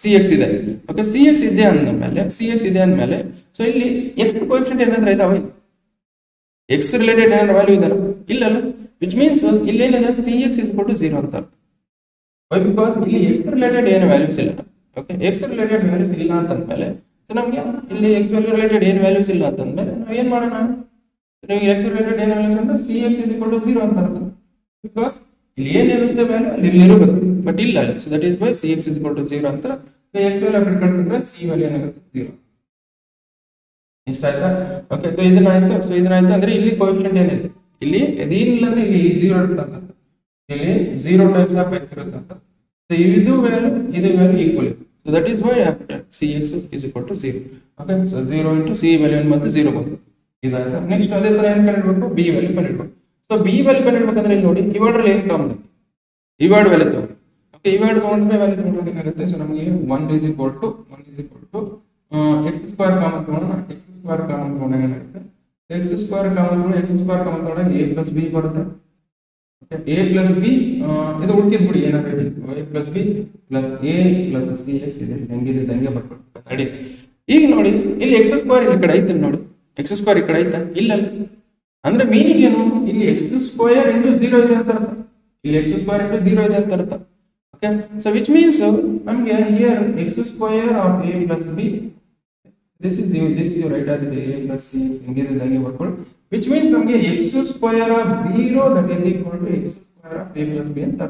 cx ಇದೆ. ಓಕೆ, cx ಇದೆ ಅಂದ್ಮೇಲೆ ಸೊ ಇಲ್ಲಿ x ಕೋಎಫಿಷಿಯಂಟ್ ಏನಾದ್ರೆ ಇದಾವೆ, x ರಿಲೇಟೆಡ್ ಏನಾದ್ರು ವ್ಯಾಲ್ಯೂ ಇದಲ್ಲ, ಇಲ್ಲಲ್ಲ, ವಿಚ್ ಮೀನ್ಸ್ ಇಲ್ಲಿ ಏನಿದೆ, cx is equal to 0 ಅಂತ ಅರ್ಥ. ವೈ, ಬಿಕಾಸ್ ಇಲ್ಲಿ x ರಿಲೇಟೆಡ್ ಏನು ವ್ಯಾಲ್ಯೂಸ್ ಇಲ್ಲ. ಓಕೆ, x ರಿಲೇಟೆಡ್ ವ್ಯಾಲ್ಯೂಸ್ ಇಲ್ಲ ಅಂತಂದ್ಮೇಲೆ, ಸೊ ನಮ್ಗೆ ಇಲ್ಲಿ x ವ್ಯಾಲ್ಯೂ ರಿಲೇಟೆಡ್ ಏನು ವ್ಯಾಲ್ಯೂಸ್ ಇಲ್ಲ ಅಂತಂದ್ಮೇಲೆ ನಾವು ಏನ್ ಮಾಡೋಣ, x ರಿಲೇಟೆಡ್ ಏನು ವ್ಯಾಲ್ಯೂಸ್ ಅಂದ್ರೆ cx is equal to 0 ಅಂತ ಅರ್ಥ. ಬಿಕಾಸ್ ಇಲ್ಲಿ ಏನಿರುತ್ತೆ ವ್ಯಾಲ್ಯೂ ಅಲ್ಲಿ ಇರಬೇಕು, ಬಟ್ ಇಲ್ಲ ಅಲ್ಲಿ, so that is why cx is equal to 0 ಅಂತ. ಸೊ x ವ್ಯಾಲ್ಯೂ ಅక్కడ ಕಳಿಸಿದ್ರೆ c ವ್ಯಾಲ್ಯೂ ಏನಾಗುತ್ತೆ 0. ಇಷ್ಟ ಆಯ್ತಾ? ಓಕೆ, ಸೊ ಇದನ್ನಾಯ್ತು ಅಂದ್ರೆ ಇಲ್ಲಿ ಕೋಎಫಿಷಿಯಂಟ್ ಏನಿದೆ, ಇಲ್ಲಿ ಇದೇನಿಲ್ಲ ಅಂದ್ರೆ ಇಲ್ಲಿ 0 ಇರುತ್ತೆ, ಇಲ್ಲಿ 0 ಟೈಮ್ಸ್ ಆಫ್ x ಇರುತ್ತೆ ಅಂತ. ಸೊ ಇದು value equal, so that is y after cx is equal to 0. Okay, so 0 into c value ಮತ್ತೆ 0 ಬಂತು. ಇದಾಯ್ತಾ? ನೆಕ್ಸ್ಟ್ ಅದೇ ತರ ಏನ್ ಕಂಡುಹಿಡಬೇಕು, b ವ್ಯಾಲ್ಯೂ ಕಂಡುಹಿಡಬೇಕು. ಸೊ b ವ್ಯಾಲ್ಯೂ ಕಂಡುಹಿಡಬೇಕಂದ್ರೆ ಇಲ್ಲಿ ನೋಡಿ, ಇವಾಡ್ರಲ್ಲಿ ಏನು ಕಾಮನ್ ಇದೆ, ಇವಾಡ್ ವ್ಯಾಲ್ಯೂ ತಗೊಂಡು. ಓಕೆ, ಇವಾಡ್ ತಗೊಂಡ್ರೆ ವ್ಯಾಲ್ಯೂ ತಗೊಂಡ್ರೆ ಏನಾಗುತ್ತೆ, ಸೊ ನಮಗೆ 1 is equal to x square common ತಗೊಂಡ್ರೆ, x ಸ್ಕ್ವೇರ್ ಕಾಮನ್ ತಗೊಂಡಾಗ ಏನಾಗುತ್ತೆ, x ಸ್ಕ್ವೇರ್ ಕಾಮನ್ ತಗೊಂಡಾಗ a plus b ಬರುತ್ತೆ. a plus b ಇದು ಉಳಿದ ಬಿಡಿ, ಏನಾಗುತ್ತೆ a plus b plus a plus cx ಇದೆ, ಹಂಗೆ ಬರ್ಬೇಕು ನಡಿ. ಈಗ ನೋಡಿ, ಇಲ್ಲಿ x ಸ್ಕ್ವೇರ್ ಈ ಕಡೆ ಐತೆ ನೋಡಿ, x ಸ್ಕ್ವೇರ್ ಈ ಕಡೆ ಐತಾ, ಇಲ್ಲ ಅಂದ್ರೆ ಮೀನಿಂಗ್ ಏನು, ಇಲ್ಲಿ x ಸ್ಕ್ವೇರ್ ಇಂಟು 0 ಇದೆ ಅಂತ ಅರ್ಥ, ಇಲ್ಲಿ x ಸ್ಕ್ವೇರ್ ಇಂಟು 0 ಇದೆ ಅಂತ ಅರ್ಥ. Okay, so which means ನಮಗೆ here x square of a plus b, this is you write as a plus c ಹಿಂಗಿದೆ ಹಾಗೆ ಬರ್ಕೊಳ್ಳಿ, which means ನಮಗೆ x square of 0 that is equal to x square of a plus b ಅಂತ,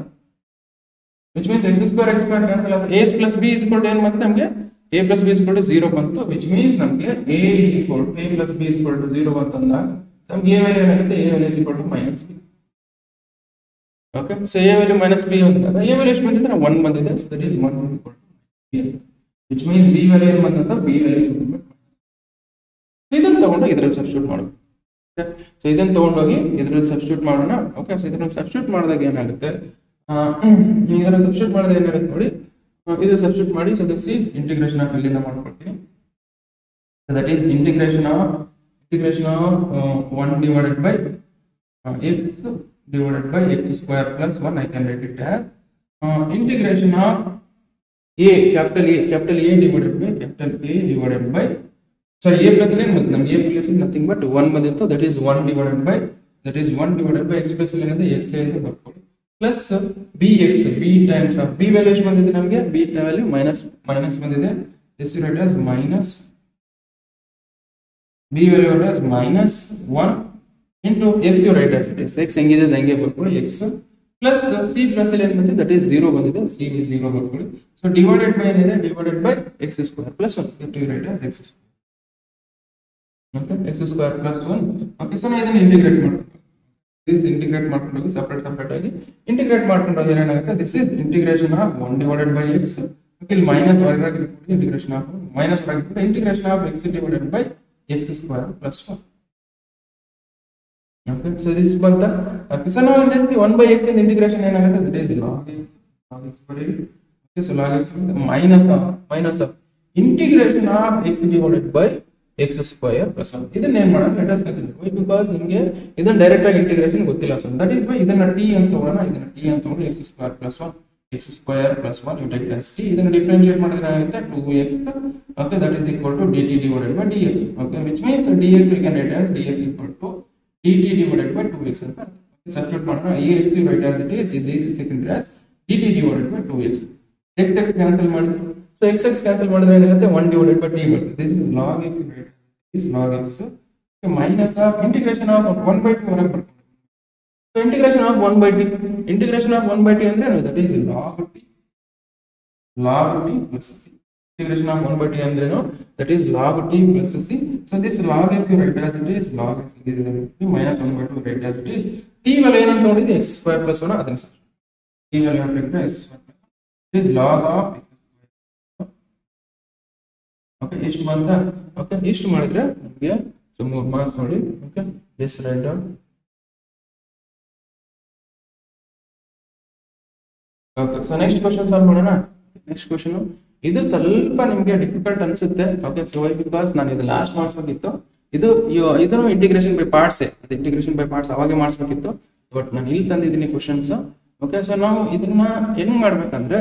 which means x square cancel ಆಗುತ್ತೆ, a plus b is equal to ಏನು ಮತ್ತೆ ನಮಗೆ a plus b is equal to 0 ಬಂತು, which means ನಮಗೆ a is equal to a plus b is equal to 0 ಅಂತಂದಾಗ ನಮಗೆ a value ಏನಾಗುತ್ತೆ, a value is equal to minus b. Okay, so a value minus b ಅಂದಾಗ a value ಎಷ್ಟು ಬಂದಿದೆ, 1 ಬಂದಿದೆ, so that is 1 is equal to b, which means b value ಏನು ಬಂತಂತ b value is equal to ಇದನ್ನು ತಗೊಂಡು ಇದರಲ್ಲಿ substitute ಮಾಡೋಣ. Okay, so ಇದನ್ನು ತಗೊಂಡೋಗಿ ಇದರಲ್ಲಿ ಸಬ್ಸ್ಟಿಟ್ಯೂಟ್ ಮಾಡೋಣ. ಓಕೆ, ಸೊ ಇದರಲ್ಲಿ ಸಬ್ಸ್ಟಿಟ್ಯೂಟ್ ಮಾಡಿದಾಗ ಏನಾಗುತ್ತೆ, ಇದರಲ್ಲಿ ಸಬ್ಸ್ಟಿಟ್ಯೂಟ್ ಮಾಡಿದ್ರೆ ಏನಾಗುತ್ತೆ ನೋಡಿ, ಇದು ಸಬ್ಸ್ಟಿಟ್ಯೂಟ್ ಮಾಡಿ, so this is integration of ಇಲ್ಲಿಂದ ಮಾಡ್ಕೊಳ್ತೀನಿ, so that is integration of 1 divided by x divided by x square plus 1, I can write it as integration of a capital A divided by capital A divided by, sorry, a plus n but a plus is nothing but 1 ಬಂದಿತ್ತು, that is 1 divided by x plus n ಅಂದ್ರೆ x ಅಂತ ಬರ್ಕೊಳ್ಳಿ, plus bx, b times of b value ಎಷ್ಟು ಬಂದಿದೆ ನಮಗೆ, b value minus ಬಂದಿದೆ, this is write as minus b value as minus 1 into x you write as it is, x ಹೆಂಗಿದೆ ಹಂಗೆ ಬರ್ಕೊಳ್ಳಿ, x plus c plus l ಏನಿದೆ that is 0 ಬಂದಿದೆ, c is 0 ಬರ್ಕೊಳ್ಳಿ, so divided by ಏನಿದೆ, divided by x square plus 1, that you write as x square. Okay, x square plus 1. Okay, so now ಇದನ್ನ integrate ಮಾಡೋಣ, this integrate ಮಾಡ್ಕೊಂಡು separate ಆಗಿ integrate ಮಾಡ್ಕೊಂಡ್ರೆ ಏನಾಗುತ್ತೆ, this is integration of 1 divided by x, okay, ಇಲ್ಲಿ minus ಹೊರಗೆ integration of minus ಹೊರಗೆ integration of x divided by x square plus 1. Okay, so this is ಬಂತ. Okay, so now in this 1 by x in integration ಏನಾಗುತ್ತೆ, that is log x ಬರೀರಿ. Okay, so log x minus of integration of x divided by x square plus 1. ಇದನ್ನ ಏನು ಮಾಡೋಣ, let us consider, why, because ನಿಮಗೆ ಇದನ್ನ direct ಆಗಿ integration ಗೊತ್ತಿಲ್ಲ, so that is why ಇದನ್ನ t ಅಂತ ತಗೊಳ್ಳೋಣ, ಇದನ್ನ t ಅಂತ ತಗೊಂಡು x square plus 1 you take as t, ಇದನ್ನ ಡಿಫರೆನ್ಶಿಯೇಟ್ ಮಾಡಿದ್ರೆ ಏನಾಗುತ್ತೆ 2x, okay, that is equal to dt divided by dx, okay, which means dx we can write as dx equal to dt divided by 2x ಅಂತ substitute ಮಾಡೋಣ, ಈ x you write as it is, this is taken as dt divided by 2x, x cancel ಮಾಡಿ, so x cancel ಮಾಡಿದ್ರೆ ಏನಾಗುತ್ತೆ 1 divided by t ಬರುತ್ತೆ, this is log x, is log x, okay, minus of integration of 1 by 2 ಹೊರಗೆ ಬರುತ್ತೆ, so integration of 1 by t ಅಂದ್ರೆ ಏನು, that is log t plus c, integration of 1 by t ಅಂದ್ರೆ ಏನು, that is log t plus c, so this log x you write as it is, log x minus 1 by 2 write as it is, t value ಏನಂತ ನೋಡಿದ್ವಿ x square plus 1, ಅದನ್ನ t value ಹಾಕಿದ್ರೆ x square plus 1, it is log of x square. Okay, ಇಷ್ಟು ಬಂತ. Okay, ಇಷ್ಟು ಮಾಡಿದ್ರೆ ನಮಗೆ 3 marks ನೋಡಿ. Okay, this write down. Okay, so next question solve ಮಾಡೋಣ. ನೆಕ್ಸ್ಟ್ ಕ್ವೆಶ್ಚನ್ ಇದು ಸ್ವಲ್ಪ ನಿಮಗೆ ಡಿಫಿಕಲ್ಟ್ ಅನ್ಸುತ್ತೆ. ಓಕೆ, ಸೊ ವೈ ಬಿಕಾಸ್ ನಾನು ಇದು ಲಾಸ್ಟ್ ಮಾಡಿಸ್ಬೇಕಿತ್ತು, ಇದನ್ನು ಇಂಟಿಗ್ರೇಷನ್ ಬೈ ಪಾರ್ಟ್ಸ್, ಅದು ಇಂಟಿಗ್ರೇಷನ್ ಬೈ ಪಾರ್ಟ್ಸ್ ಅವಾಗೆ ಮಾಡಿಸ್ಬೇಕಿತ್ತು, ಬಟ್ ನಾನು ಇಲ್ಲಿ ತಂದಿದ್ದೀನಿ ಕ್ವೆಶ್ಚನ್ಸ್. ಓಕೆ, ಸೊ ನಾವು ಇದನ್ನ ಹೆಂಗ್ ಮಾಡ್ಬೇಕಂದ್ರೆ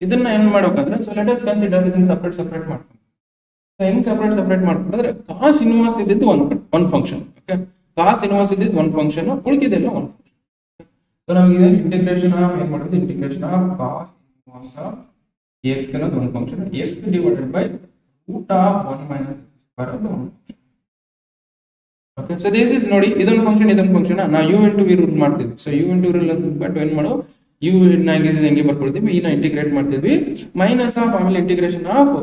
ಇದನ್ನ ಏನ್ ಮಾಡ್ಬೇಕಂದ್ರೆ, ಸೊ ಲೆಟ್ ಅಸ್ ಕನ್ಸಿಡರ್ ಇದನ್ನ ಸಪರೇಟ್ ಮಾಡ್ಕೊಂಡು, ಹೆಂಗ್ ಸಪರೇಟ್ ಮಾಡ್ಕೊಂಡ್ರೆ ಕಾಸ್ ಇನ್ವರ್ಸ್ ಇದ್ದಿದ್ದು ಒಂದು ಫಂಕ್ಷನ್. ಓಕೆ, ಕಾಸ್ ಇನ್ವರ್ಸ್ ಇದ್ದಿದ್ದು ಒಂದು ಫಂಕ್ಷನ್, ಉಳಿದಿದೆಲ್ಲ ಒಂದು ಫಂಕ್ಷನ್. ಸೊ ನಮಗೆ ಇಂಟಿಗ್ರೇಷನ್ ಆಫ್ ಏನ್ ಮಾಡೋದು, integration of cos inverse of x ಅನ್ನೋದು ಒಂದು function, x divided by root of 1 minus x square ಅನ್ನೋದು ಒಂದು function. Okay, so this is ನೋಡಿ, ಇದೊಂದು ಫಂಕ್ಷನ್ ನಾವು u ಇಂಟು v ರೂಟ್ ಮಾಡ್ತಿದ್ವಿ. So u into v but ಏನ್ ಮಾಡೋ, u ಹೆಂಗೆ ಬರ್ಕೊಳ್ತೀವಿ, ಇನ್ನ ಇಂಟಿಗ್ರೇಟ್ ಮಾಡ್ತಿದ್ವಿ, ಮೈನಸ್ ಆಫ್ ಆಮೇಲೆ integration of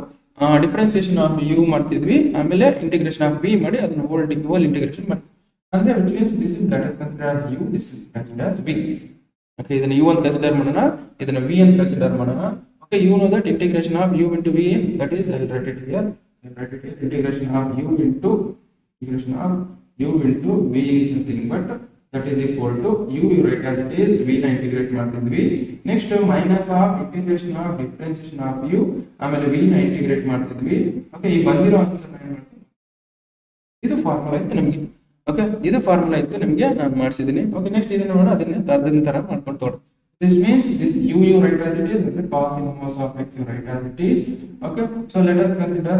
differentiation of u ಮಾಡ್ತಿದ್ವಿ, ಆಮೇಲೆ ಇಂಟಿಗ್ರೇಷನ್ ಆಫ್ v ಮಾಡಿ ಅದನ್ನ ಹೋಲ್ ಇಂಟಿಗ್ರೇಷನ್ ಮಾಡಿ, ಅಂದ್ರೆ which means this is that is considered as u, this is considered as v. Okay, ಇದನ್ನ u ಅಂತ ಕನ್ಸಿಡರ್ ಮಾಡೋಣ, ಇದನ್ನ v ಅಂತ ಕನ್ಸಿಡರ್ ಮಾಡೋಣ. Okay, you know that integration of u into v, that is, I will write it here, integration of u into v is nothing but that is equal to u you write as it is, v na integrate ಮಾಡ್ತಿದ್ವಿ. Next minus of integration of differentiation of u, ಆಮೇಲೆ v ನ integrate ಮಾಡ್ತಿದ್ವಿ. Okay, ಈ ಬಂದಿರೋ answer ಏನು ಮಾಡ್ತೀವಿ, ಇದು formula ಇತ್ತು ನಮಗೆ. ಓಕೆ, ಇದು ಫಾರ್ಮುಲಾ ಇತ್ತು ನಮಗೆ, ನಾನು ಮಾಡಿಸಿದ್ದೀನಿ. ಓಕೆ, ನೆಕ್ಸ್ಟ್ ಇದನ್ನ ನೋಡೋಣ, ಅದನ್ನ ತರ ಮಾಡ್ಕೊಂಡು ತೋಡ. This means this u you write as it is, the cos inverse of x you write as it is. Okay, so let us consider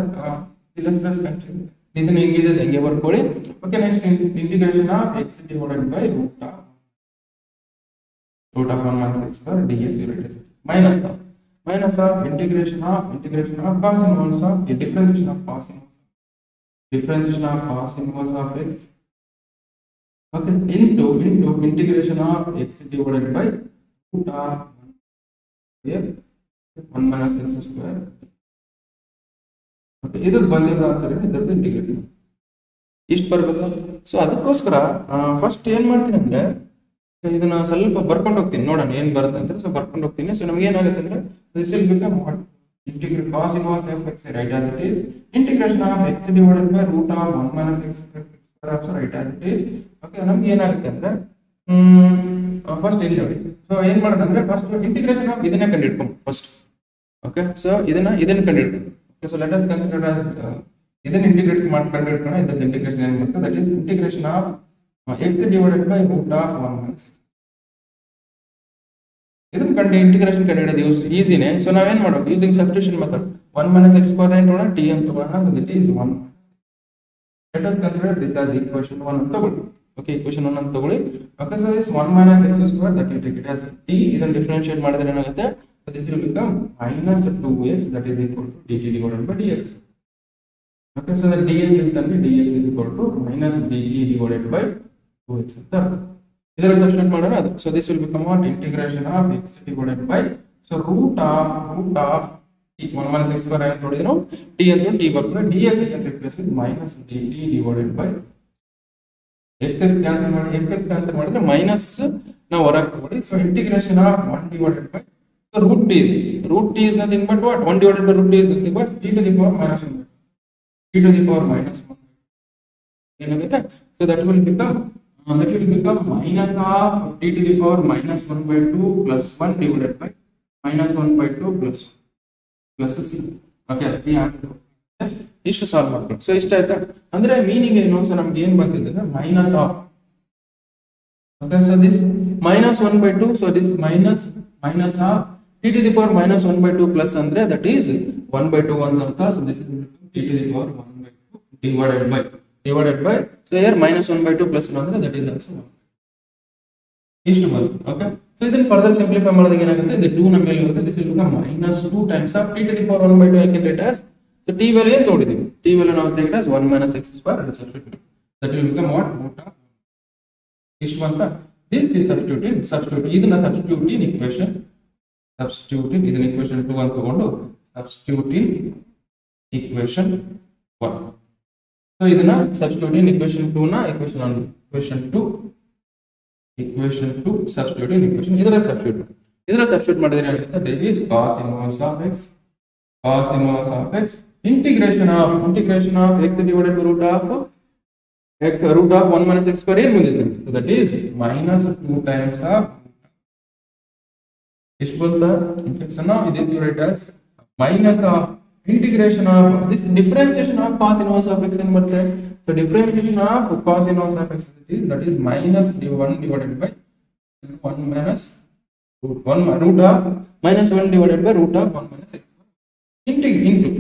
ಇದನ್ನ ಹೆಂಗಿದೆ ಹೆಂಗೆ ಬರ್ಕೊಳ್ಳಿ. Okay, next integration of x divided by root of root of 1 minus x square dx you write as minus of integration of cos inverse of the differentiation of cos inverse of x, okay, into integration of x divided by root of 1 minus x square. Okay, ಇದು ಬಂದಿರೋ answer ಇದೆ, ಇದರದ್ದು integrate ಇಷ್ಟು ಬರಬೇಕು. So ಅದಕ್ಕೋಸ್ಕರ first ಏನ್ ಮಾಡ್ತೀನಿ ಅಂದ್ರೆ ಇದನ್ನ ಸ್ವಲ್ಪ ಬರ್ಕೊಂಡು ಹೋಗ್ತೀನಿ, ನೋಡೋಣ ಏನ್ ಬರುತ್ತೆ ಅಂತ. ಸೊ ಬರ್ಕೊಂಡು ಹೋಗ್ತೀನಿ. ಸೊ ನಮ್ಗೆ ಏನಾಗುತ್ತೆ ಅಂದ್ರೆ this will become what integrate cos inverse of x right as it is, integration of x divided by root of 1 minus x square also right as it is. Okay, ನಮ್ಗೆ ಏನಾಗುತ್ತೆ ಅಂದ್ರೆ first ಇಲ್ಲಿ ನೋಡಿ. So ಏನ್ ಮಾಡೋಣ ಅಂದ್ರೆ first integration of ಇದನ್ನ ಕಂಡುಹಿಡ್ಕೊಂಡು first. Okay, so ಇದನ್ನ ಕಂಡುಹಿಡ್ಕೊಂಡು. Okay, so let us consider as ಇದನ್ನ ಇಂಟಿಗ್ರೇಟ್ ಮಾಡ್ಕೊಂಡು ಇಟ್ಕೊಳ್ಳೋಣ. ಇದರ ಇಂಟಿಗ್ರೇಷನ್ ಏನು ಬರುತ್ತೆ, that is integration of x divided by root of 1 minus x. ಇದನ್ನ ಇಂಟಿಗ್ರೇಷನ್ ಕಂಡುಹಿಡಿಯೋದು ಈಸಿನೇ. ಸೊ ನಾವೇನ್ ಮಾಡೋದು using substitution method 1 minus x square ಅಂತ ತಗೊಳ್ಳೋಣ, t ಅಂತ ತಗೊಳ್ಳೋಣ. So that is 1. Let us consider this as equation 1 ಅಂತ ತಗೊಳ್ಳಿ. Okay, equation 1 ಅಂತ ತಗೊಳ್ಳಿ. Okay, so this 1 minus x square that you take it as t, ಇದನ್ನ ಡಿಫರೆನ್ಶಿಯೇಟ್ ಮಾಡಿದ್ರೆ ಏನಾಗುತ್ತೆ, so this will become minus 2x that is equal to dt divided by dx. Okay, so the dx is equal to minus dt divided by 2x ಅಂತ. ಇದರ substitute ಮಾಡೋಣ ಅದು. So this will become what integration of x divided by, so root of t 1 minus x square ಅಂತ ನೋಡಿದ್ರು t ಅಂತ t ಬರ್ತದೆ, dx can replace with minus dt divided by x cancel ಮಾಡಿದ್ರೆ minus ನಾವು ಹೊರಗೆ ತಗೊಳ್ಳಿ. So integration of 1 divided by, so root t is nothing but what 1 divided by root t is nothing but t to the power minus 1 ಏನಾಗುತ್ತೆ. So that will become minus of t to the power minus 1 by 2 plus 1 divided by minus 1 by 2 plus c. Okay, c ಇಷ್ಟು solve ಮಾಡ್ಬೇಕು. So ಇಷ್ಟ ಆಯ್ತಾ ಅಂದ್ರೆ meaning ಏನು, so ನಮ್ಗೆ ಏನ್ ಬಂದಿದೆ ಅಂದ್ರೆ minus of, okay, so this minus 1 by 2, so this minus of t to the power minus 1 by 2 plus ಅಂದ್ರೆ that is 1 by 2 ಅಂತ ಅರ್ಥ. So this is t to the power 1 by 2 divided by, so here minus 1 by 2 plus ಅಂದ್ರೆ that is also 1. ಇಷ್ಟು ಬರುತ್ತೆ. Okay, so ಇದನ್ನ further simplify ಮಾಡಿದಾಗ ಏನಾಗುತ್ತೆ, ಇದು 2 ನಮ್ಮ ಮೇಲೆ ಇರುತ್ತೆ, this will become minus 2 times of t to the power 1 by 2 I can write as, so t value ಏನು ತಗೊಂಡಿದ್ದೀವಿ, t value ನಾವು ತೆಗೆದ as 1 minus x square and substitute, that will become what root of ಇಷ್ಟು ಬಂತ. This is substitute ಇದನ್ನ substitute in equation, ಇದನ್ನ equation 2 ಅಂತ ತಗೊಂಡು substitute in equation 1. So ಇದನ್ನ substitute in equation 2 ನ equation 2 substitute in equation ಇದರ substitute ಮಾಡಿದ್ರೆ ಏನಾಗುತ್ತೆ, that is cos inverse of x integration of x divided by root of 1 minus x square ಏನು ಬಂದಿದೆ, so that is minus 2 times of ಎಷ್ಟು ಬಂತಾ. So now this you write as minus of integration of this differentiation of cos inverse of x ಏನು ಬರುತ್ತೆ, so differentiation of cos inverse of x that is minus 1 divided by 1 minus root of minus 1 divided by root of 1 minus x into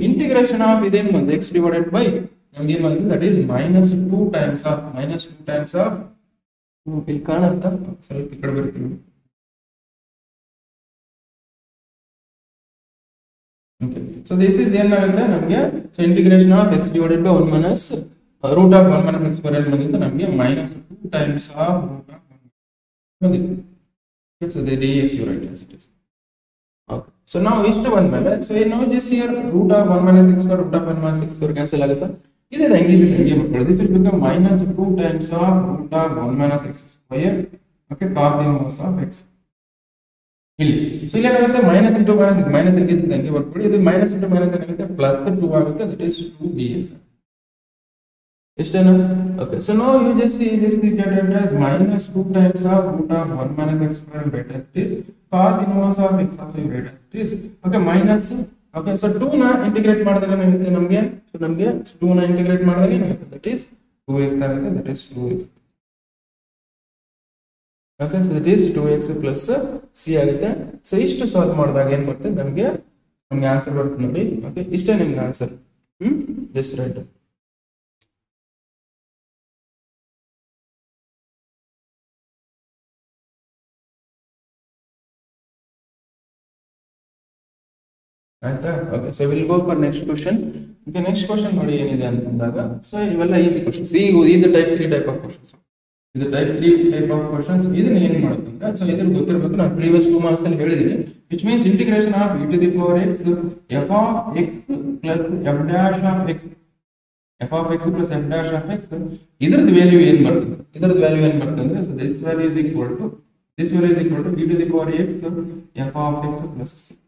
integration of ಇದೇನು ಬಂತು x divided by ನಮಗೆ ಏನು ಬಂತು, that is minus 2 times of ಇಲ್ಲಿ ಕಾಣುತ್ತಾ, ಸ್ವಲ್ಪ ಈ ಕಡೆ ಬರ್ತೀನಿ. Okay, so this is ಏನಾಗುತ್ತೆ ನಮಗೆ, so integration of x divided by 1 minus root of 1 minus x square ಬಂದಿದ್ದು ನಮಗೆ minus 2 times of root of 1 ಬಂದಿದೆ. Okay, so the dx you write as it is. Okay, so now ಇಷ್ಟು ಬಂದ್ಮೇಲೆ, so now this here root of 1 minus x square root of 1 minus x square cancel ಆಗುತ್ತೆ. ಇದೇ English ಅಲ್ಲಿ ಬರ್ಕೊಳ್ಳಿ, this will become minus 2 times of root of 1 minus x square, okay, cos inverse of x ಇಲ್ಲಿ. So ಇಲ್ಲಿ ಏನಾಗುತ್ತೆ minus into minus ಇದ್ದಿದ್ದು ಹಂಗೆ ಬರ್ಕೊಳ್ಳಿ, ಇದು minus into minus ಏನಾಗುತ್ತೆ plus 2 ಆಗುತ್ತೆ, that is 2 dx. ಇಷ್ಟೇನಾ? Okay, so now you just see this thing that as minus 2 times of root of 1 minus x square and write as it is cos inverse of x also you write as it is. Okay, minus, okay, so 2 ನ integrate ಮಾಡಿದಾಗ ಏನಾಗುತ್ತೆ ನಮಗೆ, so ನಮಗೆ 2 ನ integrate ಮಾಡಿದಾಗ ಏನಾಗುತ್ತೆ, that is 2x ಆಗುತ್ತೆ, that is 2x. Okay, so that is 2x plus c ಆಗುತ್ತೆ. ಸೊ ಇಷ್ಟು ಸಾಲ್ವ್ ಮಾಡಿದಾಗ ಏನು ಬರುತ್ತೆ ನಮಗೆ ಆನ್ಸರ್ ಬರುತ್ತೆ ನೋಡಿ. ಓಕೆ, ಇಷ್ಟೇ ನಿಮ್ಗೆ ಆನ್ಸರ್. Just write. ಆಯ್ತಾ. Okay, so will go for next question. Okay, next question ನೋಡಿ ಏನಿದೆ ಅಂತಂದಾಗ, ಸೊ ಇವೆಲ್ಲ ಈಸಿ ಕ್ವಶನ್ಸ್. ಇದು ಟೈಪ್ 3 ಟೈಪ್ ಆಫ್ ಕ್ವಶನ್ಸ್. ಇದು ಟೈಪ್ 3 ಟೈಪ್ ಆಫ್ ಕ್ವಶನ್ಸ್. ಇದನ್ನ ಏನ್ ಮಾಡೋದಂದ್ರೆ, ಸೊ ಇದ್ರ ಗೊತ್ತಿರಬೇಕು, ನಾನು ಪ್ರೀವಿಯಸ್ 2 ಮಾರ್ಕ್ಸ್ ಅಲ್ಲಿ ಹೇಳಿದೀನಿ. Which means integration of e to the power x f of x plus f dash of x, f of x plus f dash of x, ಇದರದ್ದು value ಏನ್ ಬರ್ತದೆ ಅಂದ್ರೆ, so this value is equal to e to the power x f of x plus c.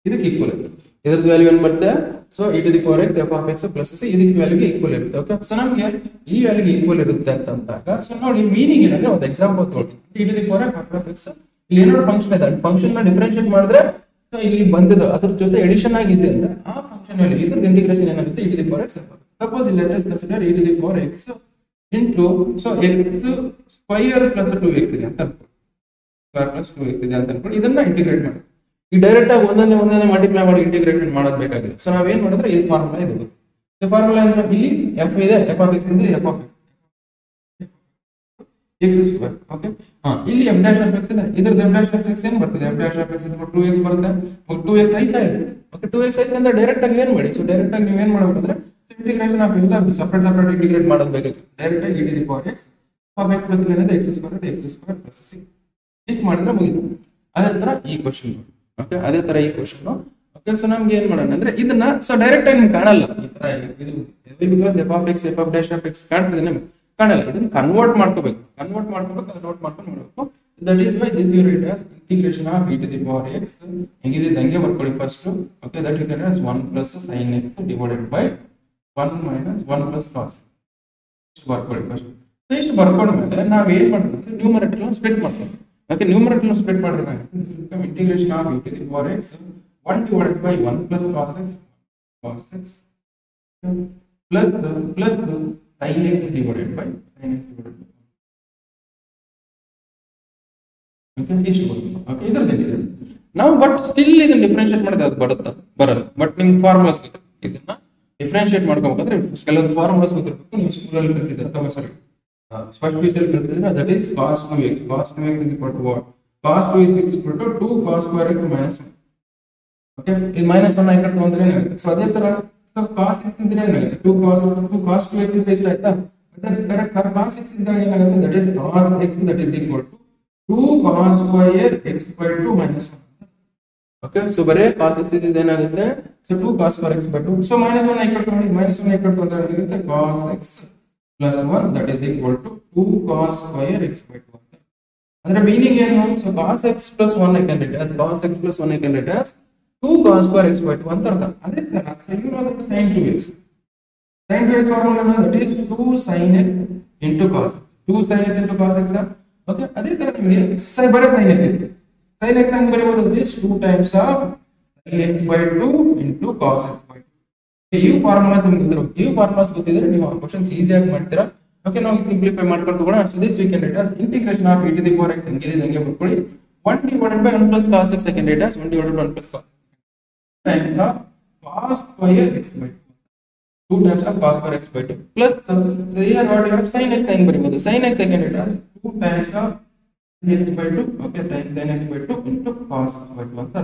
ಇದಕ್ಕೆ equal ಇರುತ್ತೆ. ಇದರದ್ದು value ಏನ್ ಬರುತ್ತೆ, so e to the power x f of x plus c ಇದಕ್ಕೆ ವ್ಯಾಲ್ಯೂಗೆ ಈಕ್ವಲ್ ಇರುತ್ತೆ. ಓಕೆ, ಸೊ ನಮಗೆ ಈ ವ್ಯಾಲ್ಯೂಗೆ equal ಇರುತ್ತೆ ಅಂತಂದಾಗ, ಸೊ ನೋಡಿ ಮೀನಿಂಗ್ ಏನಂದ್ರೆ, ಒಂದು ಎಕ್ಸಾಂಪಲ್ ತಗೊಳ್ಳಿ. e to the power f of x, ಇಲ್ಲಿ ಏನೋ ಫಂಕ್ಷನ್ ಇದೆ, ಫಂಕ್ಷನ್ ನ ಡಿಫರೆನ್ಶಿಯೇಟ್ ಮಾಡಿದ್ರೆ, ಸೊ ಇಲ್ಲಿ ಬಂದಿದ್ದು ಅದ್ರ ಜೊತೆ ಎಡಿಷನ್ ಆಗಿದೆ ಅಂದ್ರೆ ಆ ಫಂಕ್ಷನ್ ವ್ಯಾಲ್ಯೂ ಇದ್ರದ್ದು ಇಂಟಿಗ್ರೇಷನ್ ಏನಾಗುತ್ತೆ, e to the power x. Suppose ಇಲ್ಲಿ let us consider e to the power x into, so x square plus 2x ಇದೆ ಅಂತ ಅನ್ಕೊಳ್ಳಿ, ಸ್ಕ್ವೇರ್ ಪ್ಲಸ್ 2x ಇದೆ ಅಂತ ಅನ್ಕೊಳ್ಳಿ. ಇದನ್ನ ಇಂಟಿಗ್ರೇಟ್ ಮಾಡಿ, ಈ ಡೈರೆಕ್ಟ್ ಆಗಿ ಒಂದೊಂದೇ ಮಲ್ಟಿಪ್ಲೈ ಮಾಡಿ ಇಂಟಿಗ್ರೇಟ್ ಮಾಡೋದು ಬೇಕಾಗಿಲ್ಲ. ಸೊ ನಾವೇನ್ ಮಾಡಿದ್ರೆ ಈ ಫಾರ್ಮುಲಾ ಇದೆ. ಈ ಫಾರ್ಮುಲಾ ಅಂದ್ರೆ ಇಲ್ಲಿ f ಇದೆ, f of x ಇದೆ, f of x square. Okay, ಇಲ್ಲಿ f dash of x ಇದೆ, ಇದರದ್ದು f dash of x ಏನು ಬರ್ತದೆ, f dash of x 2x ಬರುತ್ತೆ. 2x ಆಯ್ತಾ ಇದೆ. ಓಕೆ, 2x ಆಯ್ತು ಅಂದ್ರೆ ಡೈರೆಕ್ಟ್ ಆಗಿ ಏನ್ ಮಾಡಿ, ಸೊ ಡೈರೆಕ್ಟ್ ಆಗಿ ನೀವೇನ್ ಮಾಡಬೇಕಂದ್ರೆ ಇಂಟಿಗ್ರೇಷನ್ ಆಫ್ ಎಲ್ಲ ಸಪರೇಟ್ ಇಂಟಿಗ್ರೇಟ್ ಮಾಡೋದು ಬೇಕಾಗುತ್ತೆ. ಡೈರೆಕ್ಟ್ ಆಗಿ e to the power x of x plus ಏನಿದೆ x ಸ್ಕ್ವೇರ್ ಪ್ಲಸ್ c ಇಷ್ಟು ಮಾಡಿದ್ರೆ ಮುಗಿತು. ಅದೇ ತರ ಈ ಕ್ವಶನ್. ಓಕೆ, ಅದೇ ತರ ಈ ಕ್ವಶನ್. ಓಕೆ, ಸೊ ನಮ್ಗೆ ಏನ್ ಮಾಡೋಣ ಅಂದ್ರೆ ಇದನ್ನ, ಸೊ ಡೈರೆಕ್ಟ್ ಆಗಿ ನಿಮ್ಗೆ ಕಾಣಲ್ಲ ಈ ತರ, ಇದು because f of x f of dash of x ಕಾಣ್ತಿದೆ, ನಿಮ್ಗೆ ಕಾಣಲ್ಲ. ಇದನ್ನ ಕನ್ವರ್ಟ್ ಮಾಡ್ಕೋಬೇಕು, ಅದು ನೋಟ್ ಮಾಡ್ಕೊಂಡು ಮಾಡಬೇಕು. That is Y this you right as integration of e to the power x. ಹೆಂಗಿದೆ ಹಂಗೆ ಬರ್ಕೊಳ್ಳಿ first. Okay, that you can as 1 plus sin x divided by 1 minus 1 plus cos. ಇಷ್ಟು ಬರ್ಕೊಳ್ಳಿ ಫಸ್ಟ್. ಸೊ ಇಷ್ಟು ಬರ್ಕೊಂಡ್ಮೇಲೆ ನಾವ್ ಏನ್ ಮಾಡೋದು ಅಂದ್ರೆ ನ್ಯೂಮರೇಟರ್ ಸ್ಪ್ಲಿಟ್ ಮಾಡ್ತೀವಿ. ಓಕೆ, ನ್ಯೂಮರೇಟರ್ ಸ್ಪ್ಲಿಟ್ ಮಾಡಿದ್ರೆ integration of e to the power x 1 divided by 1 plus cos x plus sin x divided by okay, ಇಷ್ಟು ಬರುತ್ತೆ. ಓಕೆ, ಇದರಲ್ಲಿ ನಾವು ಬಟ್ ಸ್ಟಿಲ್ ಇದನ್ನ ಡಿಫರೆನ್ಶಿಯೇಟ್ ಮಾಡಿದ್ರೆ ಅದು ಬರಲ್ಲ. ಬಟ್ ನಿಮ್ಗೆ ಫಾರ್ಮುಲಾಸ್ ಗೊತ್ತಿದೆ, ಇದನ್ನ ಡಿಫರೆನ್ಶಿಯೇಟ್ ಮಾಡ್ಕೋಬೇಕಾದ್ರೆ ಕೆಲವೊಂದು ಫಾರ್ಮುಲಾಸ್ ಗೊತ್ತಿರಬೇಕು. ನೀವು ಸ್ಕೂಲಲ್ಲಿ ಕಲ್ತಿದ್ರೆ ಅಥವಾ ಸಾರಿ ಫಸ್ಟ್ ಪೀಸಲ್ಲಿ ಕಲ್ತಿದ್ರೆ, that is cos 2x is equal to what, cos 2 is equal to 2 cos square x minus 1. Okay, ಈ ಮೈನಸ್ 1 ಆಯ್ತು ಅಂದ್ರೆ ಏನಾಗುತ್ತೆ, ಸೊ ಅದೇ ತರ ಸೊ cos x ಇದ್ರೆ ಏನಾಗುತ್ತೆ, 2 cos 2x ಇದ್ರೆ ಇಷ್ಟ ಆಯ್ತಾ. ಕರೆಕ್ಟ್, cos x ಇದ್ದಾಗ ಏನಾಗುತ್ತೆ, that is cos x that is equal to 2 cos square x by 2 minus 1. Okay, so ಬರೇ cos x ಇದೆ ಏನಾಗುತ್ತೆ, so 2 cos square x by 2. So minus 1 equal ನೋಡಿ, minus 1 ಇಕ್ವಲ್ ಟು ಅಂದ್ರೆ ಏನಾಗುತ್ತೆ, cos x plus 1 that is equal to 2 cos square x by 2. ಅಂದ್ರೆ meaning ಏನು, so cos x plus 1 I can write as 2 cos square x by 2 ಅಂತ ಅರ್ಥ. ಅದೇ ತರ sin 2x formula that is 2 sin x into cos 2 sin x into cos x. Okay, ಅದೇ ತರ ನಿಮಗೆ ಬರೀ sin x ಇತ್ತು, sin x ನಂಗೆ ಬರೀಬಹುದು 2 times of sin x by 2 into cos x by 2. ಈ ಫಾರ್ಮುಲಾಸ್ ನಿಮಗೆ ಗೊತ್ತಿರಬೇಕು. ಈ ಫಾರ್ಮುಲಾಸ್ ಗೊತ್ತಿದ್ರೆ ನೀವು ಕ್ವೆಶ್ಚನ್ಸ್ ಈಸಿ ಆಗಿ ಮಾಡ್ತೀರಾ. ಓಕೆ, ನಾವು ಸಿಂಪ್ಲಿಫೈ ಮಾಡ್ಕೊಂಡು ತಗೋಣ. So this we can write as integration of e to the power x ಹಂಗೆ ಬರ್ಕೊಳ್ಳಿ. 1 divided by 1 plus cos x I can write as 1 divided by 1 plus cos times of cos square x by 2 times of cos square x by 2 plus here what you have sin x ಹೆಂಗೆ ಬರೀಬಹುದು, sin x I can write as 2 times of sin x by 2. Okay, times sin x by 2 into cos x by 2 ಅಂತ.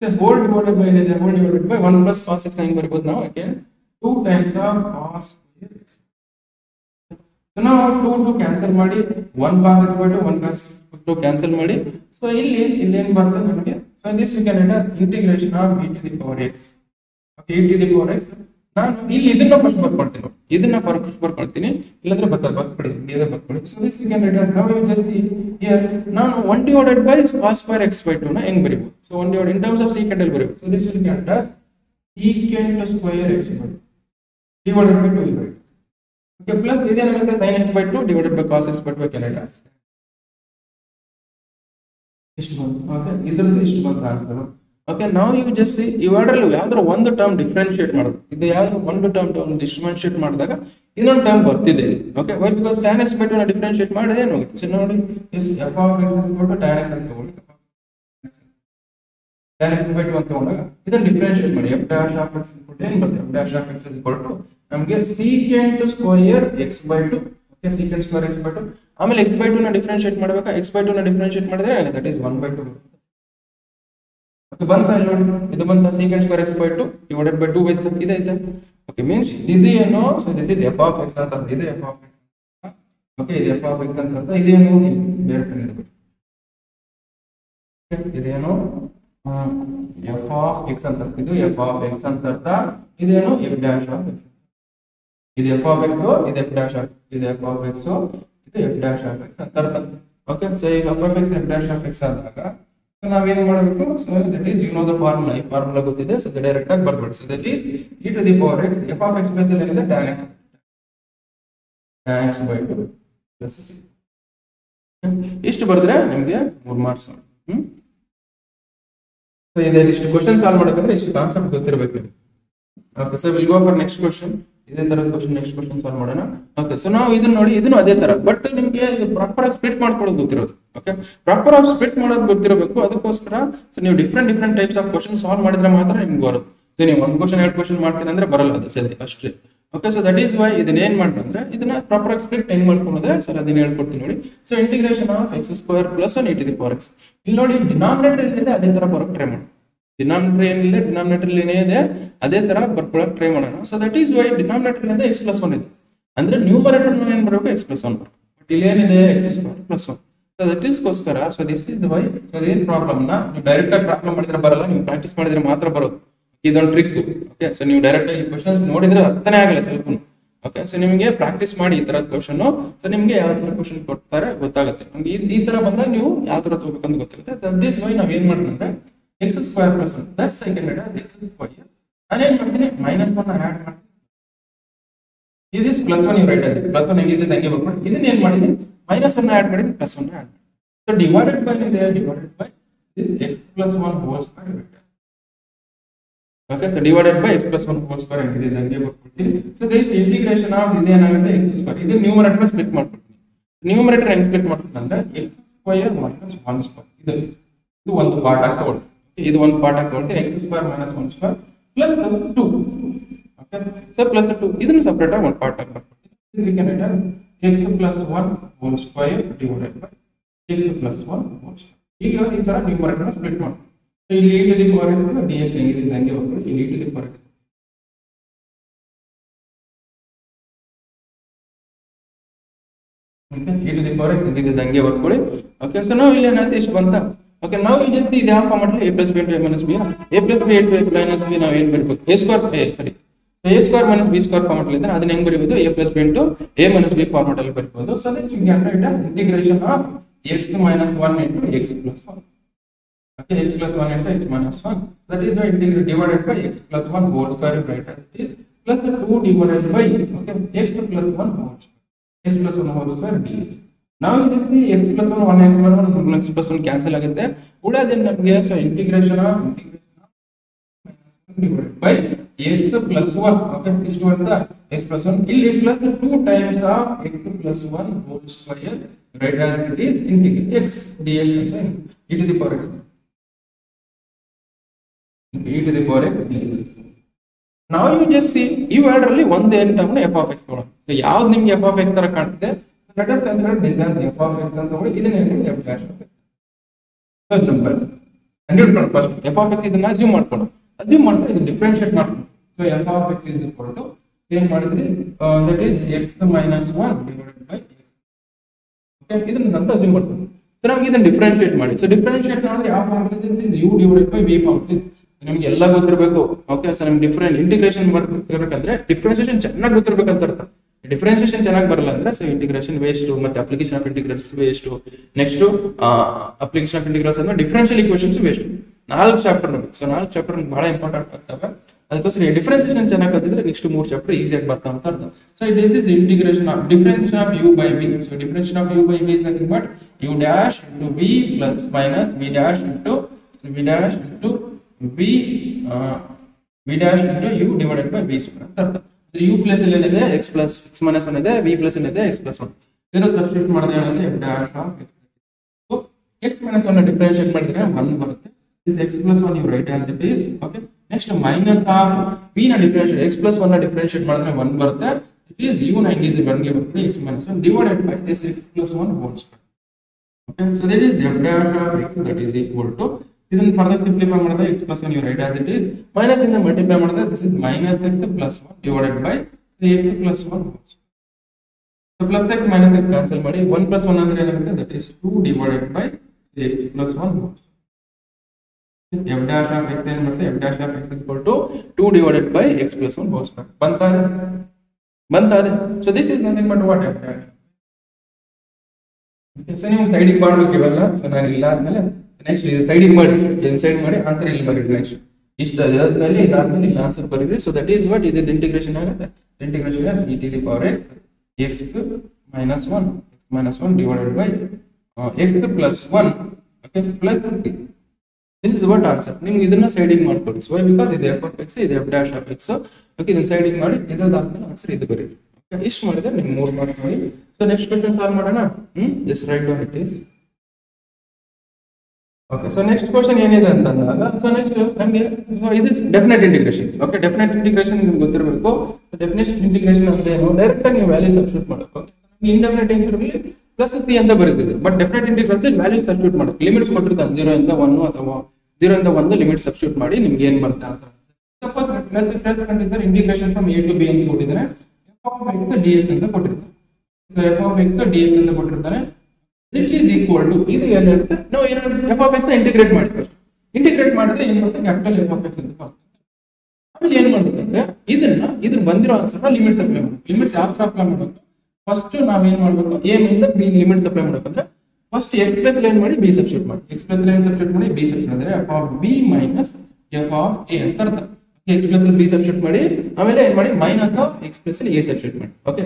So whole divided by 1 plus cos x ಹೆಂಗೆ ಬರೀಬಹುದು ನಾವು, again 2 times of cos square x. So now 2 cancel ಮಾಡಿ, 1 cos x by 2 1 cos 2 cancel ಮಾಡಿ. So ಇಲ್ಲಿ ಏನು ಬರ್ತದೆ ನಮಗೆ, so this you can write as integration of e to the power x. Okay, e to the power x ನಾನು ಇಲ್ಲಿ ಇದನ್ನ first ಬರ್ಕೊಳ್ತೀನಿ, ಇಲ್ಲಂದ್ರೆ ಬರ್ಕೊಳ್ಳಿ. So this you can write as, now you just see here, ನಾನು 1 divided by cos square x by 2 ನ ಹೆಂಗ್ ಬರೀಬಹುದು, so 1 divided in terms of secant ಅಲ್ಲಿ ಬರೀಬಹುದು. So this will get as secant square x by 2 divided by 2 by 2. Okay, plus ಇದೇನಾಗುತ್ತೆ sin x by 2 divided by cos x by 2 can write as ಇಷ್ಟು ಬಂತು. Okay, ಇದರದ್ದು ಇಷ್ಟು ಬಂತು answer. Okay, ನಾವು you just C ಇವೆರಡರಲ್ಲಿ ಯಾವ್ದಾದ್ರು ಒಂದು term differentiate ಮಾಡೋದು, ಇದು ಯಾವ್ದು ಒಂದು ಟರ್ಮ್ ಡಿಫರೆನ್ಶಿಯೇಟ್ ಮಾಡಿದಾಗ ಇನ್ನೊಂದು ಟರ್ಮ್ ಬರ್ತಿದೆ. Okay, why because tan x by 2 ನ ಡಿಫರೆನ್ಶಿಯೇಟ್ ಮಾಡಿದ್ರೆ ಏನು ಹೋಗುತ್ತೆ, ಸೊ ನೋಡಿ is f of x tan x ಅಂತ ತಗೊಳ್ಳಿ, tan x by 2 ಅಂತ ತಗೊಂಡಾಗ ಇದನ್ನ ಡಿಫರೆನ್ಶಿಯೇಟ್ ಮಾಡಿ, f dash of x ಏನು ಬರುತ್ತೆ, f dash of x ನಮಗೆ secant square x by 2. Okay, secant square x by 2. ಆಮೇಲೆ x by 2 ನ ಡಿಫರೆನ್ಶಿಯೇಟ್ ಮಾಡಬೇಕಾ, x by 2 ನ ಡಿಫರೆನ್ಶಿಯೇಟ್ ಮಾಡಿದ್ರೆ ದಟ್ ಈಸ್ 1 by 2. ಓಕೆ ಬಂತ ಇಲ್ಲಿ ನೋಡಿ, ಇದು ಬಂತ secant square x by 2 divided by 2 ಬೈತ ಇದೈತೆ. Okay means ಇದು ಏನು, so this is f of x ಅಂತ, ಇದು f of x. ಓಕೆ ಇದು f of x ಅಂತ, ಇದೇನು ಬೇರೆ ಕಡೆ ಇದೆ. ಇದೇನು f of x ಅಂತ, ಇದು f of x ಅಂತ ಅರ್ಥ, ಇದೇನು f dash of x. ಇದು f of x, ಇದು f dash of x, ಇದು f of x, ಇದು f dash of x ಅಂತ ಅರ್ಥ. ಓಕೆ ಸೊ ಈಗ f of x f dash of x ಆದಾಗ ನಾವೇನ್ ಮಾಡಬೇಕು, so that is you know the formula, ಈ ಫಾರ್ಮುಲಾ ಗೊತ್ತಿದೆ, ಸೊ ಡೈರೆಕ್ಟ್ ಆಗಿ ಬರ್ಬೇಡಿ. So that is e to the power x, f of x plus ಏನಿದೆ tan x by 2 plus c. ಇಷ್ಟು ಬರೆದ್ರೆ ನಿಮಗೆ 3 ಮಾರ್ಕ್ಸ್. ಸೊ ಇಷ್ಟು ಕ್ವಶನ್ ಸಾಲ್ವ್ ಮಾಡಬೇಕಂದ್ರೆ ಇಷ್ಟು ಕಾನ್ಸೆಪ್ಟ್ ಗೊತ್ತಿರಬೇಕು. Okay so will go for next question. ಇದೇ ತರ ಕ್ವಶನ್ ನೆಕ್ಸ್ಟ್ ಕ್ವಶನ್ ಸಾಲ್ವ್ ಮಾಡೋಣ. ಓಕೆ ಸೊ ನಾವು ಇದನ್ನ ನೋಡಿ, ಇದನ್ನು ಅದೇ ತರ, ಬಟ್ ನಿಮಗೆ ಇದು ಪ್ರಾಪರ್ ಆಗಿ ಸ್ಪ್ಲಿಟ್ ಮಾಡ್ಕೊಳ್ಳೋದು ಗೊತ್ತಿರೋದು. ಓಕೆ ಪ್ರಾಪರ್ ಆಗಿ ಸ್ಪ್ಲಿಟ್ ಮಾಡೋದು ಗೊತ್ತಿರಬೇಕು. ಅದಕ್ಕೋಸ್ಕರ ಸೊ ನೀವು different types of question solve ಮಾಡಿದ್ರೆ ಮಾತ್ರ ನಿಮ್ಗೆ ಬರೋದು. ಸೊ ನೀವು ಒಂದು ಕ್ವಶನ್ 2 ಕ್ವಶನ್ ಮಾಡ್ತೀನಿ ಅಂದ್ರೆ ಬರಲ್ಲ ಅದು ಜಲ್ದಿ ಅಷ್ಟೇ. Okay so that is why ಇದನ್ನ ಏನ್ ಮಾಡ್ಬೇಕಂದ್ರೆ ಇದನ್ನ ಪ್ರಾಪರ್ ಆಗಿ ಸ್ಪ್ಲಿಟ್ ಹೆಂಗ್ ಮಾಡ್ಕೊಂಡ್ರೆ ಸರ್ ಅದನ್ನ ಹೇಳ್ಕೊಡ್ತೀನಿ ನೋಡಿ. So integration of x square plus 1 e to the power x. ಇಲ್ಲಿ ನೋಡಿ ಡಿನಾಮಿನೇಟರ್ ಏನಿದೆ ಅದೇ ತರ ಬರೋಕ್ ಟ್ರೈ ಮಾಡಿ. ಡಿನಾಮಿನೇಟರ್ ಏನಿದೆ ಡಿನಾಮಿನೇಟರ್ ಏನಿದೆ ಅದೇ ತರ ಬರ್ಕೊಳ್ಳೋಕೆ ಟ್ರೈ ಮಾಡೋಣ. So that is why denominator ಇಂದ x ಪ್ಲಸ್ 1 ಇದೆ ಅಂದ್ರೆ ನ್ಯೂಮರೇಟರ್ ಏನ್ ಬರಬೇಕು x ಪ್ಲಸ್ 1 ಬರಬೇಕು. ಬಟ್ ಇಲ್ಲಿ ಏನಿದೆ x square plus 1. So that is ಗೋಸ್ಕರ so this is y. So ಏನ್ ಪ್ರಾಬ್ಲಮ್ ನ ನೀವು ಡೈರೆಕ್ಟ್ ಆಗಿ ಪ್ರಾಬ್ಲಮ್ ಮಾಡಿದ್ರೆ ಬರಲ್ಲ, ನೀವು ಪ್ರಾಕ್ಟೀಸ್ ಮಾಡಿದ್ರೆ ಮಾತ್ರ ಬರೋದು. ಇದೊಂದು ಟ್ರಿಕ್. ಓಕೆ ಸೊ ನೀವು ಡೈರೆಕ್ಟ್ ಆಗಿ ಕ್ವಶನ್ಸ್ ನೋಡಿದ್ರೆ ಅರ್ಥನೇ ಆಗಲ್ಲ ಸ್ವಲ್ಪ. ಓಕೆ ಸೊ ನಿಮಗೆ ಪ್ರಾಕ್ಟೀಸ್ ಮಾಡಿ ಈ ತರದ ಕ್ವಶನ್, ಸೊ ನಿಮ್ಗೆ ಯಾವ ತರ ಕ್ವಶನ್ ಕೊಡ್ತಾರೆ ಗೊತ್ತಾಗುತ್ತೆ. ನಮ್ಗೆ ಈ ತರ ಬಂದಾಗ ನೀವು ಯಾವ ತರ ತಗೋಬೇಕಂತ ಗೊತ್ತಾಗುತ್ತೆ. ದಟ್ ಈಸ್ ವೈ ನಾವ್ ಏನ್ ಮಾಡ್ತೀವಿ ಅಂದ್ರೆ x square plus 1 that second x square ನಾನೇನ್ ಮಾಡ್ತೀನಿ ಮೈನಸ್ 1 ಆಡ್ ಮಾಡ್ತೀನಿ. ಇದು ಪ್ಲಸ್ 1 ನೀವು ರೈಟ್ ಆಗಿದೆ, ಪ್ಲಸ್ 1 ಹೆಂಗಿದೆ ಹಂಗೆ ಬರ್ಕೊಂಡು ಇದನ್ನ ಏನ್ ಮಾಡಿದೀನಿ ಮೈನಸ್ 1 ಆಡ್ ಮಾಡಿ ಪ್ಲಸ್ 1 ಆಡ್ ಮಾಡಿ. ಸೊ ಡಿವೈಡೆಡ್ ಬೈ ಇದೆ, divided by this x plus 1 whole square vector. Okay so divided by x plus 1 whole square ಹೆಂಗಿದೆ ಹಂಗೆ ಬರ್ಕೊಡ್ತೀನಿ. ಸೊ ದಿಸ್ ಇಂಟಿಗ್ರೇಷನ್ ಆಫ್ ಇದೇನಾಗುತ್ತೆ x ಸ್ಕ್ವೇರ್, ಇದು ನ್ಯೂಮರೇಟರ್ ಸ್ಪ್ಲಿಟ್ ಮಾಡ್ಕೊಡ್ತೀನಿ. Numerator ಹೆಂಗ್ ಸ್ಪ್ಲಿಟ್ ಮಾಡ್ತೀನಿ ಅಂದ್ರೆ x ಸ್ಕ್ವೇರ್ ಮೈನಸ್ 1 ಸ್ಕ್ವೇರ್, ಇದು ಒಂದು ಪಾರ್ಟ್ ಆಗಿ ತಗೊಳ್ಳಿ. ಇದು ಒಂದು ಪಾರ್ಟ್ ಆಗಿ ತಗೊಳ್ತೀನಿ. x square minus 1 square plus 2. Okay so plus 2 ಇದನ್ನು ಸೆಪರೇಟ್ ಆಗಿ ಒಂದು ಪಾರ್ಟ್ ಆಗಿ ಬರ್ಕೊಡ್ತೀನಿ. We can write x plus 1 whole square divided by x plus 1 whole square. ಈಗ ಈ ತರ ನ್ಯೂಮರೇಟರ್ ಸ್ಪ್ಲಿಟ್ ಮಾಡ್ತೀನಿ. ಸೊ ಇಲ್ಲಿ e to the power x dx ಹೆಂಗಿದೆ ಹಂಗೆ ಬರ್ಕೊಳ್ಳಿ. ಇಲ್ಲಿ e to the power x e to the power x ಹೆಂಗಿದೆ ಹಂಗೆ ಬರ್ಕೊಳ್ಳಿ. ಓಕೆ ಸೊ ನಾವು ಇಲ್ಲಿ ಏನಾಯ್ತು ಇಷ್ಟು ಬಂತ. ಓಕೆ ನಾವು ಈ ಜಸ್ಟ್ ಇದು ಯಾವ ಫಾರ್ಮ್ ಅಲ್ಲಿ a plus b into a minus b, a plus b into a minus b ನಾವು ಏನು ಬರೀಬೇಕು a square a square minus b square form ಅಲ್ಲಿ ಇದ್ರೆ ಅದನ್ನ ಹೆಂಗ್ ಬರೀಬಹುದು a plus b into a minus b form ಅಲ್ಲಿ ಬರೀಬಹುದು. So this we can write integration of x to minus 1 into x plus 1. Okay, x plus 1 into x minus 1. That is the integral divided by x plus 1 whole square right as it is plus the 2 divided by okay x plus 1 whole square. X plus 1 whole square dx. Now you just see x plus 1 x minus 1 x plus 1 cancel ಆಗುತ್ತೆ. ಉಳಿಯೋದೇನು ನಮಗೆ so integration of divided by x plus 1. Okay, ಇಷ್ಟು ಅಂತ x plus 1 ಇಲ್ಲಿ plus 2 times of x plus 1 whole square right as it is integrate x dx e to the power x. e to the power x. Now you just see ಇವೆರಡರಲ್ಲಿ ಒಂದು ಏನು term f of x ತಗೊಳ್ಳೋಣ. So ಯಾವ್ದು ನಿಮಗೆ f of x ತರ ಕಾಣುತ್ತೆ let us consider distance f of x ಅಂತ ತಗೊಳ್ಳಿ. ಇದನ್ನ ಏನು f dash of x. So simple ಕಂಡುಹಿಡಿಯೋಣ. ಫಸ್ಟ್ f of x ಇದನ್ನ ಅಸ್ಯೂಮ್ ಮಾಡ್ಕೊಂಡು ಇದು ಡಿಫರೆನ್ಷಿಯೇಟ್ ಮಾಡ್ಕೊಂಡು. So f of x is equal to ಏನು ಮಾಡಿದ್ರಿ that is x minus 1 divided by x. Okay ಇದನ್ನ ಅಂತ ಅಸ್ಯೂಮ್ ಮಾಡ್ಕೊಂಡು ಸೊ ನಮಗೆ ಇದನ್ನ ಡಿಫರೆನ್ಷಿಯೇಟ್ ಮಾಡಿ. ಸೊ ಡಿಫರೆನ್ಷಿಯೇಟ್ ಮಾಡಿದ್ರೆ ಯಾವ ಫಾರ್ಮ್ ಇದೆ this is u divided by v form ಇದೆ. ನಿಮಗೆ ಎಲ್ಲ ಗೊತ್ತಿರಬೇಕು. ಓಕೆ ಸೊ ನಿಮ್ಗೆ ಡಿಫರೆಂಟ್ ಇಂಟಿಗ್ರೇಷನ್ ಮಾಡ್ಬೇಕಂದ್ರೆ ಡಿಫರೆನ್ಸಿಯೇಷನ್ ಚೆನ್ನಾಗಿ ಗೊತ್ತಿರಬೇಕಂತ ಅರ್ಥ. ಡಿಫರೆನ್ಸಿಯೇಷನ್ ಚೆನ್ನಾಗಿ ಬರಲ್ಲ ಅಂದ್ರೆ ಸೊ ಇಂಟಿಗ್ರೇಷನ್ ವೇಸ್ಟ್ ಮತ್ತೆ application of integrals waste. Next application of integrals ಅಂದ್ರೆ ಡಿಫರೆನ್ಷಿಯಲ್ ಈಕ್ವೇಷನ್ಸ್ ವೇಸ್ಟ್. 4 ಚಾಪ್ಟರ್ ನಮಗೆ. ಸೊ 4 ಚಾಪ್ಟರ್ ಬಹಳ ಇಂಪಾರ್ಟೆಂಟ್ ಆಗ್ತವೆ. ಅದಕ್ಕೋಸ್ಕರ ಡಿಫರೆನ್ಸಿಯೇಷನ್ ಚೆನ್ನಾಗಿ ಕಲಿತಿದ್ರೆ ನೆಕ್ಸ್ಟ್ 3 ಚಾಪ್ಟರ್ ಈಸಿಯಾಗಿ ಬರ್ತಾ ಅಂತ ಅರ್ಥ. So this is integration of differentiation of u by v. So differentiation of u by v is nothing but u dash into v plus minus v dash into v dash into v dash into u divided by v square ಅಂತ ಅರ್ಥ. u plus ಅಲ್ಲಿ ಏನಿದೆ x plus x minus 1 ಇದೆ, v plus ಏನಿದೆ x plus 1. ಇದನ್ನ substitute ಮಾಡಿದ್ರೆ ಏನಿದೆ f dash of x. So x minus 1 differentiate ಮಾಡಿದ್ರೆ 1 ಬರುತ್ತೆ. this x plus 1 you write as it is. okay next minus of v ನ ಡಿಫರೆನ್ಷಿಯೇಟ್ x plus 1 ನ differentiate ಮಾಡಿದ್ರೆ 1 ಬರುತ್ತೆ. it is u ನ ಹೆಂಗಿದೆ 1 ಗೆ ಬರುತ್ತೆ x minus 1 divided by this x plus 1 whole square. okay so that is f dash of x that is equal to ಇದನ್ನು further simplify ಮಾಡಿದ್ರೆ x plus 1 you write as it is, minus ಇಂದ multiply ಮಾಡಿದ್ರೆ this is minus x plus 1 divided by 3x plus 1. So plus x minus x cancel ಮಾಡಿ 1 plus 1 ಅಂದ್ರೆ ಏನಾಗುತ್ತೆ, that is 2 divided by 3x plus 1. f dash of x ಏನು ಬರುತ್ತೆ, f dash of x is equal to 2 divided by x plus 1 whole square. ಬಂತಾದೆ. So this is nothing but what f dash. Okay, so ನೀವು ಸೈಡಿಗೆ ಮಾಡಬೇಕು ಇವೆಲ್ಲ. So ನಾನು ಇಲ್ಲ ಆದ್ಮೇಲೆ next ಇದು ಸೈಡಿಗೆ ಮಾಡಿ, ಇನ್ಸೈಡ್ ಮಾಡಿ ಆನ್ಸರ್ ಇಲ್ಲಿ ಬರೀರಿ. ನೆಕ್ಸ್ಟ್ ಇಷ್ಟು ಅದಾದ್ಮೇಲೆ ಇದಾದ್ಮೇಲೆ ಇಲ್ಲಿ ಆನ್ಸರ್ ಬರೀರಿ. ಸೊ ದಟ್ ಈಸ್ ವಾಟ್ ಇದು ಇಂಟಿಗ್ರೇಷನ್ ಆಗುತ್ತೆ. Integration e to the power x x minus 1 divided by x plus 1, okay, plus 3. This is what answer. ನಿಮ್ಗೆ ಇದನ್ನ ಸೈಡಿಗೆ ಮಾಡ್ಕೊಳ್ಳಿ. ಸೊ ಬಿಕಾಸ್ ಇದು f of x, ಇದು f dash of x. Okay, ಇದನ್ನ ಸೈಡಿಗೆ ಮಾಡಿ ಇದಾದ್ಮೇಲೆ ಆನ್ಸರ್ ಇದು ಬರೀರಿ. ಓಕೆ, ಇಷ್ಟು ಮಾಡಿದ್ರೆ ನಿಮ್ಗೆ 3 ಮಾರ್ಕ್ಸ್ ಮಾಡಿ. ಸೊ ನೆಕ್ಸ್ಟ್ ಕ್ವೆಶ್ಚನ್ ಸಾಲ್ವ್ ಮಾಡೋಣ. Just write down it is. Okay, so next question ಏನಿದೆ ಅಂತಂದಾಗ, ಸೊ ನೆಕ್ಸ್ಟ್ ನಮಗೆ ಇದು definite integration. Okay, definite integration ನಿಮ್ಗೆ ಗೊತ್ತಿರಬೇಕು. ಡೆಫಿನೆಟ್ ಇಂಟಿಗ್ರೇಷನ್ ಅಂದ್ರೆ ಏನು, ಡೈರೆಕ್ಟ್ ಆಗಿ ನೀವು ವ್ಯಾಲ್ಯೂ ಸಬ್ಸ್ಟಿಟ್ಯೂಟ್ ಮಾಡಬೇಕು. ಇಂಡೆಫಿನೆಟ್ ಇಂಟಿಗ್ರೇಷನ್ ಪ್ಲಸ್ ಸಿ ಅಂತ ಬರೀತಿದೆ, but definite integration value substitute ಮಾಡಬೇಕು. ಲಿಮಿಟ್ಸ್ ಕೊಟ್ಟಿರ್ತಾನೆ 0 ಇಂದ 1 ಅಥವಾ 0 ಇಂದ 1 ಲಿಮಿಟ್ ಸಬ್ಸ್ಟಿಟ್ಯೂಟ್ ಮಾಡಿ ನಿಮ್ಗೆ ಏನ್ ಬರುತ್ತೆ ಅಂತ. ಸಪೋಸ್ ಪ್ಲಸ್ ಕಂಡಿದ್ದಾರೆ integration from a to b ಅಂತ ಕೊಟ್ಟಿದ್ದಾರೆ, f of x dx ಅಂತ ಕೊಟ್ಟಿರ್ತಾರೆ. So f of x dx ಅಂತ ಕೊಟ್ಟಿರ್ತಾರೆ. It is equal to ಇದು ಏನಿರುತ್ತೆ, ನಾವು ಏನಾಗುತ್ತೆ f of x ನ ಇಂಟಿಗ್ರೇಟ್ ಮಾಡಿ. ಫಸ್ಟ್ ಇಂಟಿಗ್ರೇಟ್ ಮಾಡಿದ್ರೆ ಏನ್ ಬರುತ್ತೆ, ಕ್ಯಾಪಿಟಲ್ f of x ಅಂತ ಬರುತ್ತೆ. ಆಮೇಲೆ ಏನ್ ಮಾಡ್ಬೇಕಂದ್ರೆ ಇದ್ರ ಬಂದಿರೋ ಆನ್ಸರ್ ನ ಲಿಮಿಟ್ಸ್ ಅಪ್ಲೈ ಮಾಡಬೇಕು. ಲಿಮಿಟ್ಸ್ ಯಾವ ತರ ಅಪ್ಲೈ ಮಾಡಬೇಕು, ಫಸ್ಟ್ ನಾವೇನ್ ಮಾಡ್ಬೇಕು, a ಇಂದ b ಲಿಮಿಟ್ಸ್ ಅಪ್ಲೈ ಮಾಡಬೇಕಂದ್ರೆ ಫಸ್ಟ್ x ಪ್ಲಸ್ ಲೈನ್ ಮಾಡಿ b ಸಬ್ಸ್ಟಿಟ್ಯೂಟ್ ಮಾಡಿ, x ಪ್ಲಸ್ ಲೈನ್ ಸಬ್ಸ್ಟಿಟ್ಯೂಟ್ ಮಾಡಿ b ಸಬ್ಸ್ಟಿಟ್ಯೂಟ್ ಅಂದ್ರೆ f of b minus f of a ಅಂತ ಅರ್ಥ. x ಪ್ಲಸ್ b ಸಬ್ಸ್ಟಿಟ್ಯೂಟ್ ಮಾಡಿ, ಆಮೇಲೆ ಏನ್ ಮಾಡಿ minus of x plus a substitute ಮಾಡಿ. ಓಕೆ,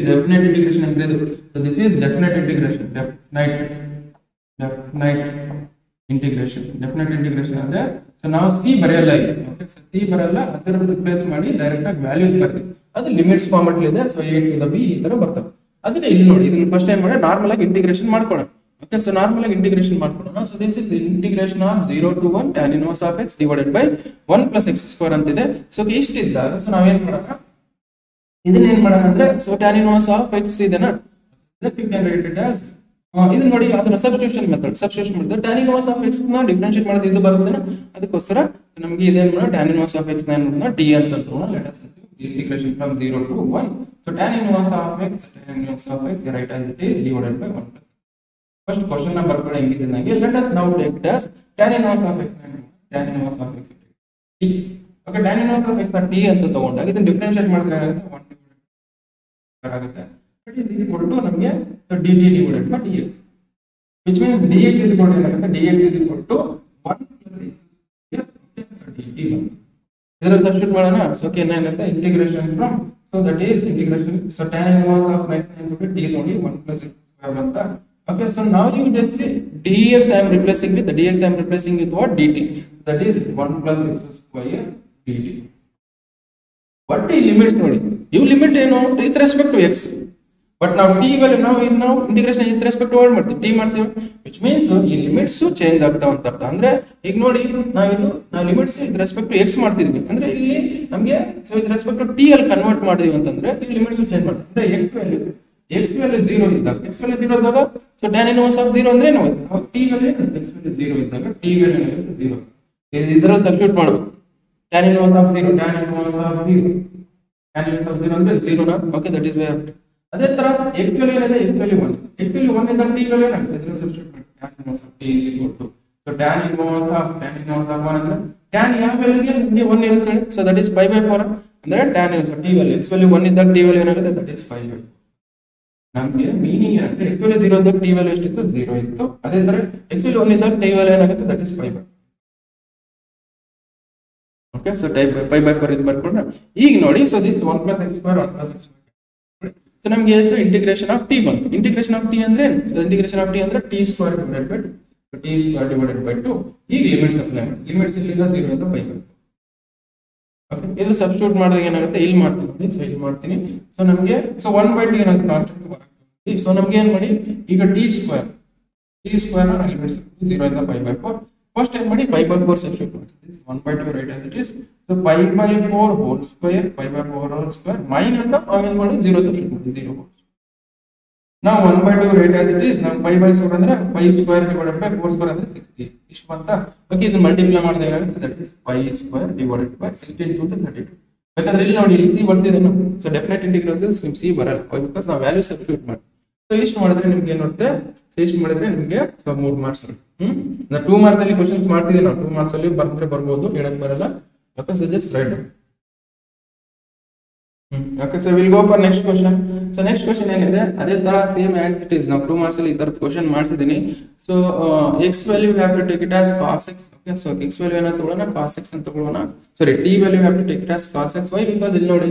ಡೆಫಿನೆಟ್ ಇಂಟಿಗ್ರೇಷನ್ ಅಂದ್ರೆ ಇದು. So this is definite integration. Definite integration ಅಂದ್ರೆ ಸೊ ನಾವು c ಬರೆಯಲ್ಲ ಇಲ್ಲಿ. ಓಕೆ, ಸೊ c ಬರಲ್ಲ, ಅದರ ರಿಪ್ಲೇಸ್ ಮಾಡಿ ಡೈರೆಕ್ಟ್ ಆಗಿ ವ್ಯಾಲ್ಯೂಸ್ ಬರ್ತೀವಿ. ಅದು ಲಿಮಿಟ್ಸ್ ಫಾರ್ಮೆಟ್ ಇದೆ. So a to the b ಈ ತರ ಬರ್ತವೆ. ಅದನ್ನ ಇಲ್ಲಿ ನೋಡಿ, ಇದನ್ನ ಫಸ್ಟ್ ಏನ್ ಮಾಡಿ ನಾರ್ಮಲ್ ಆಗಿ ಇಂಟಿಗ್ರೇಷನ್ ಮಾಡ್ಕೊಳ್ಳೋಣ. ಓಕೆ, ಸೊ ನಾರ್ಮಲ್ ಆಗಿ ಇಂಟಿಗ್ರೇಷನ್ ಮಾಡ್ಕೊಳ್ಳೋಣ. So this is integration of 0 to 1 tan inverse of x divided by 1 plus x square ಅಂತಿದೆ. ಸೊ ಇಷ್ಟಿದ್ದಾಗ ಸೊ ನಾವೇನ್ ಮಾಡೋಣ, ಇದನ್ನ ಏನ್ ಮಾಡೋಣ ಅಂದ್ರೆ, so tan inverse of x ಇದೆನಾ, that you can write it as ಇದನ್ನ ನೋಡಿ, ಅದನ್ನ ಸಬ್ಸ್ಟಿಟ್ಯೂಷನ್ ಮೆಥಡ್ ಮಾಡಿದ್ರೆ tan inverse of x ನ ಡಿಫರೆನ್ಶಿಯೇಟ್ ಮಾಡೋದು ಇದು ಬರುತ್ತೇನಾ, ಅದಕ್ಕೋಸ್ಕರ ನಮಗೆ ಇದೇನ್ ಮಾಡೋಣ, tan inverse of x ನ ಏನ್ ಮಾಡೋಣ d ಅಂತ ತಗೋಣ. Let us integration from 0 to 1. so tan inverse of x write as it is divided by 1 plus. First question number ಕೂಡ ಹೆಂಗಿದೆ ನನಗೆ, let us now take it as tan inverse of x t. Okay, tan inverse of x t ಅಂತ ತಗೊಂಡಾಗ ಇದನ್ನ differentiate ಮಾಡಿದ್ರೆ ಏನಾಗುತ್ತೆ, 1 ಆಗುತ್ತೆ. That is equal to ನಮಗೆ dt divided by dx, which means dx is equal to ಏನಾಗುತ್ತೆ, dx is equal to 1 plus x. dt ಇದರ substitute ಮಾಡೋಣ. ಸೊ ಓಕೆ, ಏನಾಗುತ್ತೆ integration from, so that is integration, so tan inverse of x into t ನೋಡಿ 1 plus x square ಅಂತ. Okay, so now you just see dx I am replacing with what, dt, that is 1 plus x square dt. What the limits ನೋಡಿ, you limit ಏನು with respect to x, but now t value now integration with respect to what ಮಾಡ್ತೀವಿ, t ಮಾಡ್ತೀವಿ, which means ಈ limits change ಆಗ್ತಾವ ಅಂತ ಅರ್ಥ. ಅಂದ್ರೆ ಈಗ ನೋಡಿ, ನಾವು limits with respect to x ಮಾಡ್ತಿದ್ವಿ ಅಂದ್ರೆ ಇಲ್ಲಿ ನಮಗೆ so with respect to t ಅಲ್ಲಿ ಕನ್ವರ್ಟ್ ಮಾಡಿದ್ವಿ ಅಂತಂದ್ರೆ ಈ ಲಿಮಿಟ್ಸ್ ಚೇಂಜ್ ಮಾಡ್ತೀವಿ. ಅಂದ್ರೆ x ವ್ಯಾಲ್ಯೂ 0 ಇದ್ದಾಗ ಸೊ tan inverse of 0 ಅಂದ್ರೆ ಏನು, t ವ್ಯಾಲ್ಯೂ x ವ್ಯಾಲ್ಯೂ 0 ಇದ್ದಾಗ t ವ್ಯಾಲ್ಯೂ 0 ಇದರಲ್ಲಿ ಸಬ್ಸ್ಟಿಟ್ಯೂಟ್ ಮಾಡಬೇಕು. tan inverse of 0 ಅಂದ್ರೆ 0 ನಾ. Okay, that is where. ಅದೇ ತರ x ವ್ಯಾಲ್ಯೂ ಏನಿದೆ, x ವ್ಯಾಲ್ಯೂ 1 ಇದ್ದಾಗ t ವ್ಯಾಲ್ಯೂ ಏನಾಗುತ್ತೆ, ಇದರಲ್ಲಿ ಸಬ್ಸ್ಟಿಟ್ಯೂಟ್ ಮಾಡಿ tan inverse of t is equal to, so tan inverse of 1 ಅಂದ್ರೆ tan ಯಾವ ವ್ಯಾಲ್ಯೂಗೆ ನಮಗೆ 1 ಇರುತ್ತೆ, ಸೊ ದಟ್ ಇಸ್ 5/4 ಅಂದ್ರೆ tan inverse t value x value 1 ಇದ್ದಾಗ t ವ್ಯಾಲ್ಯೂ ಏನಾಗುತ್ತೆ, ದಟ್ ಇಸ್ 5/4. ನಮಗೆ ಮೀನಿಂಗ್ ಏನಂದ್ರೆ x ವ್ಯಾಲ್ಯೂ 0 ಇದ್ದಾಗ t ವ್ಯಾಲ್ಯೂ ಎಷ್ಟಿತ್ತು, 0 ಇತ್ತು. ಅದೇ ತರ x ವ್ಯಾಲ್ಯೂ 1 ಇದ್ದಾಗ t ವ್ಯಾಲ್ಯೂ ಏನಾಗುತ್ತೆ, ದಟ್ ಇಸ್ 5/4. ಓಕೆ, ಸೊ 5/4 ಇದು ಬರ್ಕೊಂಡ್ರೆ ಈಗ ನೋಡಿ, so this 1 plus x square 1 plus x square. So ನಮಗೆ ಏನು ಇಂಟಿಗ್ರೇಷನ್ ಆಫ್ t ಬಂತು. ಇಂಟಿಗ್ರೇಷನ್ ಆಫ್ t ಅಂದ್ರೆ ಇಂಟಿಗ್ರೇಷನ್ ಆಫ್ t ಅಂದ್ರೆ t square divided by 2. ಈಗ ಲಿಮಿಟ್ಸ್ ಅಪ್ಲೈ ಮಾಡಿ, ಲಿಮಿಟ್ಸ್ ಇಲ್ಲಿಂದ 0 ಇಂದ 5/4. ಓಕೆ, ಇದು ಸಬ್ಸ್ಟಿಟ್ಯೂಟ್ ಮಾಡಿದಾಗ ಏನಾಗುತ್ತೆ, ಇಲ್ಲಿ ಮಾಡ್ತೀನಿ ನೋಡಿ, ಸೊ ಇಲ್ಲಿ ಮಾಡ್ತೀನಿ. ಸೊ ನಮಗೆ ಸೊ 1/2 ಏನಾಗುತ್ತೆ, ಕಾನ್ಸ್ಟೆಂಟ್ ಬರುತ್ತೆ. ಸೊ ನಮಗೆ ಏನು ಮಾಡಿ, ಈಗ t square ನ ಲಿಮಿಟ್ಸ್ 0 ಇಂದ 5/4. ಫಸ್ಟ್ ಏನು ಮಾಡಿ 5/4 ಸಬ್ಸ್ಟಿಟ್ಯೂಟ್ ಮಾಡಿ, 1/2 right as it is. So 5/4 whole square minus ಆಮೇಲೆ ಮಾಡಿ 0 ಸಬ್ಸ್ಟಿಟ್ಯೂಟ್ ಮಾಡಿ, 0. ನಾವು 1/2 rate as it is. ನಾವು 5/4 ಅಂದ್ರೆ 5 square divided by 4 square ಅಂದ್ರೆ 60. ಇಷ್ಟು ಅಂತ. ಓಕೆ, ಇದು ಮಲ್ಟಿಪ್ಲೈ ಮಾಡಿದಾಗ ಏನಾಗುತ್ತೆ, that is 5 square divided by 16 into 32. ಬೇಕಾದ್ರೆ ಇಲ್ಲಿ ನೋಡಿ, ಇಲ್ಲಿ ಸಿ ಬರ್ತಿದೆ. ಸೊ ಡೆಫಿನೆಟ್ ಇಂಟಿಗ್ರಲ್ಸ್ ನಿಮ್ ಸಿ ಬರಲ್ಲ, ಬಿಕಾಸ್ ನಾವು ವ್ಯಾಲ್ಯೂ ಸಬ್ಸ್ಟಿಟ್ಯೂಟ್ ಮಾಡಿ. ಸೊ ಇಷ್ಟು ಮಾಡಿದ್ರೆ ನಿಮ್ಗೆ ಏನ್ ಬರುತ್ತೆ, ಸೊ ಇಷ್ಟು ಮಾಡಿದ್ರೆ ನಿಮ್ಗೆ 3 ಮಾರ್ಕ್ಸ್. ನಾ 2 ಮಾರ್ಕ್ಸ್ ಅಲ್ಲಿ ಕ್ವಶನ್ಸ್ ಮಾಡ್ತಿದ್ದೆ. ನಾವು 2 ಮಾರ್ಕ್ಸ್ ಅಲ್ಲಿ ಬರ್ದ್ರೆ ಬರ್ಬೋದು, ಹೇಳಕ್ ಬರಲ್ಲ. Okay, so just right. Okay, so we'll go for next question. So next question ಏನಿದೆ, ಅದೇ ತರ ಸೇಮ್ as it is. ನಾವು 2 ಮಾರ್ಕ್ಸ್ ಅಲ್ಲಿ ಈ ತರ ಕ್ವಶನ್ ಮಾಡ್ತಿದ್ದೀನಿ. So x value have to take it as cos x. Okay, so x value ಏನ ತಗೊಳ್ಳೋಣ, cos x ಅಂತ ತಗೊಳ್ಳೋಣ. Sorry, t value have to take it as cos x. Why? Because ಇಲ್ಲಿ ನೋಡಿ,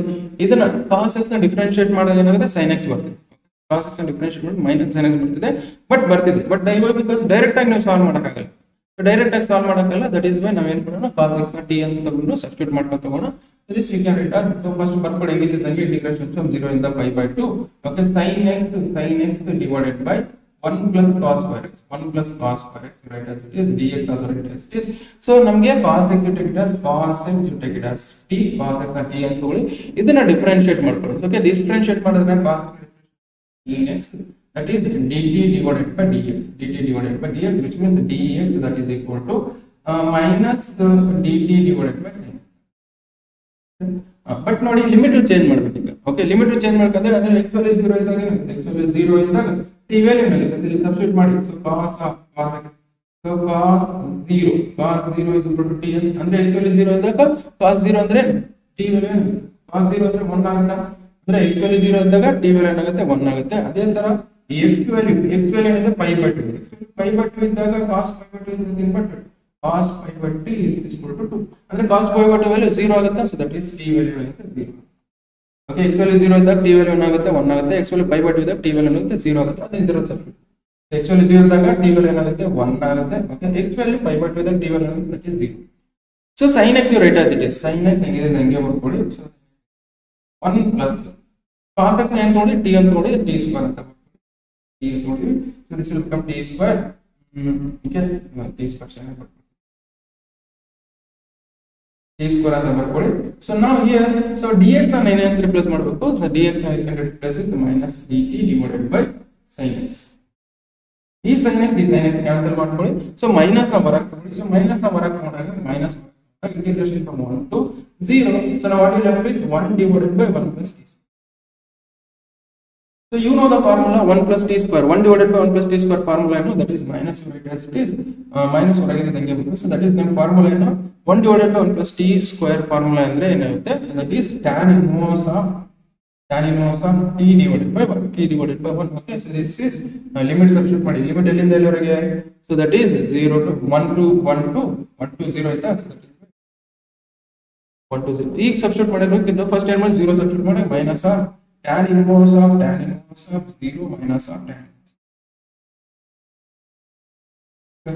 ಇದನ್ನ cos x ನ differentiate ಮಾಡಿದಾಗ ಏನಾಗುತ್ತೆ, sin x ಬರ್ತದೆ. cos x ನ ಡಿಫರೆನ್ಶಿಯೇಟ್ ಮಾಡಿ ಮೈನಸ್ sin x ಬರ್ತಿದೆ, ಬಟ್ ಬರ್ತಿದೆ. ಬಟ್ ಬಿಕಾಸ್ ಡೈರೆಕ್ಟ್ ಆಗಿ ನೀವು ಸಾಲ್ವ್ ಮಾಡಕ್ಕಾಗಲ್ಲ. ಡೈರೆಕ್ಟ್ ಆಗಿ ಸಾಲ್ವ್ ಮಾಡಕ್ಕಲ್ಲ, ದಟ್ ಈಸ್ ವೈ ನಾವೇನ್ ಮಾಡೋಣ, cos x ನ t ಅಂತ ತಗೊಂಡು ಸಬ್ಸ್ಟಿಟ್ಯೂಟ್ ಮಾಡ್ಕೊಂಡು ತಗೋಣ. This we can write as, so first ಬರ್ಕೊಳ್ಳಿ ಹೆಂಗಿದ್ದಂಗೆ integration from 0 ಇಂದ pi by 2. Okay, sin x divided by 1 plus cos square x. 1 plus cos square x, write as it is, dx also write as it is. So ನಮಗೆ cos x take it as cos x, you take it as t, cos x ನ t ಅಂತ ತಗೊಳ್ಳಿ, ಇದನ್ನ differentiate ಮಾಡ್ಕೊಳ್ಳಿ. Okay, differentiate ಮಾಡಿದ್ರೆ cos dx, that is dt divided by dx, dt divided by dx, which means dx that is equal to minus dt divided by sin. But ನೋಡಿ, limit change ಮಾಡ್ಬೇಕು ಈಗ. Okay, limit change ಮಾಡ್ಕೊಂಡ್ರೆ ಅಂದ್ರೆ x value 0 ಇದ್ದಾಗ x value 0 ಇದ್ದಾಗ t value ಏನಾಗುತ್ತೆ, ಇಲ್ಲಿ substitute ಮಾಡಿ. So cos x, so cos 0 is equal to t ಅಂದ್ರೆ x ವ್ಯಾಲ್ಯೂ 0 ಇದ್ದಾಗ cos 0 ಅಂದ್ರೆ t ವ್ಯಾಲ್ಯೂ cos 0 ಅಂದ್ರೆ 1 ಆಗುತ್ತೆ. ಅಂದ್ರೆ x ವ್ಯಾಲ್ಯೂ 0 ಇದ್ದಾಗ t ವ್ಯಾಲ್ಯೂ ಏನಾಗುತ್ತೆ, 1 ಆಗುತ್ತೆ. ಅದೇ ತರ x ವ್ಯಾಲ್ಯೂ ಏನಿದೆ pi/2. x ವ್ಯಾಲ್ಯೂ pi/2 ಇದ್ದಾಗ cos pi/2 is nothing but cos pi/2 is equal to 2. ಅಂದ್ರೆ cos pi/2 ವ್ಯಾಲ್ಯೂ 0 ಆಗುತ್ತೆ. So that is t value ಆಗುತ್ತೆ 0. ಓಕೆ, x ವ್ಯಾಲ್ಯೂ 0 ಇದ್ದಾಗ t ವ್ಯಾಲ್ಯೂ ಏನಾಗುತ್ತೆ, 1 ಆಗುತ್ತೆ. x ವ್ಯಾಲ್ಯೂ pi/2 ಇದ್ದಾಗ t value ಏನಾಗುತ್ತೆ, 0 ಆಗುತ್ತೆ. ಅದೇ ಇದರ ಸಬ್ಸ್ಟಿಟ್ಯೂಟ್. x ವ್ಯಾಲ್ಯೂ 0 ಇದ್ದಾಗ t ವ್ಯಾಲ್ಯೂ ಏನಾಗುತ್ತೆ, 1 ಆಗುತ್ತೆ. ಓಕೆ, x ವ್ಯಾಲ್ಯೂ pi/2 ಇದ್ದಾಗ t ವ್ಯಾಲ್ಯೂ ಏನಾಗುತ್ತೆ, that is 0. So sin x you write as it is. sin x ಹೆಂಗಿದೆ ಹಂಗೆ ಬರ್ಕೊಳ್ಳಿ. ಸೊ 1 plus cos x ಏನು ತಗೊಳ್ಳಿ, t ಅಂತ ತಗೊಳ್ಳಿ, t ಸ್ಕ್ವೇರ್ ಅಂತ t ಅಂತ ತಗೊಳ್ಳಿ. So this will become t square. Okay, t square ಚೆನ್ನಾಗಿ t square ಅಂತ ಬರ್ಕೊಳ್ಳಿ. ಸೊ ನಾವು ಹಿಯರ್, ಸೊ dx ನ ಏನೇನು ರಿಪ್ಲೇಸ್ ಮಾಡಬೇಕು, ಸೊ dx ನ can replace with minus dt divided by sin x. ಈ sin x ಕ್ಯಾನ್ಸಲ್ ಮಾಡ್ಕೊಳ್ಳಿ. ಸೊ ಮೈನಸ್ ನ ಹೊರಗೆ ತಗೊಳ್ಳಿ. ಸೊ ಮೈನಸ್ ನ ಹೊರಗೆ ತಗೊಂಡಾಗ minus integration from 1 to 0. So ನಾವು what will left with 1 divided by 1 plus t. So you know the formula 1 plus t square. 1 divided by 1 plus t square formula ಏನು, that is minus right as it is. Minus ಹೊರಗಿದೆ ಹಂಗೆ ಬರುತ್ತೆ. So that is ನಮ್ಮ formula ಏನು, 1 divided by 1 plus t square formula ಅಂದ್ರೆ ಏನಾಗುತ್ತೆ, so that is tan inverse of t divided by 1, t divided by 1. Okay, so this is limit substitute ಮಾಡಿ. Limit ಎಲ್ಲಿಂದ ಎಲ್ಲಿವರೆಗೆ, so that is 0 to 1 to 0 ಆಯ್ತಾ. So that is 1 to 0. ಈಗ substitute ಮಾಡಿದ್ರೆ first ಏನ್ ಮಾಡಿ 0 ಸಬ್ಸ್ಟಿಟ್ಯೂಟ್ ಮಾಡಿ, minus tan inverse of 0 minus of tan.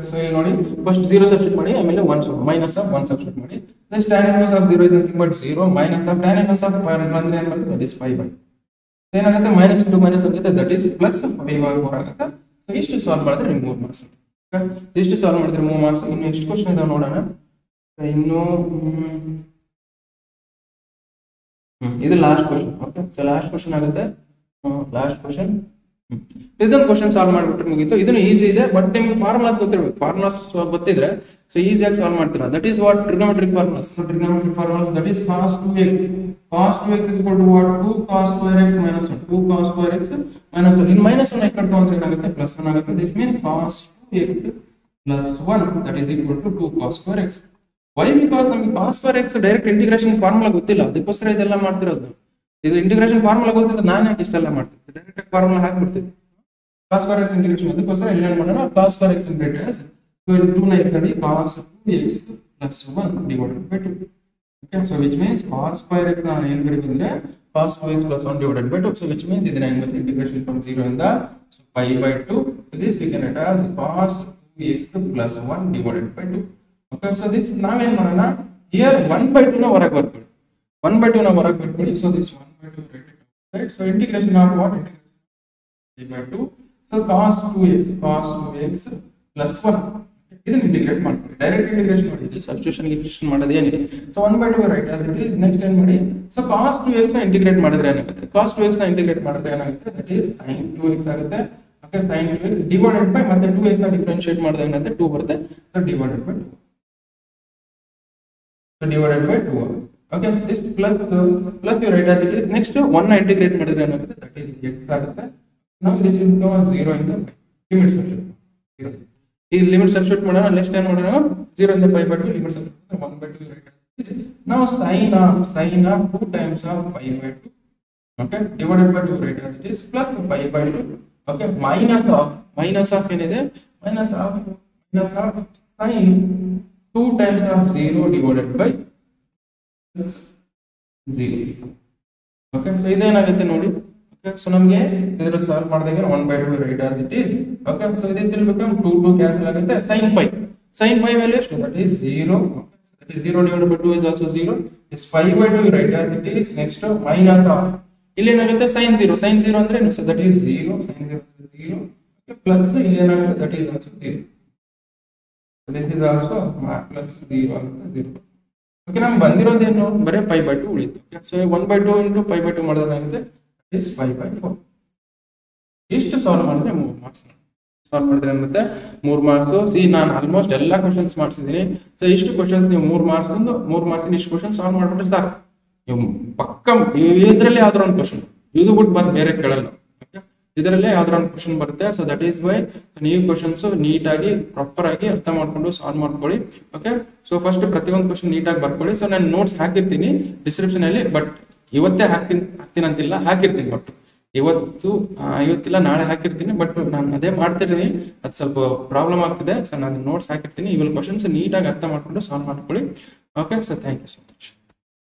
So ಇಲ್ಲಿ ನೋಡಿ, ಫಸ್ಟ್ 0 ಸಬ್ಸ್ಟಿಟ್ಯೂಟ್ ಮಾಡಿ, ಆಮೇಲೆ 1 ಮೈನಸ್ ಆಫ್ 1 ಸಬ್ಸ್ಟಿಟ್ಯೂಟ್ ಮಾಡಿ. Then tan inverse of 0 is nothing but 0 minus of tan inverse of 1 ಅಂದ್ರೆ ಏನು ಬರುತ್ತೆ, that is 5/. ಏನಾಗುತ್ತೆ, ಮೈನಸ್ ಇಂಟು ಮೈನಸ್ ಆಗುತ್ತೆ, that is ಪ್ಲಸ್ 5/4 ಆಗುತ್ತೆ. ಸೊ ಇಷ್ಟು ಸಾಲ್ವ್ ಮಾಡಿದ್ರೆ ನಿಮ್ಗೆ 3 ಮಾರ್ಕ್ಸ್. ಇಷ್ಟು ಸಾಲ್ವ್ ಮಾಡಿದ್ರೆ 3 ಮಾರ್ಕ್ಸ್. ಇನ್ನು ಎಷ್ಟು ಕ್ವಶನ್ ಇದಾವೆ ನೋಡೋಣ. ಇನ್ನು ಇದು last question. Okay, so last question ಆಗುತ್ತೆ. ಲಾಸ್ಟ್ ಕ್ವಶನ್ ಇದೊಂದು ಕ್ವಶನ್ ಸಾಲ್ವ್ ಮಾಡಿಬಿಟ್ರೆ ಮುಗೀತು. ಇದನ್ನು ಈಸಿ ಇದೆ, ಬಟ್ ನಿಮ್ಗೆ ಫಾರ್ಮುಲಾಸ್ ಗೊತ್ತಿರಬೇಕು. ಫಾರ್ಮುಲಾಸ್ ಗೊತ್ತಿದ್ರೆ ಸೊ ಈಸಿಯಾಗಿ ಸಾಲ್ವ್ ಮಾಡ್ತೀರಾ. That is what trigonometric formulas. Trigonometric formulas, that is cos 2x. cos 2x is equal to what, 2 cos square x minus 1. 2 cos square x minus 1. In minus 1 ಎక్కడ ತಗೊಂಡ್ರೆ ಏನಾಗುತ್ತೆ, plus 1 ಆಗುತ್ತೆ. This means cos 2x plus 1 that is equal to 2 cos square x. Why? Because ನಮಗೆ cos square x direct integration formula ಗೊತ್ತಿಲ್ಲ, ಅದಕ್ಕೋಸ್ಕರ ಇದೆಲ್ಲ ಮಾಡ್ತಿರೋದು. ಇದು integration formula ಗೊತ್ತಿಲ್ಲ, ನಾನು ಯಾಕೆ ಇಷ್ಟೆಲ್ಲ ಮಾಡ್ತಿದ್ದೆ, ಡೈರೆಕ್ಟ್ ಫಾರ್ಮುಲಾ ಹಾಕ್ಬಿಡ್ತಿದ್ದೆ. cos square x ಇಂಟಿಗ್ರೇಷನ್ ಅದಕ್ಕೋಸ್ಕರ ಇಲ್ಲಿ ಏನು ಮಾಡೋಣ, cos square x integrate as 2 ನ ಇರ್ತದೆ cos 2x plus 1 divided by 2. Okay, so which means cos square x ನಾನು ಏನು ಬರೀಬೇಕಂದ್ರೆ cos 2x plus 1 divided by 2. So which means ಇದನ್ನ ಏನು ಬರೀ ಇಂಟಿಗ್ರೇಷನ್ from 0 ಇಂದ pi by 2. So this we can write as cos 2x plus 1 divided by 2. Okay, so this ನಾವೇನ್ ಮಾಡೋಣ, here 1/2 ನ ಹೊರಗೆ ಬರ್ಕೊಳ್ಳಿ. 1/2 ನ ಹೊರಗೆ ಬಿಟ್ಬಿಡಿ. So this 1/2 right. So integration of what, pi by 2. So cos 2x plus 1. ಇದನ್ನ ಇಂಟಿಗ್ರೇಟ್ ಮಾಡ್ಕೊಳ್ಳಿ. ಡೈರೆಕ್ಟ್ ಇಂಟಿಗ್ರೇಷನ್ ಮಾಡಿ, ಸಬ್ಸ್ಟಿಟ್ಯೂಷನ್ ಗಿಫ್ಟಿಷನ್ ಮಾಡೋದು ಏನಿದೆ. So 1/2 right as it is. Next ಏನ್ ಮಾಡಿ, ಸೊ cos 2x ನ ಇಂಟಿಗ್ರೇಟ್ ಮಾಡಿದ್ರೆ ಏನಾಗುತ್ತೆ, cos 2x ನ ಇಂಟಿಗ್ರೇಟ್ ಮಾಡಿದ್ರೆ ಏನಾಗುತ್ತೆ, ದಟ್ ಈಸ್ sin 2x ಆಗುತ್ತೆ. Okay, sin 2x divided by ಮತ್ತೆ 2x ನ ಡಿಫರೆನ್ಶಿಯೇಟ್ ಮಾಡಿದ್ರೆ ಏನಾಗುತ್ತೆ, 2 ಬರುತ್ತೆ. So divided by 2. So divided by 2. Okay, this plus you write as it is. Next 1 ನ ಇಂಟಿಗ್ರೇಟ್ ಮಾಡಿದ್ರೆ ಏನಾಗುತ್ತೆ, that is x ಆಗುತ್ತೆ. Now this will become 0 in the limit substitute. ಈ ಲಿಮಿಟ್ ಸಬ್ಸ್ಟಿಟ್ಯೂಟ್ ಮಾಡೋಣ. ನೆಕ್ಸ್ಟ್ ಏನು ಮಾಡೋಣ, 0 ಇಂದ pi by 2 limit substitute 1/2 you write as it is. Now sin of 2 times of pi by 2. Okay, divided by 2 write as it is, plus pi by 2. Okay, minus of ಏನಿದೆ, minus of sin 2 times of 0 divided by 0. Okay, so ಇದೇನಾಗುತ್ತೆ ನೋಡಿ. Okay, so ನಮಗೆ ಇದರಲ್ಲಿ solve ಮಾಡಿದಾಗ 1/2 right as it is. Okay, so this will become 2 cancel ಆಗುತ್ತೆ. sin pi value ಎಷ್ಟು, that is 0. That is 0 divided by 2 is also 0. This pi by 2 right as it is. Next minus of ಇಲ್ಲಿ ಏನಾಗುತ್ತೆ, sin 0 ಅಂದ್ರೆ ಏನು, so that is 0. sin 0 is 0. Okay, plus ಇಲ್ಲಿ ಏನಾಗುತ್ತೆ, that is also 0. This is also plus 0 ಆಗುತ್ತೆ 0. Okay, ನಮ್ಗೆ ಬಂದಿರೋದೇನು, ಬರೀ pi by 2 ಉಳಿತು. ಸೊ 1/2 into pi by 2 ಮಾಡಿದ್ರೆ ಏನಾಗುತ್ತೆ, is pi by 4. ಇಷ್ಟು ಸಾಲ್ವ್ ಮಾಡಿದ್ರೆ 3 ಮಾರ್ಕ್ಸ್. ಸಾಲ್ವ್ ಮಾಡಿದ್ರೆ ಏನಾಗುತ್ತೆ, 3 ಮಾರ್ಕ್ಸ್. ಸಿ ನಾನು ಆಲ್ಮೋಸ್ಟ್ ಎಲ್ಲ ಕ್ವಶನ್ಸ್ ಮಾಡಿಸಿದ್ದೀನಿ. ಸೊ ಇಷ್ಟು ಕ್ವಶನ್ಸ್ ನೀವು 3 ಮಾರ್ಕ್ಸ್ ಇಷ್ಟು ಕ್ವಶನ್ ಸಾಲ್ವ್ ಮಾಡ್ಬಿಟ್ರೆ ಸಾಕು. ನೀವು ಪಕ್ಕ ಇದರಲ್ಲೇ ಯಾವ್ದಾರ ಒಂದು ಕ್ವಶನ್ ಇದು ಬಿಟ್ಟು ಬಂದು ಬೇರೆ ಕೇಳಲ್ಲ. ಇದರಲ್ಲೇ ಯಾವ್ದಾರ ಒಂದು ಕ್ವಶನ್ ಬರುತ್ತೆ. ಸೊ ದಟ್ ಈಸ್ ವೈ ನೀವು ಕ್ವಶನ್ಸ್ ನೀಟಾಗಿ ಪ್ರಾಪರ್ ಆಗಿ ಅರ್ಥ ಮಾಡ್ಕೊಂಡು ಸಾಲ್ವ್ ಮಾಡ್ಕೊಳ್ಳಿ. ಓಕೆ, ಸೊ ಫಸ್ಟ್ ಪ್ರತಿಯೊಂದು ಕ್ವಶನ್ ನೀಟಾಗಿ ಬರ್ಕೊಳ್ಳಿ. ಸೊ ನಾನು ನೋಟ್ಸ್ ಹಾಕಿರ್ತೀನಿ ಡಿಸ್ಕ್ರಿಪ್ಷನ್ ಅಲ್ಲಿ, ಬಟ್ ಇವತ್ತೇ ಹಾಕ್ತೀನಿ ಅಂತಿಲ್ಲ, ಹಾಕಿರ್ತೀನಿ. ಬಟ್ ಇವತ್ತಿಲ್ಲ ನಾಳೆ ಹಾಕಿರ್ತೀನಿ. ಬಟ್ ನಾನು ಅದೇ ಮಾಡ್ತಿರ್ತೀನಿ, ಅದು ಸ್ವಲ್ಪ ಪ್ರಾಬ್ಲಮ್ ಆಗ್ತಿದೆ. ಸೊ ನಾನು ನೋಟ್ಸ್ ಹಾಕಿರ್ತೀನಿ. ಇವಾಗ ಕ್ವಶನ್ಸ್ ನೀಟಾಗಿ ಅರ್ಥ ಮಾಡ್ಕೊಂಡು ಸಾಲ್ವ್ ಮಾಡ್ಕೊಳ್ಳಿ. Okay, so thank you so much.